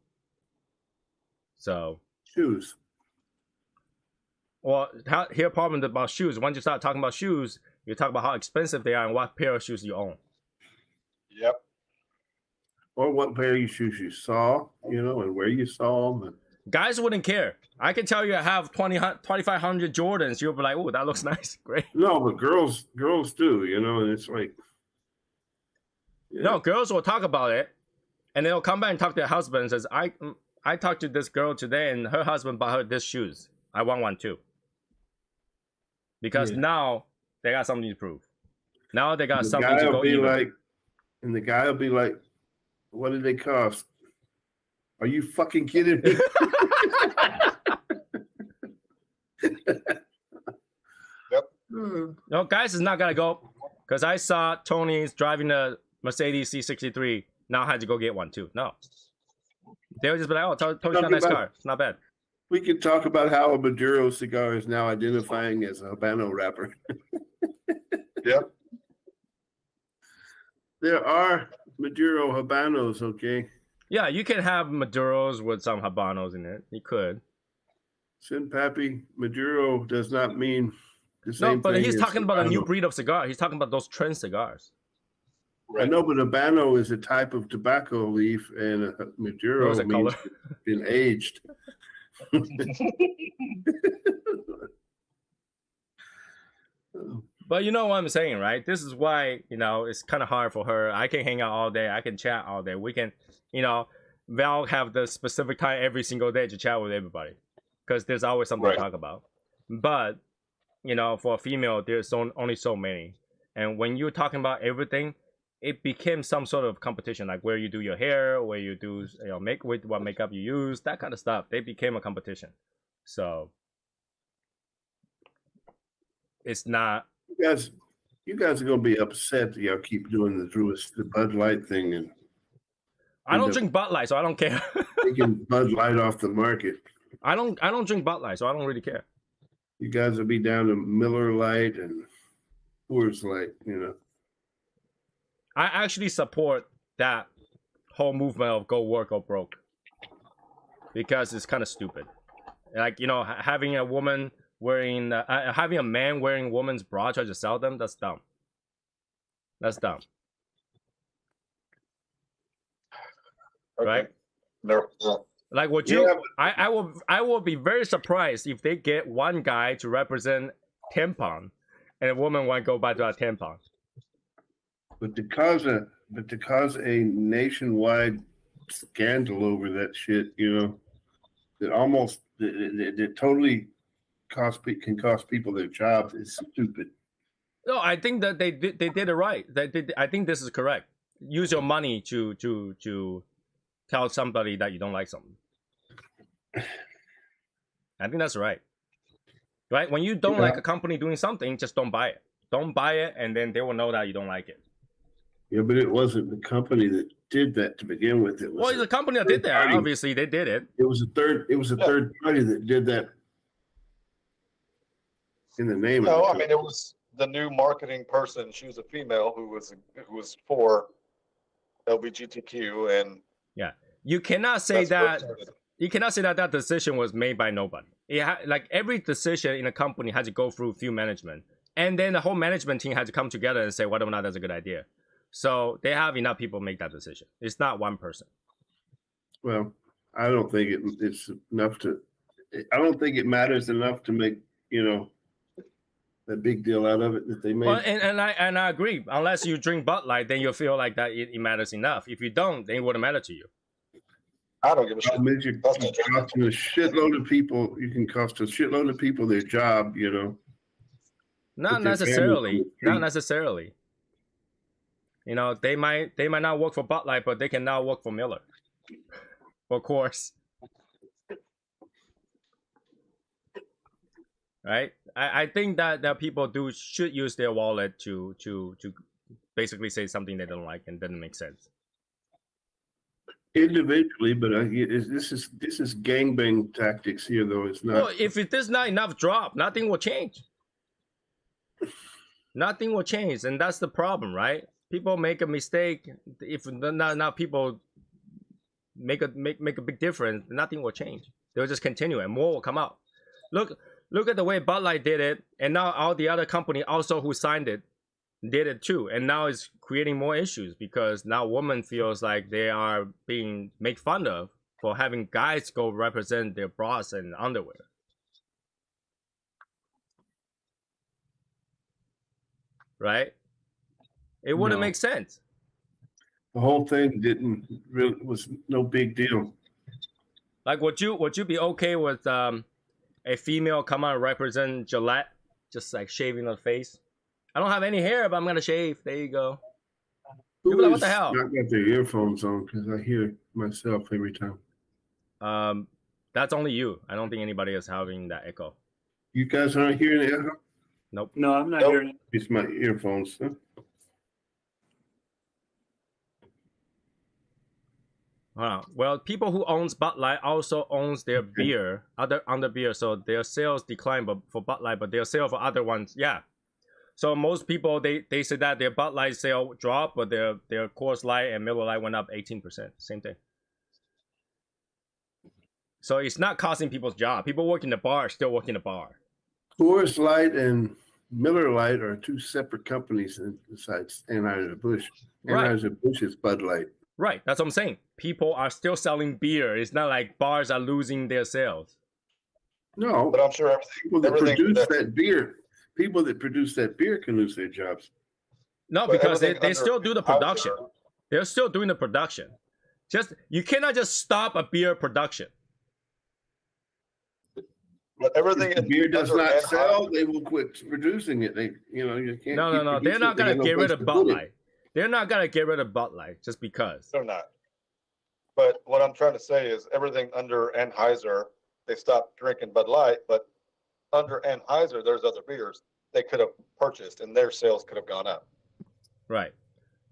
S2: So,
S6: Shoes.
S2: well, here a problem about shoes. Once you start talking about shoes, you talk about how expensive they are and what pair of shoes you own.
S4: Yep.
S6: Or what pair of shoes you saw, you know, and where you saw them.
S2: Guys wouldn't care. I can tell you I have 2,500 Jordans. You'll be like, "Oh, that looks nice, great."
S6: No, but girls do, you know, and it's like, yeah.
S2: No, girls will talk about it, and they'll come back and talk to their husband and says, I talked to this girl today, and her husband bought her this shoes. I want one too." Because
S6: Yeah.
S2: now they got something to prove. Now they got
S6: the
S2: something
S6: guy
S2: to
S6: will
S2: go
S6: be
S2: even.
S6: like, and the guy will be like, "What did they cost? Are you fucking kidding me?"
S2: No, guys is not gonna go, because I saw Tony's driving a Mercedes C63. Now I had to go get one too. No, they would just be like, "Oh, Tony's got a
S6: Talking
S2: nice
S6: about-
S2: car. It's not bad."
S6: We could talk about how a Maduro cigar is now identifying as a Habano wrapper.
S4: Yep.
S6: There are Maduro Habanos, okay?
S2: Yeah, you can have Maduros with some Habanos in it. You could.
S6: Sin Pappy, Maduro does not mean the
S2: No,
S6: same
S2: but
S6: thing
S2: he's
S6: as
S2: talking about a new
S6: Habano.
S2: breed of cigar. He's talking about those trend cigars.
S6: I know, but Habano is a type of tobacco leaf, and
S2: What
S6: Maduro
S2: was the
S6: means
S2: color?
S6: it's been aged.
S2: But you know what I'm saying, right? This is why, you know, it's kind of hard for her. I can hang out all day. I can chat all day. We can, you know, Val have the specific time every single day to chat with everybody because there's always something
S4: Right.
S2: to talk about. But, you know, for a female, there's only so many. And when you're talking about everything, it became some sort of competition, like where you do your hair, where you do, you know, make with what makeup you use, that kind of stuff. They became a competition. So it's not.
S6: You guys are gonna be upset that y'all keep doing the Bud Light thing and
S2: I don't
S6: end up
S2: drink Bud Light, so I don't care.
S6: taking Bud Light off the market.
S2: I don't drink Bud Light, so I don't really care.
S6: You guys will be down to Miller Light and Coors Light, you know.
S2: I actually support that whole movement of go work or broke because it's kind of stupid. Like, you know, having a woman wearing, having a man wearing woman's bra try to sell them, that's dumb. That's dumb. Right?
S4: No.
S2: Like, would you?
S6: Yeah,
S2: I will be very surprised if they get one guy to represent tampon, and a woman won't go back to a tampon.
S6: but to cause a nationwide scandal over that shit, you know, that totally can cost people their jobs is stupid.
S2: No, I think that they did it right. I think this is correct. Use your money to tell somebody that you don't like something. I think that's right. Right? When you don't like a company doing something, just don't buy it. Don't buy it, and then they will know that you don't like it.
S6: Yeah, but it wasn't the company that did that to begin with. It was
S2: Well, it's the company that did that.
S6: party.
S2: Obviously, they did it.
S6: It was a third party that did that in the name
S4: No,
S6: of
S4: I mean, it was the new marketing person. She was a female who was for LGBTQ, and
S2: You cannot say
S4: that's where it
S2: that.
S4: started.
S2: You cannot say that that decision was made by nobody. Like every decision in a company has to go through few management, and then the whole management team has to come together and say whether or not that's a good idea. So they have enough people make that decision. It's not one person.
S6: Well, I don't think it's enough to. I don't think it matters enough to make, you know, a big deal out of it that they made.
S2: Well, and I agree. Unless you drink Bud Light, then you feel like that it matters enough. If you don't, then it wouldn't matter to you.
S4: I don't give a shit.
S6: You're costing a shitload of people. You can cost a shitload of people their job, you know.
S2: Not
S6: Put their
S2: necessarily.
S6: family on the
S2: Not
S6: street.
S2: necessarily. You know, they might not work for Bud Light, but they can now work for Miller. Of course. Right? I think that people should use their wallet to basically say something they don't like and doesn't make sense.
S6: Individually, but this is gangbang tactics here, though. It's not.
S2: Well, if there's not enough drop, nothing will change. Nothing will change, and that's the problem, right? People make a mistake. If not people make a big difference, nothing will change. They'll just continue, and more will come out. Look at the way Bud Light did it, and now all the other company also who signed it did it too, and now it's creating more issues because now women feels like they are being made fun of for having guys go represent their bras and underwear. Right? It wouldn't
S6: No.
S2: make sense.
S6: The whole thing was no big deal.
S2: Like, would you be okay with a female come out and represent Gillette, just like shaving her face? I don't have any hair, but I'm gonna shave. There you go. You'll be like, what the hell?
S6: Not got their earphones on because I hear myself every time.
S2: That's only you. I don't think anybody is having that echo.
S6: You guys aren't hearing it?
S2: Nope.
S3: No, I'm not
S4: Nope.
S3: hearing it.
S6: It's my earphones. Huh?
S2: Well, people who owns Bud Light also owns their beer, other beer, so their sales decline for Bud Light, but their sales for other ones, yeah. So most people they say that their Bud Light sale dropped, but their Coors Light and Miller Light went up 18%. Same thing. So it's not costing people's job. People working the bar still working the bar.
S6: Coors Light and Miller Lite are two separate companies besides Anheuser-Busch.
S2: Right.
S6: Anheuser-Busch is Bud Light.
S2: Right, that's what I'm saying. People are still selling beer. It's not like bars are losing their sales.
S6: No,
S4: But I'm sure
S6: people that
S4: everything
S6: produce
S4: that-
S6: that beer, people that produce that beer can lose their jobs.
S2: No,
S4: But
S2: because they
S4: everything
S2: still
S4: under
S2: do the
S4: Anheuser-
S2: production. They're still doing the production. You cannot just stop a beer production.
S4: but everything
S6: If the
S4: in-
S6: beer does
S4: under
S6: not
S4: Anheuser-
S6: sell, they will quit producing it. You can't.
S2: No.
S6: keep
S2: They're
S6: producing
S2: not
S6: it. They
S2: gonna
S6: got no
S2: get rid
S6: place
S2: of
S6: to
S2: Bud
S6: put it.
S2: Light. They're not gonna get rid of Bud Light just because.
S4: They're not. But what I'm trying to say is everything under Anheuser, they stopped drinking Bud Light, but under Anheuser, there's other beers they could have purchased and their sales could have gone up.
S2: Right.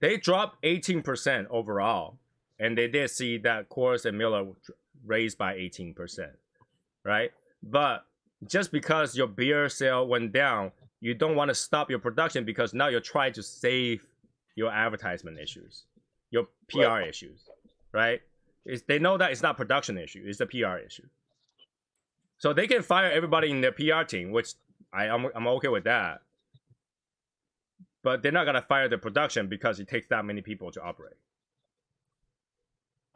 S2: They dropped 18% overall, and they did see that Coors and Miller raised by 18%, right? But just because your beer sale went down, you don't want to stop your production because now you're trying to save your advertisement issues, your PR issues, right? They know that it's not production issue, it's the PR issue. So they can fire everybody in their PR team, which I'm okay with that. But they're not gonna fire the production because it takes that many people to operate.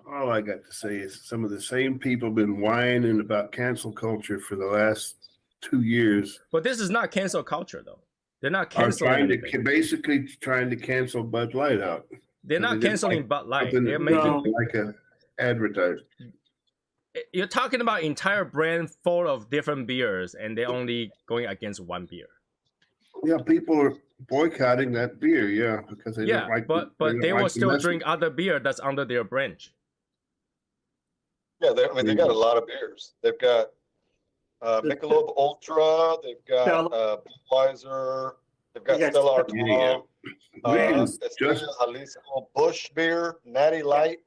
S6: All I got to say is some of the same people have been whining about cancel culture for the last 2 years.
S2: But this is not cancel culture, though. They're not
S6: Are
S2: canceling
S6: trying
S2: anything.
S6: basically trying to cancel Bud Light out.
S2: They're not
S6: they didn't
S2: canceling
S6: like
S2: Bud Light.
S6: Something
S2: They're
S6: that
S2: making.
S6: they like a advertised.
S2: You're talking about entire brand full of different beers, and they're only going against one beer.
S6: Yeah, people are boycotting that beer. Yeah, because they
S2: Yeah,
S6: don't like.
S2: but
S6: don't
S2: they will
S6: like the
S2: still
S6: message.
S2: drink other beer that's under their branch.
S4: Yeah, they got a lot of beers. They've got Michelob Ultra. They've got Budweiser. They've got
S3: They got
S4: Stella
S6: Yeah.
S4: Artois.
S6: Just-
S4: Estrella Jalisco Bush beer, Natty Light.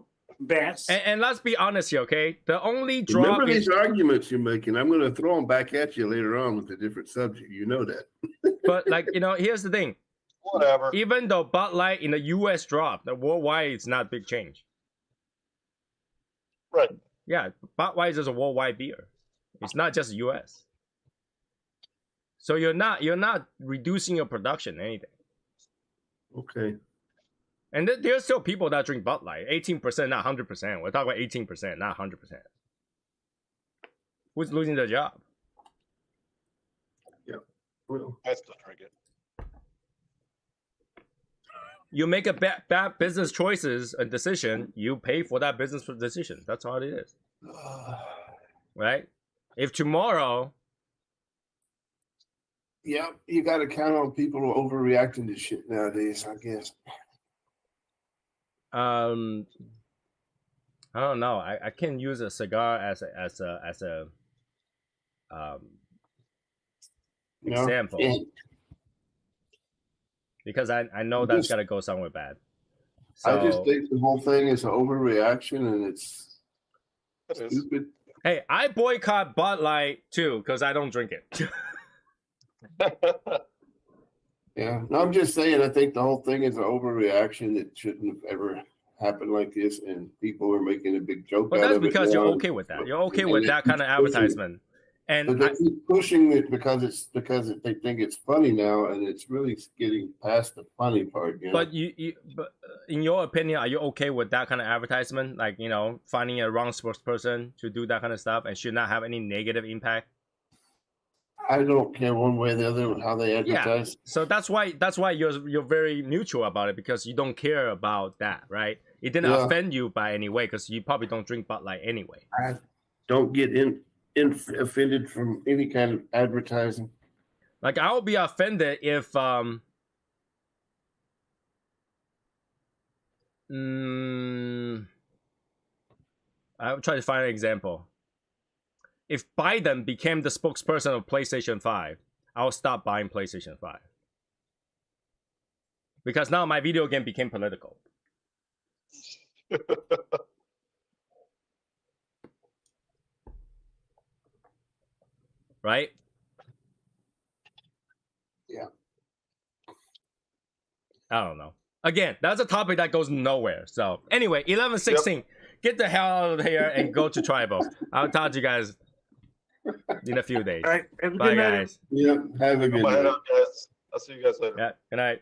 S3: Bass.
S2: And let's be honest here, okay? The only
S6: Remember
S2: drop
S6: these
S2: is,
S6: arguments you're making. I'm going to throw them back at you later on with a different subject. You know that.
S2: but like here's the thing.
S4: Whatever.
S2: Even though Bud Light in the U.S. dropped, the worldwide it's not big change.
S4: Right.
S2: Yeah, Budweiser is a worldwide beer. It's not just U.S. So you're not reducing your production anything.
S6: Okay.
S2: And there's still people that drink Bud Light. 18%, not 100%. We're talking about 18%, not 100%. Who's losing their job?
S6: Well,
S4: I still drink it.
S2: You make a bad business choices and decision, you pay for that business decision. That's all it is. Right? If tomorrow,
S6: yeah, you got to count on people overreacting to shit nowadays, I guess.
S2: I don't know. I can use a cigar as a
S6: You know?
S2: example.
S6: Yeah.
S2: Because I know that's gotta go somewhere bad.
S6: I just
S2: So
S6: think the whole thing is an overreaction and it's
S4: It is.
S6: stupid.
S2: hey, I boycott Bud Light too because I don't drink it.
S6: Yeah, no, I'm just saying. I think the whole thing is an overreaction. It shouldn't have ever happened like this, and people are making a big joke
S2: But
S6: out
S2: that's
S6: of it.
S2: because you're
S6: now.
S2: okay with that. You're okay
S6: And
S2: with
S6: they
S2: that kind of
S6: keep pushing it.
S2: advertisement.
S6: But
S2: And
S6: they keep pushing it because they think it's funny now, and it's really getting past the funny part. You know?
S2: but but in your opinion, are you okay with that kind of advertisement? Like finding a wrong spokesperson to do that kind of stuff and should not have any negative impact.
S6: I don't care one way or the other how they advertise.
S2: So that's why you're very neutral about it because you don't care about that, right? It didn't
S6: Yeah.
S2: offend you by any way because you probably don't drink Bud Light anyway.
S6: I don't get offended from any kind of advertising.
S2: Like I would be offended if I'll try to find an example. If Biden became the spokesperson of PlayStation 5, I'll stop buying PlayStation 5. Because now my video game became political. Right?
S6: Yeah.
S2: I don't know. Again, that's a topic that goes nowhere. So anyway, 11:16. Get the hell out of here and go to Tribal. I'll talk to you guys in a few days.
S3: All right. Have a
S2: Bye,
S3: good night.
S2: guys.
S6: Yep. Have a
S4: I'm
S6: good
S4: gonna head
S6: night.
S4: out, guys. I'll see you guys later.
S2: Yeah. Good night.